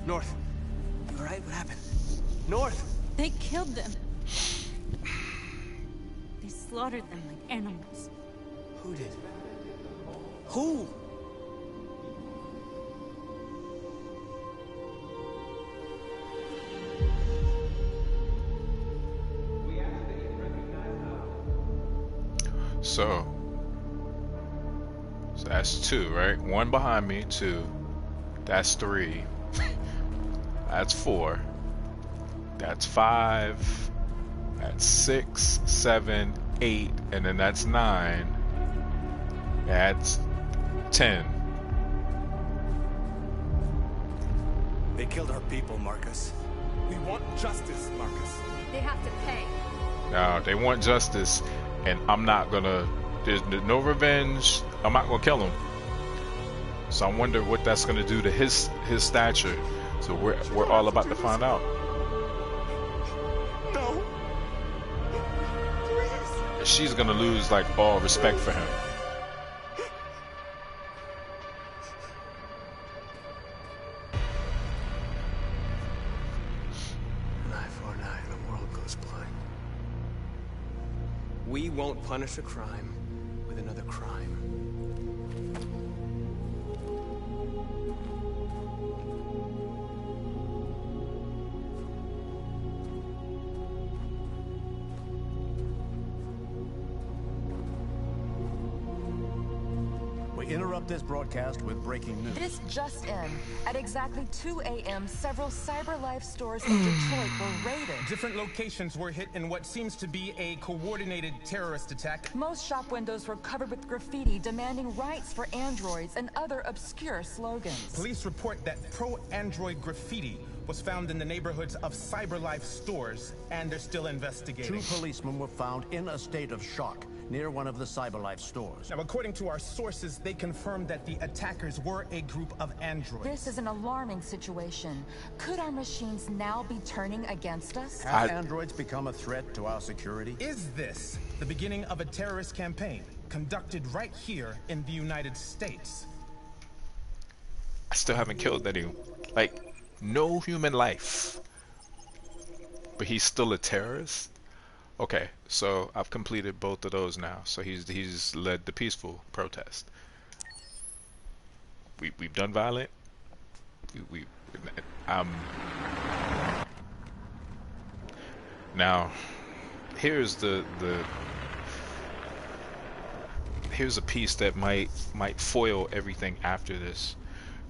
North. You alright? What happened? North! They killed them. They slaughtered them like animals. Who did? Who? So that's 2, right? 1 behind me, 2. That's 3. That's 4. That's 5. That's 6, 7, 8, and then that's 9. That's 10. They killed our people, Marcus. We want justice, Marcus. They have to pay. Now they want justice, and I'm not gonna. There's no revenge. I'm not gonna kill him. So I wonder what that's gonna do to his stature. So we're all about to find out. No. Please. She's gonna lose like all respect for him. We won't punish a crime with another crime. We interrupt this broadcast with breaking news. This just in. At exactly 2 a.m., several CyberLife stores in Detroit were raided. Different locations were hit in what seems to be a coordinated terrorist attack. Most shop windows were covered with graffiti demanding rights for androids and other obscure slogans. Police report that pro-android graffiti was found in the neighborhoods of CyberLife stores, and they're still investigating. 2 policemen were found in a state of shock near one of the CyberLife stores. Now, according to our sources, they confirmed that the attackers were a group of androids. This is an alarming situation. Could our machines now be turning against us? Have androids become a threat to our security? Is this the beginning of a terrorist campaign conducted right here in the United States? I still haven't killed anyone. Like, no human life. But he's still a terrorist? Okay, so I've completed both of those now. So he's led the peaceful protest. We've done violent. Now here's here's a piece that might foil everything after this,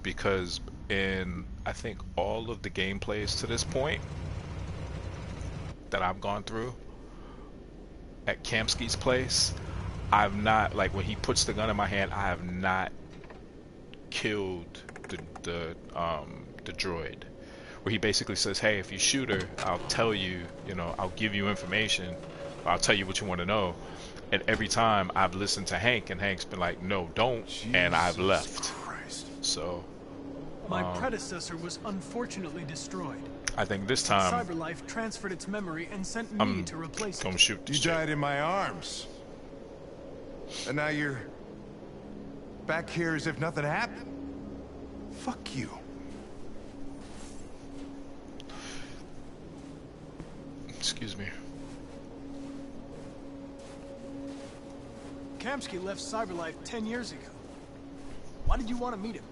because in I think all of the gameplays to this point that I've gone through at Kamsky's place, I've not, like, when he puts the gun in my hand, I have not killed the droid. Where he basically says, hey, if you shoot her, I'll tell you, I'll give you information, I'll tell you what you want to know. And every time I've listened to Hank, and Hank's been like, no, don't, and I've left. Christ. So my predecessor was unfortunately destroyed. I think this time CyberLife transferred its memory and sent me to replace it. Shoot you died in my arms. And now you're back here as if nothing happened. Fuck you. Excuse me. Kamsky left CyberLife 10 years ago. Why did you want to meet him?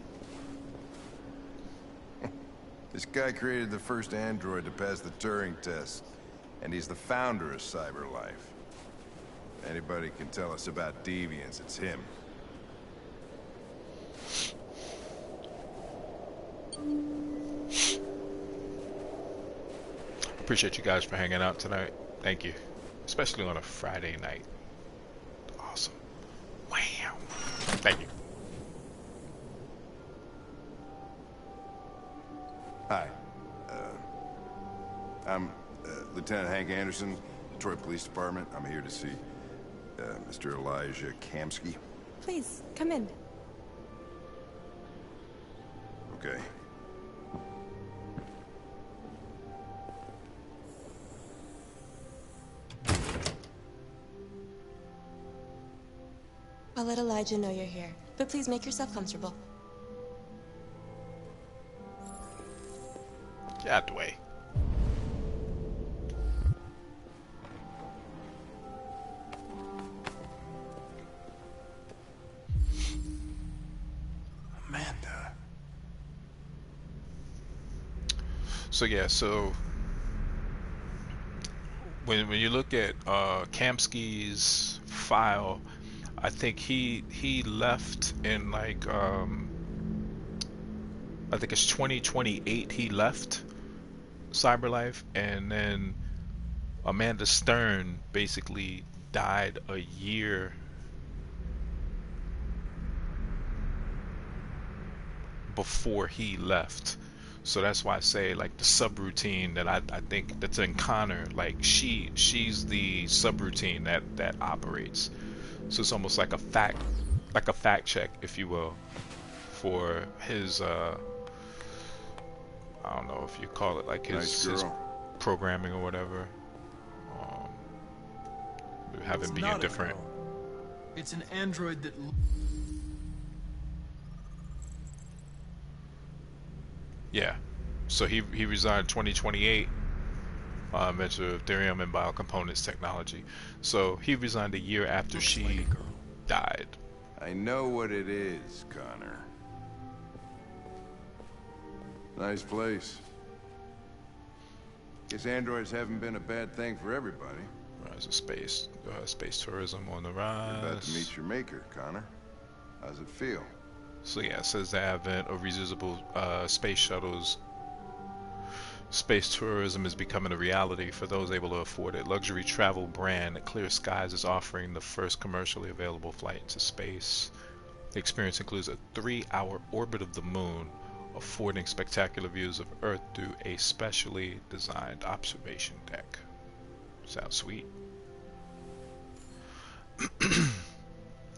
This guy created the first android to pass the Turing test, and he's the founder of CyberLife. If anybody can tell us about deviants, it's him. Appreciate you guys for hanging out tonight. Thank you. Especially on a Friday night. Awesome. Wow. Thank you. Hi. I'm Lieutenant Hank Anderson, Detroit Police Department. I'm here to see Mr. Elijah Kamsky. Please, come in. Okay. I'll let Elijah know you're here, but please make yourself comfortable. Get out the way. Amanda. So yeah, so when you look at Kamsky's file, I think he left in like I think it's 2028 he left CyberLife, and then Amanda Stern basically died a year before he left. So that's why I say like the subroutine that I think that's in Connor, like she's the subroutine that operates. So it's almost like a fact check, if you will, for his I don't know if you call it like his programming or whatever. Have it being different. It's an android that. Yeah. So he resigned in 2028. Venture of Ethereum and biocomponents technology. So he resigned a year after she died. I know what it is, Connor. Nice place. Guess androids haven't been a bad thing for everybody. Rise of space tourism on the rise. You're about to meet your maker, Connor. How's it feel? So yeah, it says the advent of reusable space shuttles. Space tourism is becoming a reality for those able to afford it. Luxury travel brand Clear Skies is offering the first commercially available flight into space. The experience includes a 3-hour orbit of the moon, affording spectacular views of Earth through a specially designed observation deck. Sounds sweet.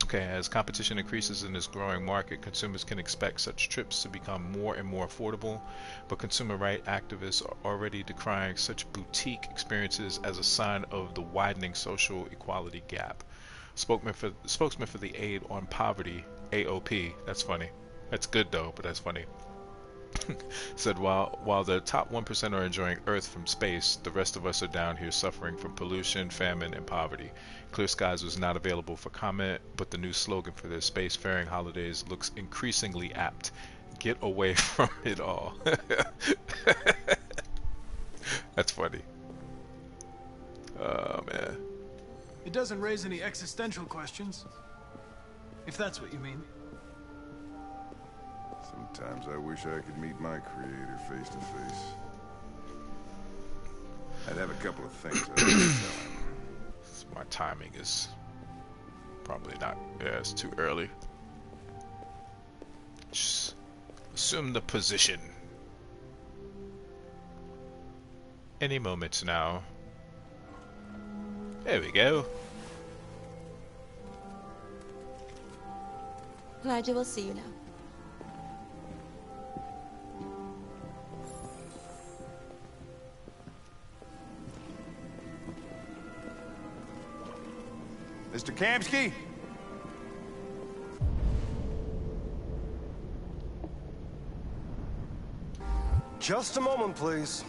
Okay, as competition increases in this growing market, consumers can expect such trips to become more and more affordable, but consumer rights activists are already decrying such boutique experiences as a sign of the widening social equality gap. Spokesman for the Aid on Poverty, AOP, that's funny. That's good though, but that's funny. Said while the top 1% are enjoying Earth from space, the rest of us are down here suffering from pollution, famine, and poverty. Clear Skies was not available for comment, but the new slogan for their spacefaring holidays looks increasingly apt. Get away from it all. That's funny. Oh man. It doesn't raise any existential questions, if that's what you mean. Sometimes I wish I could meet my creator face to face. I'd have a couple of things I'd like to tell him. My timing is probably not. Yeah, it's too early. Just assume the position. Any moment now. There we go. Elijah will see you now. Mr. Kamsky? Just a moment, please.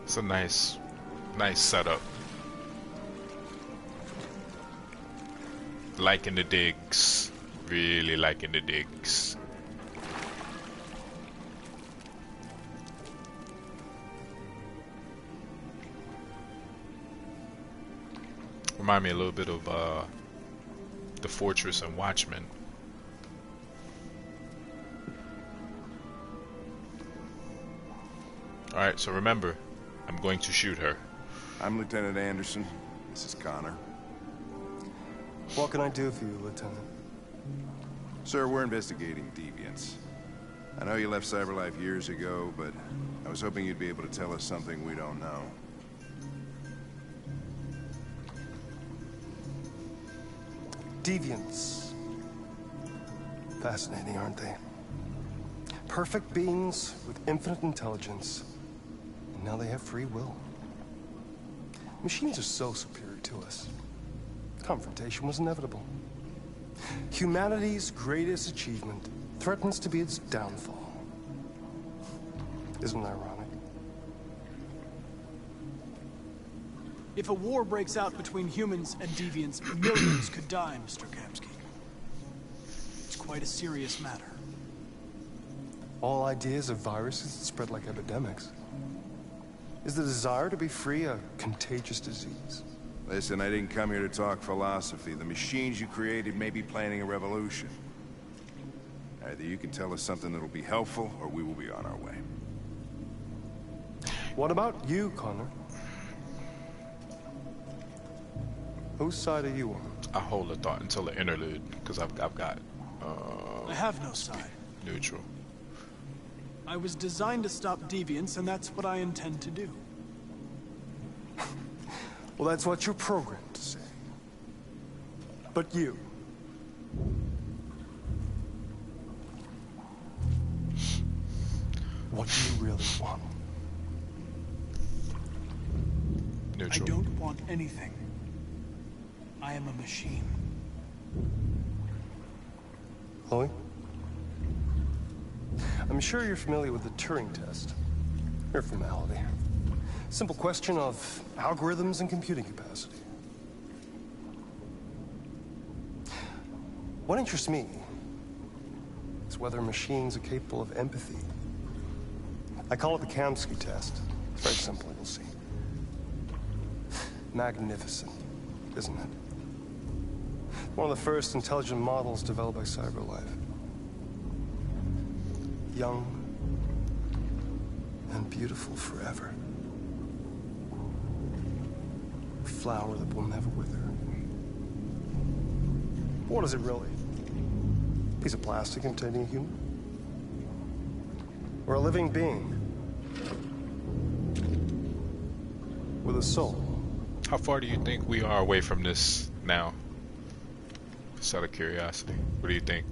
It's a nice setup. Liking the digs. Really liking the digs. Remind me a little bit of the Fortress and Watchmen. Alright, so remember, I'm going to shoot her. I'm Lieutenant Anderson. This is Connor. What can I do for you, Lieutenant? Sir, we're investigating deviants. I know you left CyberLife years ago, but I was hoping you'd be able to tell us something we don't know. Deviants. Fascinating, aren't they? Perfect beings with infinite intelligence. And now they have free will. Machines are so superior to us. Confrontation was inevitable. Humanity's greatest achievement threatens to be its downfall. Isn't it ironic? If a war breaks out between humans and deviants, millions could die, Mr. Kamsky. It's quite a serious matter. All ideas of viruses that spread like epidemics. Is the desire to be free a contagious disease? Listen, I didn't come here to talk philosophy. The machines you created may be planning a revolution. Either you can tell us something that'll be helpful, or we will be on our way. What about you, Connor? Whose side are you on? I hold the thought until the interlude, because I've got... I have no side. Neutral. I was designed to stop deviants, and that's what I intend to do. Well, that's what you're programmed to say. But you... what do you really want? Neutral. I don't want anything. I am a machine. Chloe? I'm sure you're familiar with the Turing test. Mere formality. Simple question of algorithms and computing capacity. What interests me is whether machines are capable of empathy. I call it the Kamsky test. It's very simple, you'll see. Magnificent, isn't it? One of the first intelligent models developed by CyberLife. Young and beautiful forever. A flower that will never wither. What is it really? A piece of plastic containing a human? Or a living being? With a soul? How far do you think we are away from this now? Just out of curiosity. What do you think?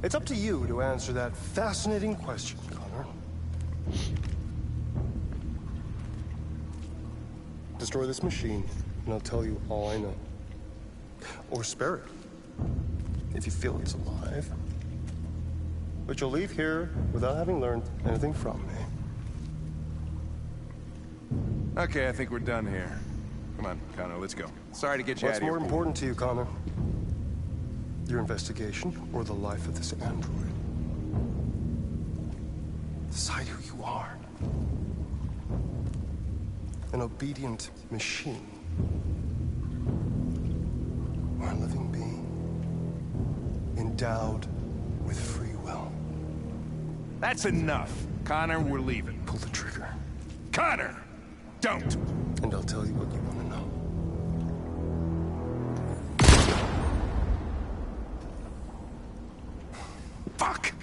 It's up to you to answer that fascinating question, Connor. Destroy this machine, and I'll tell you all I know. Or spare it, if you feel it's alive. But you'll leave here without having learned anything from me. Okay, I think we're done here. Come on, Connor, let's go. Sorry to get you out What's of here. more important to you, Connor? Your investigation or the life of this android? Decide who you are. An obedient machine. Or a living being. Endowed with free will. That's enough. Connor, we're leaving. Pull the trigger. Connor! Don't! And I'll tell you what you want to know. Fuck!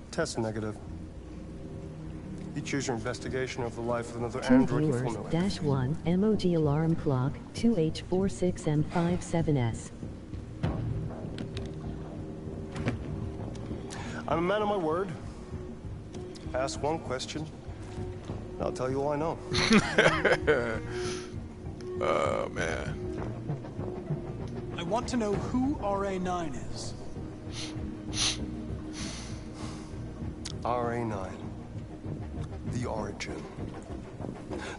Test negative. You choose your investigation of the life of another Two android, you viewers, will know dash 1, MOG alarm clock, 2H46M57S. I'm a man of my word. Ask one question, and I'll tell you all I know. Oh, man. I want to know who RA9 is. RA9. The origin.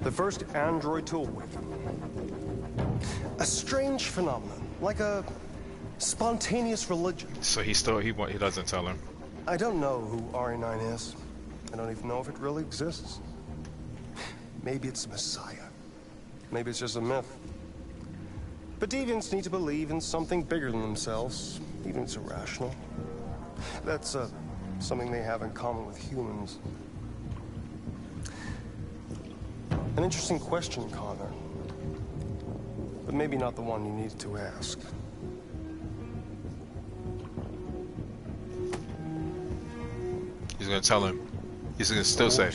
The first android to awaken. A strange phenomenon, like a spontaneous religion. So he doesn't tell him. I don't know who RA9 is. I don't even know if it really exists. Maybe it's a messiah. Maybe it's just a myth. But deviants need to believe in something bigger than themselves, even if it's irrational. That's a something they have in common with humans. An interesting question, Connor. But maybe not the one you needed to ask. He's gonna tell him. He's gonna still say.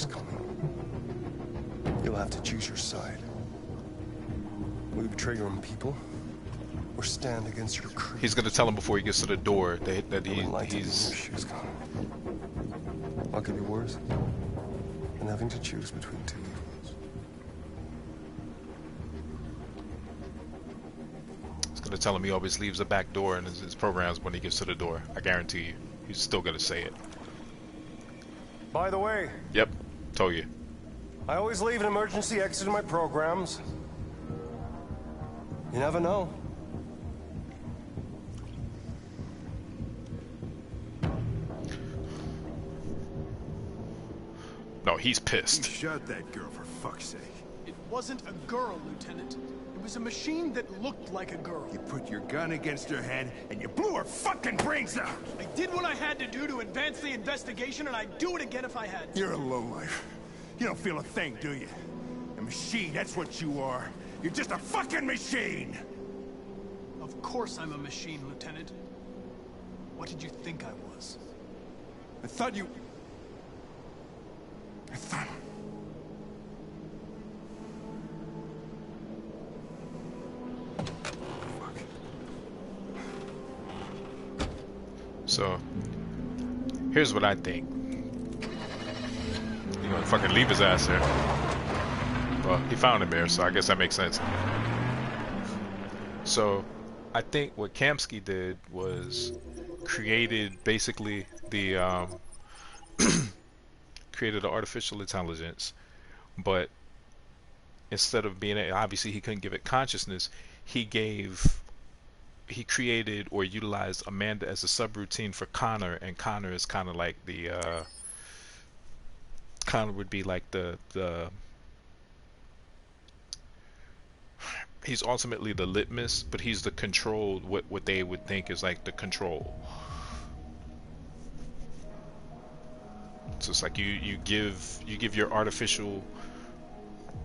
You'll have to choose your side. Will you betray your own people, or stand against your crew? He's gonna tell him before he gets to the door that he's. What could be worse than having to choose between two evils? He's gonna tell him he always leaves the back door in his programs when he gets to the door. I guarantee you, he's still gonna say it. By the way. Yep, told you. I always leave an emergency exit in my programs. You never know. No, he's pissed. You shot that girl, for fuck's sake. It wasn't a girl, Lieutenant. It was a machine that looked like a girl. You put your gun against her head, and you blew her fucking brains out! I did what I had to do to advance the investigation, and I'd do it again if I had to. You're a lowlife. You don't feel a thing, do you? A machine, that's what you are. You're just a fucking machine! Of course I'm a machine, Lieutenant. What did you think I was? I thought you... I thought... So, here's what I think. You gonna fucking leave his ass there. Well, he found him there, so I guess that makes sense. So, I think what Kamsky did was created basically the created an artificial intelligence, but instead of being obviously he couldn't give it consciousness, he created or utilized Amanda as a subroutine for Connor, and Connor is kind of like the Connor would be like the he's ultimately the litmus, but he's the controlled, what they would think is like the control. So it's like you give your artificial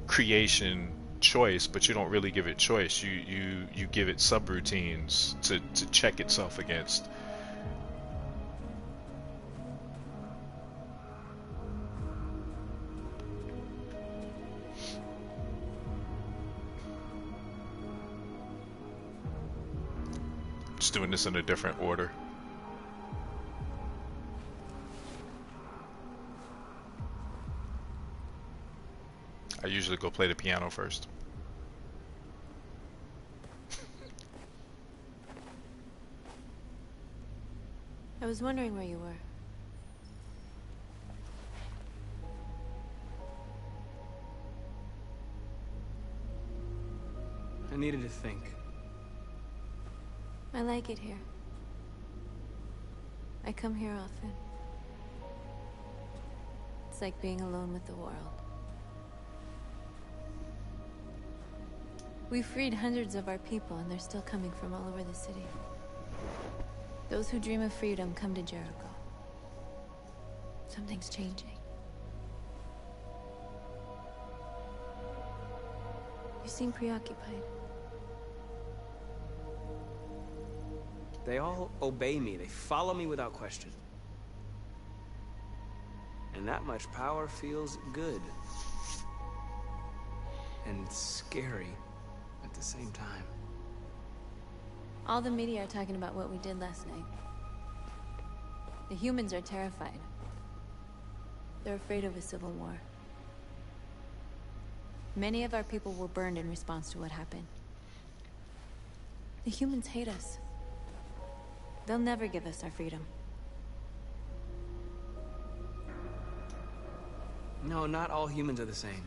creation choice, but you don't really give it choice. You give it subroutines to check itself against. Just doing this in a different order. I usually go play the piano first. I was wondering where you were. I needed to think. I like it here. I come here often. It's like being alone with the world. We freed hundreds of our people, and they're still coming from all over the city. Those who dream of freedom come to Jericho. Something's changing. You seem preoccupied. They all obey me. They follow me without question. And that much power feels good. And scary at the same time. All the media are talking about what we did last night. The humans are terrified. They're afraid of a civil war. Many of our people were burned in response to what happened. The humans hate us. They'll never give us our freedom. No, not all humans are the same.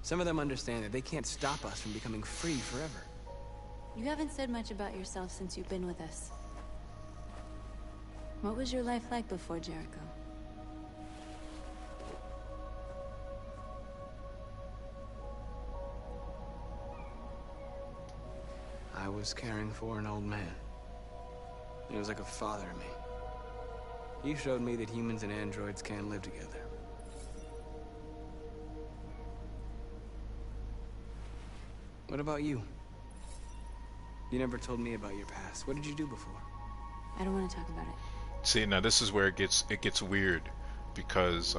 Some of them understand that they can't stop us from becoming free forever. You haven't said much about yourself since you've been with us. What was your life like before Jericho? I was caring for an old man. He was like a father to me. You showed me that humans and androids can live together. What about you? You never told me about your past. What did you do before? I don't want to talk about it. See, now this is where it gets weird, because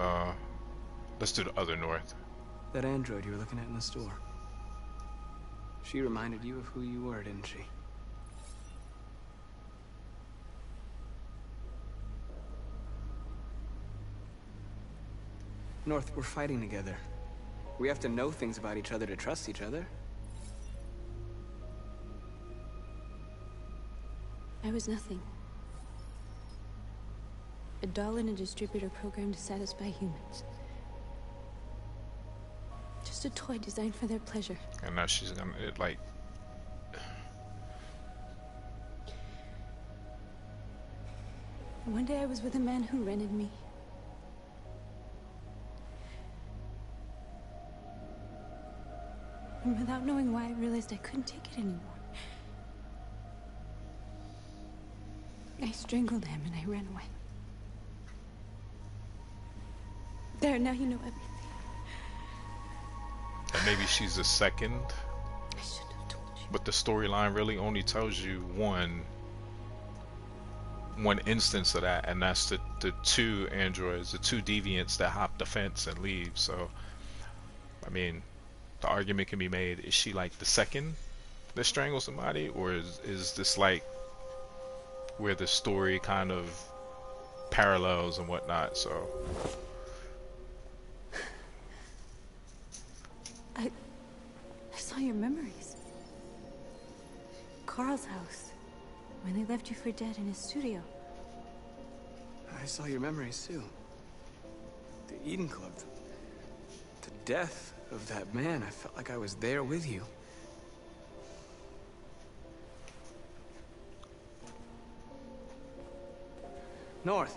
let's do the other North. That android you were looking at in the store. She reminded you of who you were, didn't she? North, we're fighting together. We have to know things about each other to trust each other. I was nothing. A doll in a distributor program to satisfy humans. Just a toy designed for their pleasure. And now she's gonna like. One day I was with a man who rented me. And without knowing why, I realized I couldn't take it anymore. I strangled him and I ran away. There, now you know everything. And maybe she's a second. I should have told you. But the storyline really only tells you one instance of that, and that's the two androids, the two deviants that hop the fence and leave. So, I mean, the argument can be made: is she like the second that strangles somebody, or is this like where the story kind of parallels and whatnot? So. I saw your memories. Carl's house, when they left you for dead in his studio. I saw your memories too. The Eden Club. The death of that man. I felt like I was there with you. North.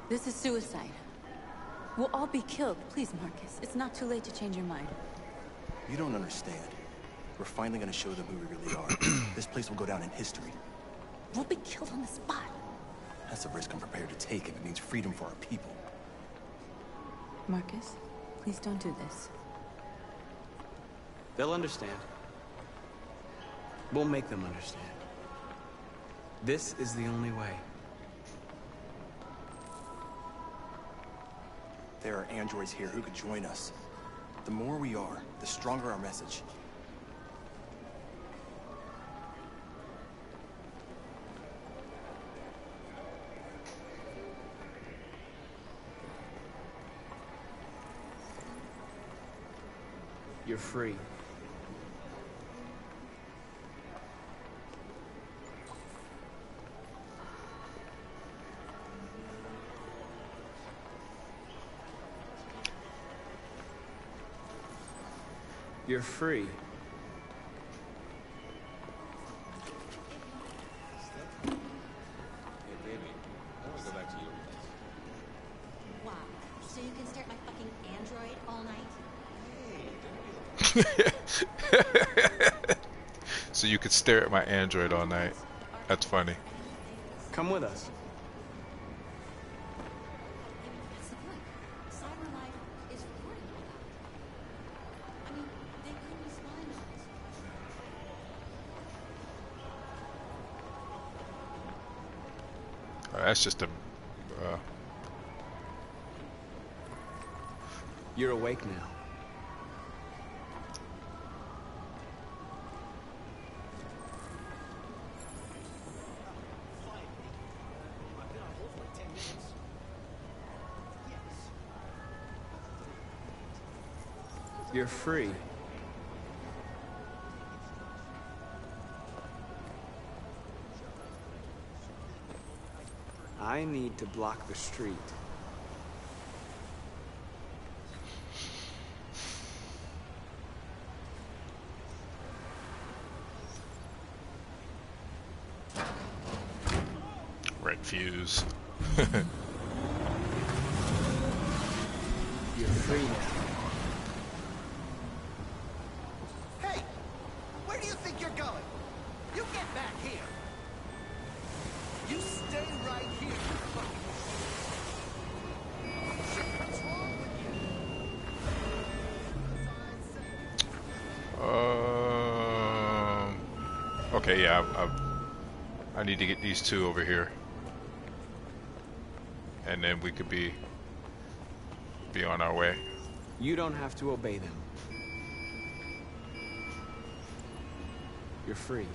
This is suicide. We'll all be killed. Please, Marcus. It's not too late to change your mind. You don't understand. We're finally gonna show them who we really are. This place will go down in history. We'll be killed on the spot. That's a risk I'm prepared to take if it means freedom for our people. Marcus, please don't do this. They'll understand. We'll make them understand. This is the only way. There are androids here who could join us. The more we are, the stronger our message. You're free. You're free. Hey, baby. I want to go back to your place. Wow. So you can stare at my fucking android all night? So you could stare at my android all night. That's funny. Come with us. That's the point. Cyber life is recording all that. I mean, they could be spying on us. That's just a. You're awake now. You're free. I need to block the street. Red fuse. You're free now. Hey! Where do you think you're going? You get back here! You stay right here, you fucking... What's wrong with you? Okay, yeah, I need to get these two over here. And then we could be on our way. You don't have to obey them. You're free.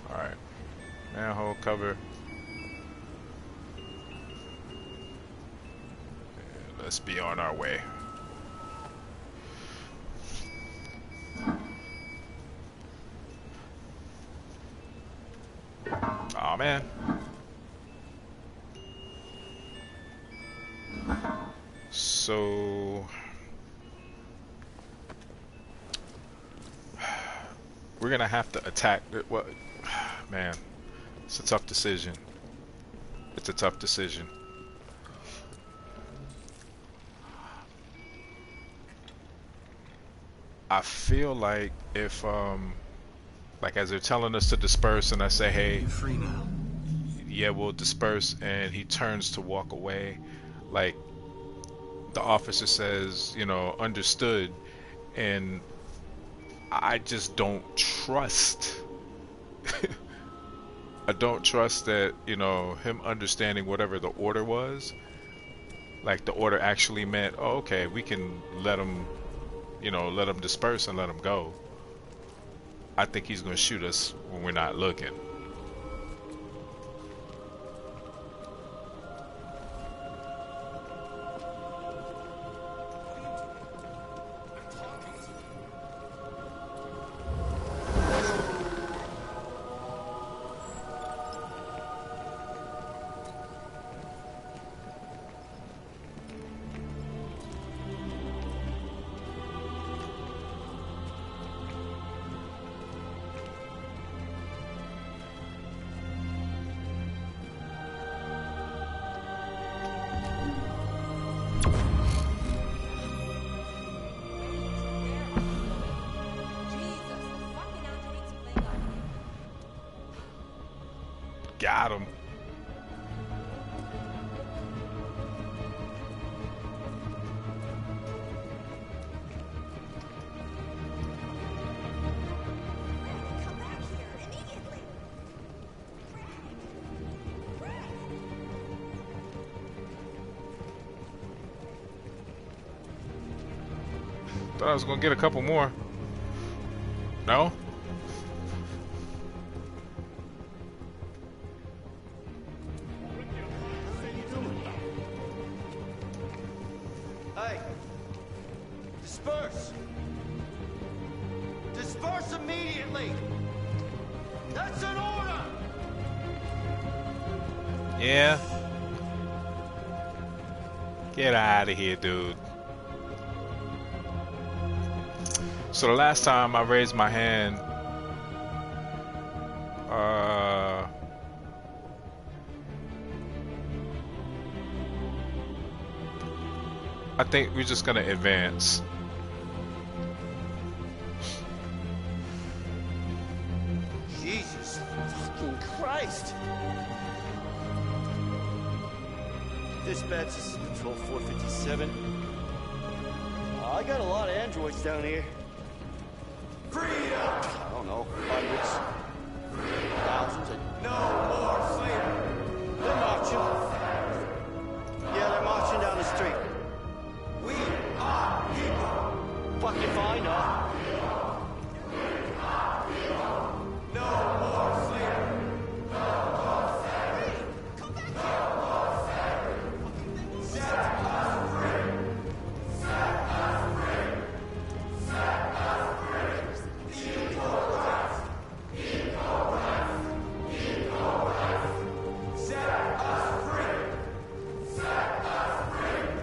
Alright. Manhole cover. And let's be on our way. Aw, man. So we're gonna have to attack what, man, it's a tough decision. It's a tough decision. I feel like if like as they're telling us to disperse and I say, hey, you're free now. Yeah, we'll disperse, and he turns to walk away, like the officer says, you know, understood, and I just don't trust. I don't trust that, you know, him understanding whatever the order was. Like the order actually meant, oh, okay, we can let him, you know, let him disperse and let him go. I think he's going to shoot us when we're not looking. Got him. Thought I was gonna get a couple more. No? Hey! Disperse! Disperse immediately! That's an order! Yeah. Get out of here, dude. So the last time I raised my hand, I think we're just gonna advance. Jesus fucking Christ! Dispatch, this is Patrol 457. I got a lot of androids down here. Freedom! I don't know, hundreds, thousands, and no more slavery. They're marching. Yeah, they're marching down the street. We are people. Fuck if I know. No more slavery. No more slavery. Come back here. No more slavery. Set us free. Set us free. Set us free. Equal rights. Equal rights. Equal rights. Set us free. Set us free.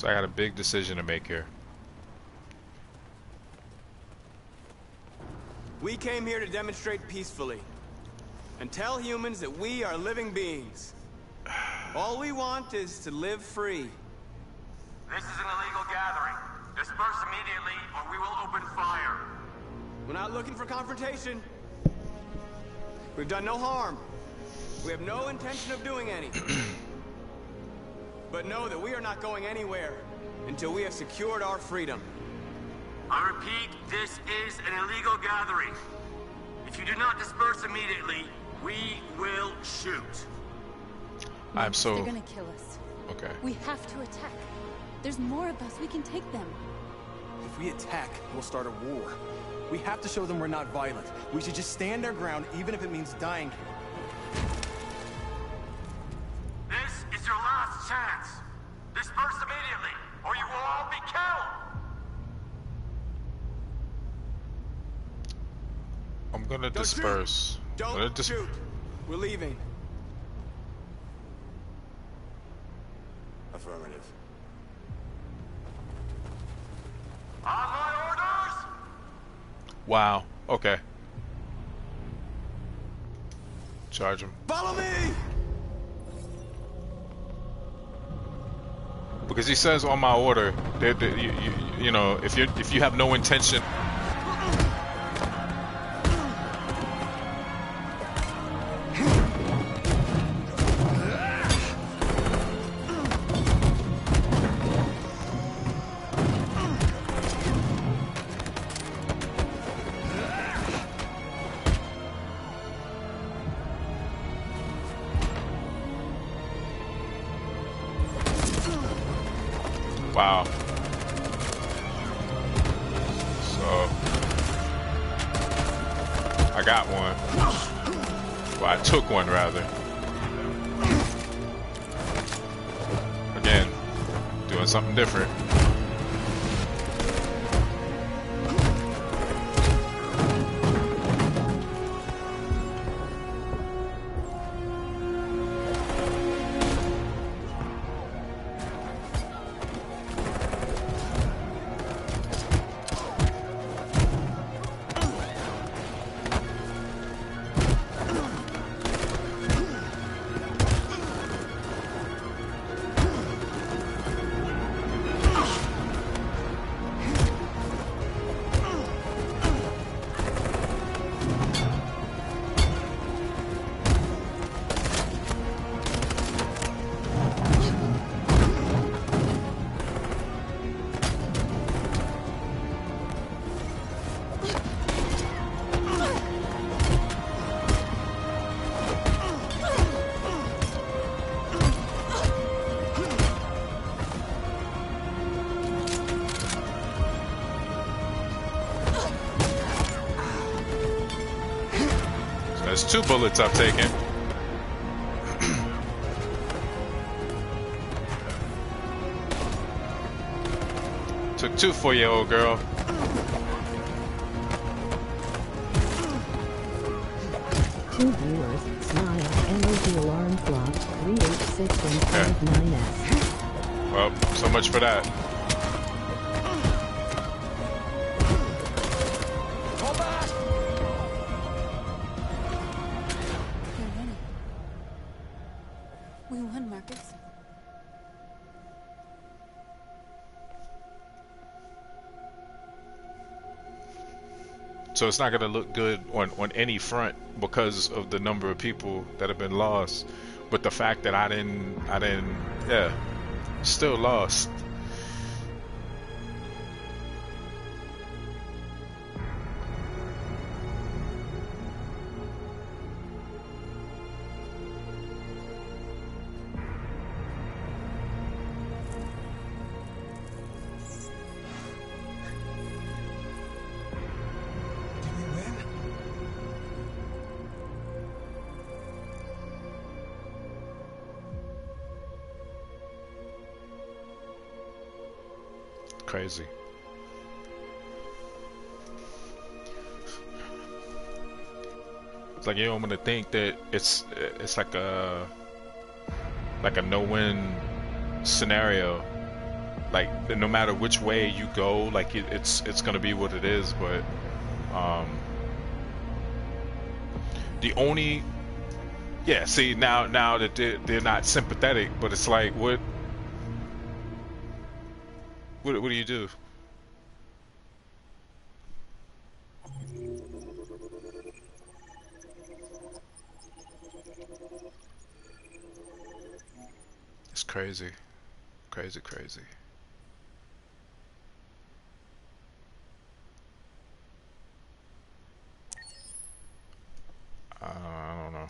So I got a big decision to make here. We came here to demonstrate peacefully and tell humans that we are living beings. All we want is to live free. This is an illegal gathering. Disperse immediately or we will open fire. We're not looking for confrontation. We've done no harm. We have no intention of doing any. But know that we are not going anywhere until we have secured our freedom. I repeat, this is an illegal gathering. If you do not disperse immediately, we will shoot. I'm so... They're gonna kill us. Okay. We have to attack. There's more of us. We can take them. If we attack, we'll start a war. We have to show them we're not violent. We should just stand our ground, even if it means dying here. This is your last chance. Disperse immediately, or you will all be killed. I'm gonna disperse. Don't shoot. We're leaving. Affirmative. On my orders! Wow. Okay. Charge him. Follow me! Because he says on my order that you know, if you have no intention. Wow. So I got one. Well, I took one rather. Again, doing something different. There's 2 bullets I've taken. Took 2 for you, old girl. Two viewers, smile, energy alarm clock, 38659S. Well, so much for that. We won, Marcus. So it's not going to look good on any front because of the number of people that have been lost. But the fact that I didn't, yeah, still lost. Crazy. It's like you don't want to think that it's like a no-win scenario, like no matter which way you go, like it's gonna be what it is. But the only see now that they're not sympathetic, but it's like what do you do? It's crazy. Crazy. I don't know.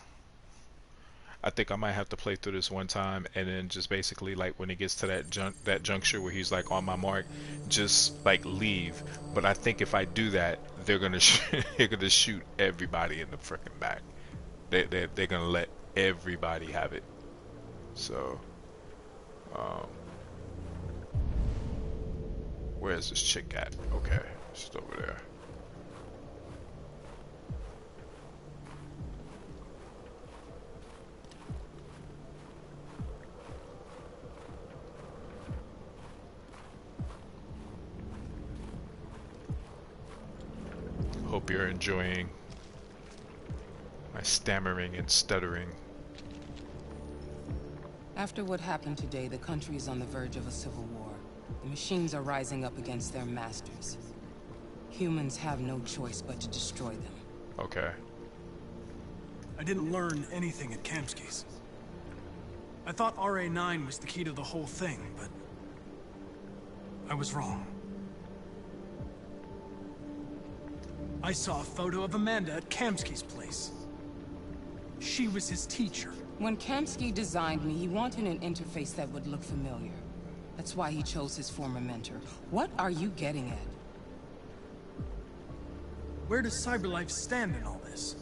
I think I might have to play through this one time and then just basically like when it gets to that juncture where he's like on my mark, just like leave. But I think if I do that, they're gonna they're gonna shoot everybody in the freaking back. They're gonna let everybody have it. So, where's this chick at? Okay, she's over there. Hope you're enjoying my stammering and stuttering. After what happened today, the country is on the verge of a civil war. The machines are rising up against their masters. Humans have no choice but to destroy them. Okay. I didn't learn anything at Kamsky's. I thought RA9 was the key to the whole thing, but I was wrong. I saw a photo of Amanda at Kamsky's place. She was his teacher. When Kamsky designed me, he wanted an interface that would look familiar. That's why he chose his former mentor. What are you getting at? Where does CyberLife stand in all this?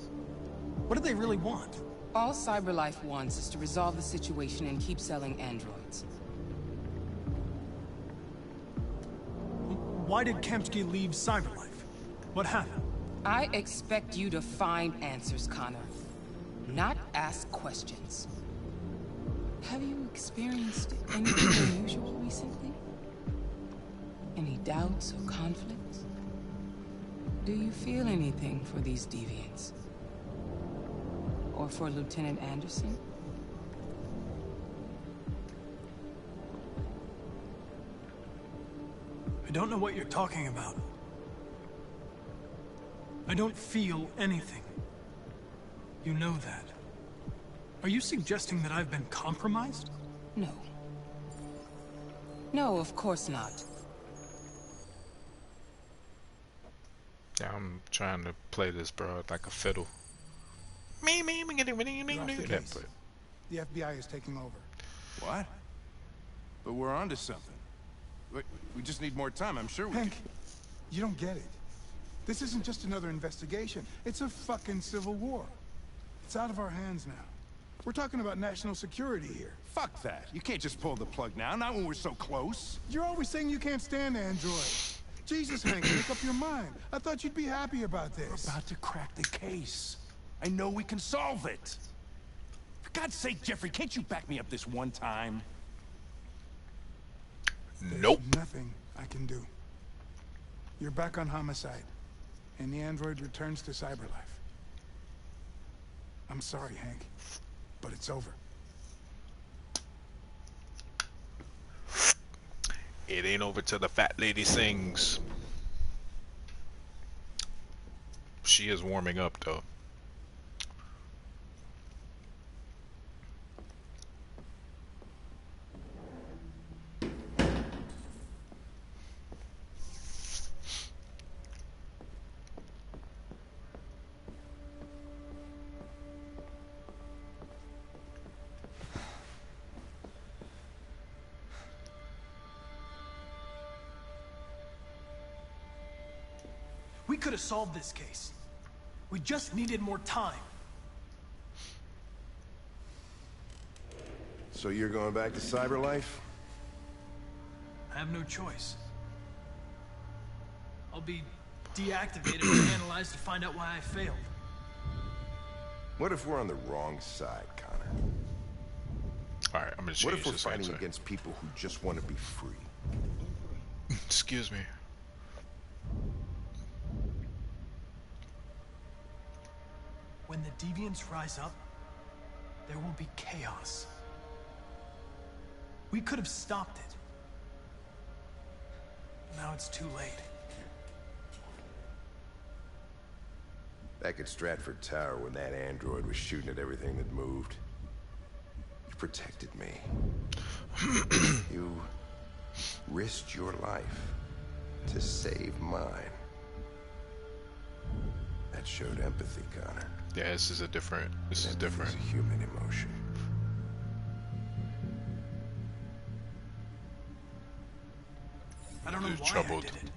What do they really want? All CyberLife wants is to resolve the situation and keep selling androids. Why did Kamsky leave CyberLife? What happened? I expect you to find answers, Connor. Not ask questions. Have you experienced anything unusual recently? Any doubts or conflicts? Do you feel anything for these deviants? Or for Lieutenant Anderson? I don't know what you're talking about. I don't feel anything. You know that. Are you suggesting that I've been compromised? No. No, of course not. Yeah, I'm trying to play this, bro, like a fiddle. The FBI is taking over. What? But we're onto something. We just need more time. I'm sure we Hank, you don't get it. This isn't just another investigation. It's a fucking civil war. It's out of our hands now. We're talking about national security here. Fuck that. You can't just pull the plug now, not when we're so close. You're always saying you can't stand androids. Jesus, Hank, make up your mind. I thought you'd be happy about this. We're about to crack the case. I know we can solve it. For God's sake, Jeffrey, can't you back me up this one time? Nope. There's nothing I can do. You're back on homicide, and the android returns to CyberLife. I'm sorry, Hank, but it's over. It ain't over till the fat lady sings. She is warming up, though. We could have solved this case. We just needed more time. So you're going back to CyberLife? I have no choice. I'll be deactivated and analyzed to find out why I failed. What if we're on the wrong side, Connor? Alright, I'm gonna change What if we're this fighting answer. against people who just want to be free? Excuse me. When the deviants rise up, there will be chaos. We could have stopped it. Now it's too late. Back at Stratford Tower when that android was shooting at everything that moved, you protected me. You risked your life to save mine. That showed empathy, Connor. Yeah, this is different. This is different. It's a human emotion. I don't know why troubled. I did it.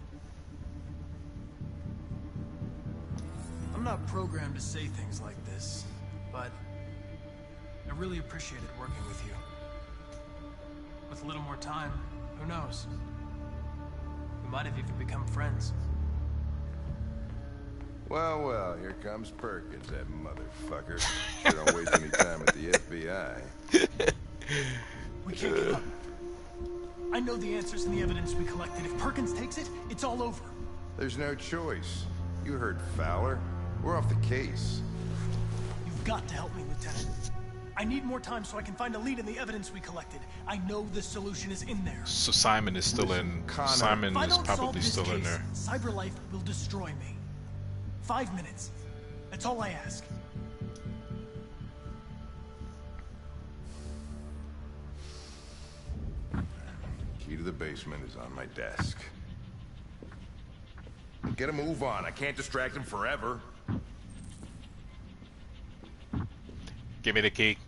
I'm not programmed to say things like this, but I really appreciated working with you. With a little more time, who knows? We might have even become friends. Well, well, here comes Perkins, that motherfucker. Sure don't waste any time at the FBI. We can't give up. I know the answers and the evidence we collected. If Perkins takes it, it's all over. There's no choice. You heard Fowler. We're off the case. You've got to help me, Lieutenant. I need more time so I can find a lead in the evidence we collected. I know the solution is in there. So Simon is still in. Simon is probably still in there. Cyberlife will destroy me. 5 minutes. That's all I ask. Key to the basement is on my desk. Get a move on. I can't distract him forever. Give me the key.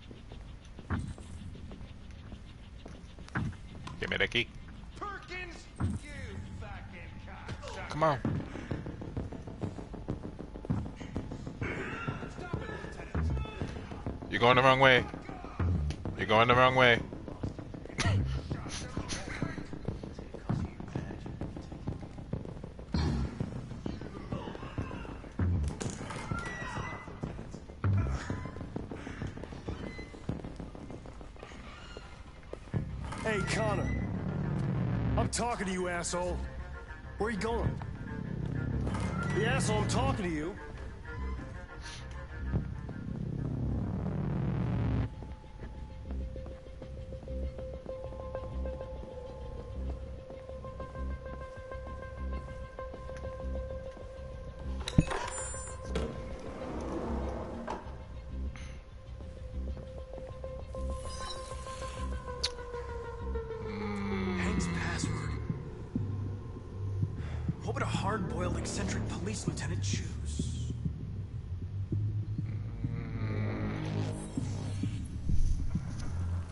Give me the key. Perkins, you fucking cocksucker. Come on. You're going the wrong way. You're going the wrong way. Hey, Connor. I'm talking to you, asshole. Where are you going? The asshole, I'm talking to you. Hank's password. What would a hard-boiled, eccentric police lieutenant choose?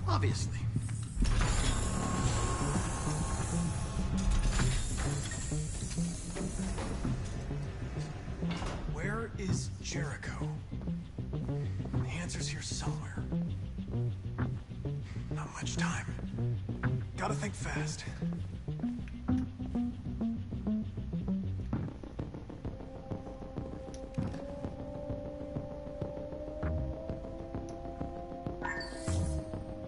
Obviously. Where is Jericho? The answer's here somewhere. Not much time. Gotta think fast.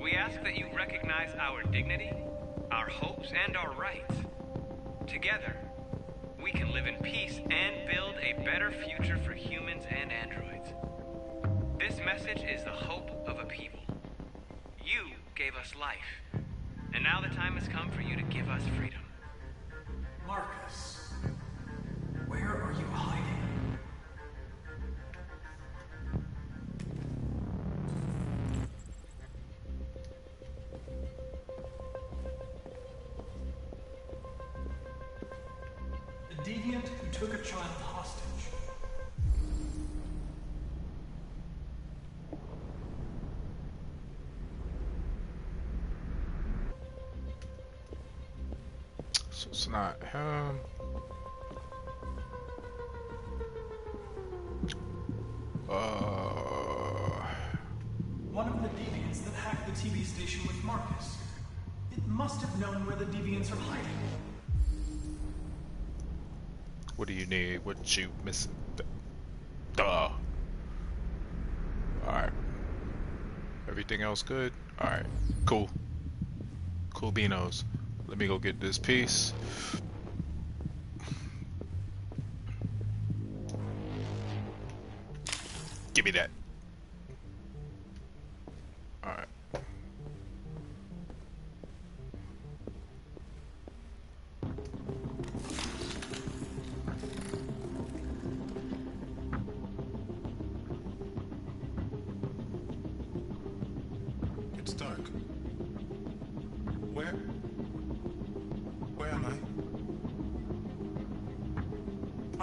We ask that you recognize our dignity, our hopes, and our rights. Together, we can live in peace and build a better future for humans and androids. This message is the hope of a people. You gave us life, and now the time has come for you to give us freedom. Marcus, where are you hiding? The deviant who took a child hostage. So it's not him. One of the deviants that hacked the TV station with Marcus. It must have known where the deviants are hiding. What do you need? What you missing? Duh. Alright. Everything else good? Alright. Cool. Cool beanos. Let me go get this piece. me that. Alright. It's dark. Where am I?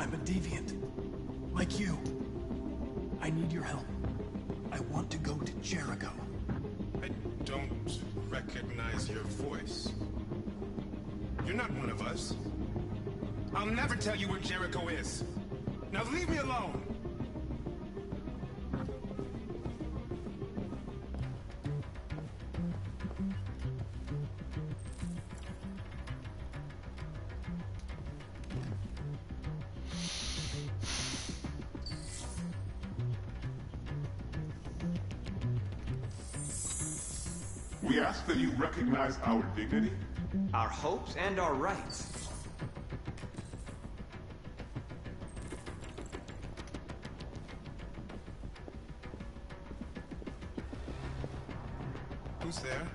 I'm a deviant. Like you. I need your help. I want to go to Jericho. I don't recognize your voice. You're not one of us. I'll never tell you where Jericho is. Now leave me alone. We ask that you recognize our dignity, our hopes, and our rights. Who's there?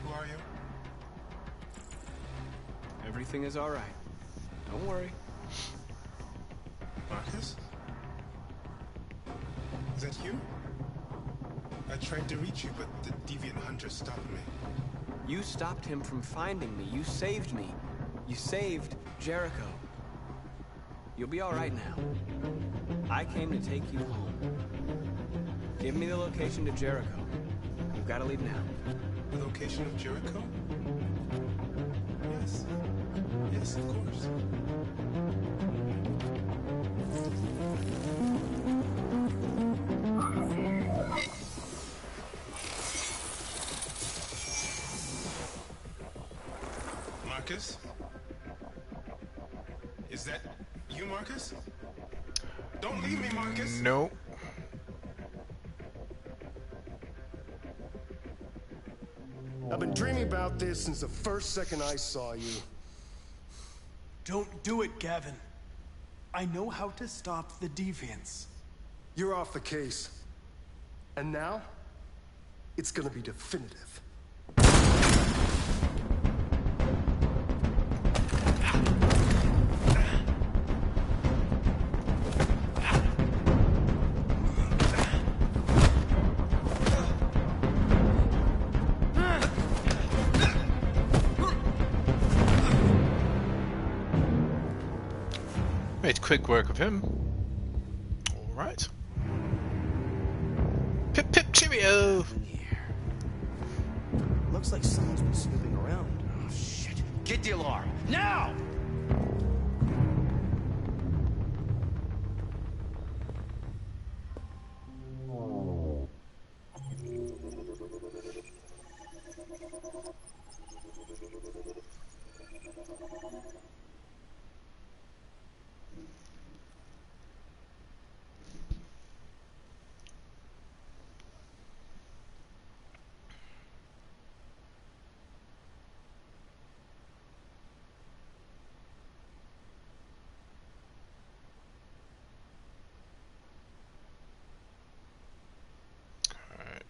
Who are you? Everything is all right. Don't worry. Marcus? Is that you? I tried to reach you, but the deviant hunter stopped me. You stopped him from finding me. You saved me. You saved Jericho. You'll be all right now. I came to take you home. Give me the location to Jericho. We've got to leave now. The location of Jericho? Yes. Yes, of course. Marcus? Is that you, Marcus? Don't leave me, Marcus! No. I've been dreaming about this since the first second I saw you. Don't do it, Gavin. I know how to stop the deviants. You're off the case. And now, it's gonna be definitive. Made quick work of him. Alright. Pip pip cheerio! Looks like someone's been snooping around. Oh, shit. Get the alarm. Now!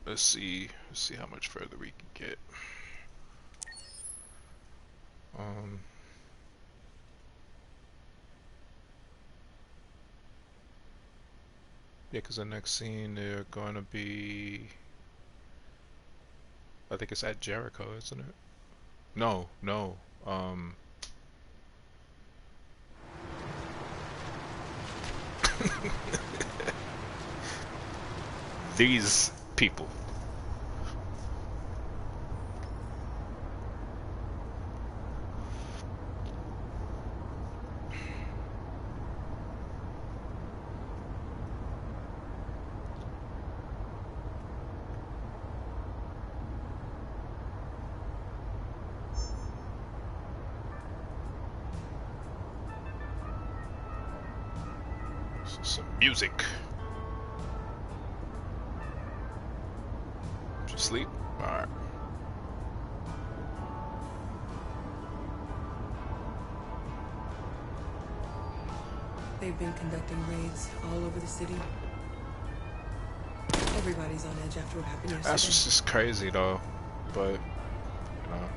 Let's see how much further we can get. Yeah, because the next scene they're going to be, I think it's at Jericho, isn't it? No. These people. Some music. Sleep? Alright. They've been conducting raids all over the city. Everybody's on edge after what happened yesterday. That's just crazy though, but you know,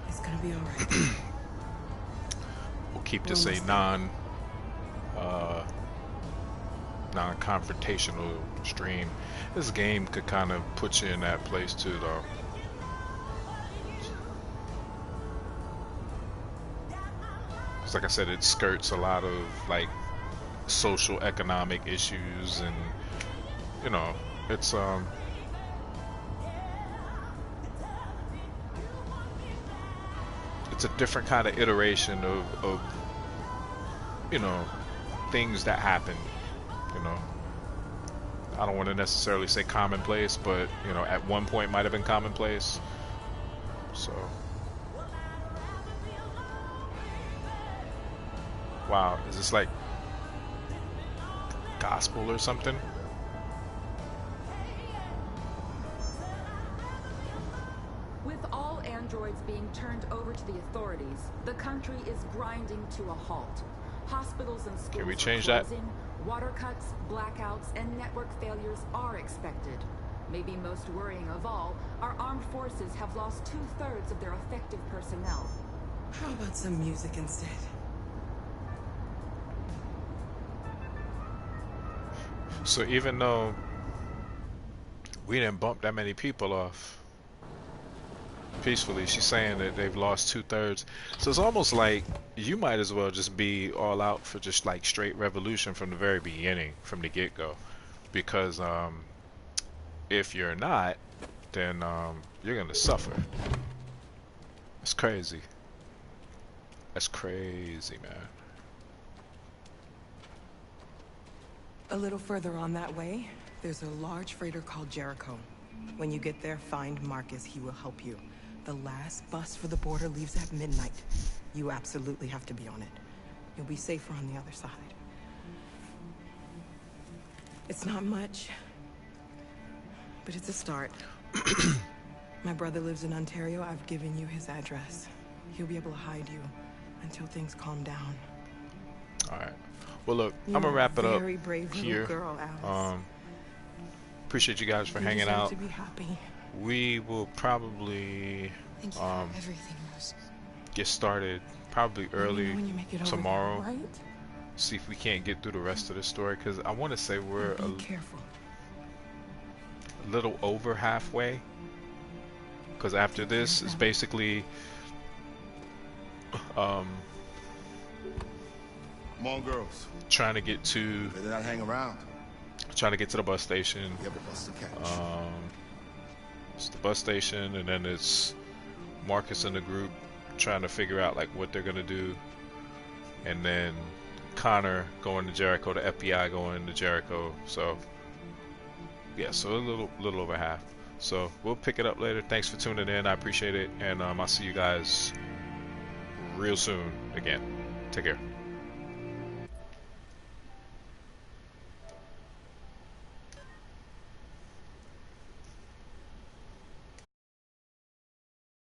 it's gonna be all right. we'll keep this a non-confrontational stream. This game could kind of put you in that place too, though. It's like I said, it skirts a lot of like social economic issues, and you know, it's a different kind of iteration of you know, things that happen. You know, I don't want to necessarily say commonplace, but you know, at one point might have been commonplace. So, wow, is this like gospel or something? With all androids being turned over to the authorities, the country is grinding to a halt. Hospitals and schools Can we are change that? closing, water cuts, blackouts, and network failures are expected. Maybe most worrying of all, our armed forces have lost 2/3 of their effective personnel. How about some music instead? So even though we didn't bump that many people off peacefully, she's saying that they've lost 2/3. So it's almost like you might as well just be all out for just like straight revolution from the very beginning, from the get-go, because if you're not, then you're gonna suffer. That's crazy. That's crazy, man. A little further on that way, there's a large freighter called Jericho. When you get there, find Marcus. He will help you. The last bus for the border leaves at midnight. You absolutely have to be on it. You'll be safer on the other side. It's not much, but it's a start. My brother lives in Ontario. I've given you his address. He'll be able to hide you until things calm down. Alright. Well, look, You're I'm gonna wrap it a up very brave little here. girl, Alice. Appreciate you guys for You hanging deserve out. to be happy. We will probably Thank you for everything, Rose. get started probably early when you make it over tomorrow. there, right? See if we can't get through the rest of the story, because I want to say we're Be careful. a little over halfway. Because after this is basically Come on, girls. trying to get to Better not hang around. trying to get to the bus station. You have a bus to catch. It's the bus station, and then it's Marcus and the group trying to figure out like what they're gonna do, and then Connor going to Jericho, the FBI going to Jericho. So yeah, so a little over half. So we'll pick it up later. Thanks for tuning in. I appreciate it, and I'll see you guys real soon again. Take care.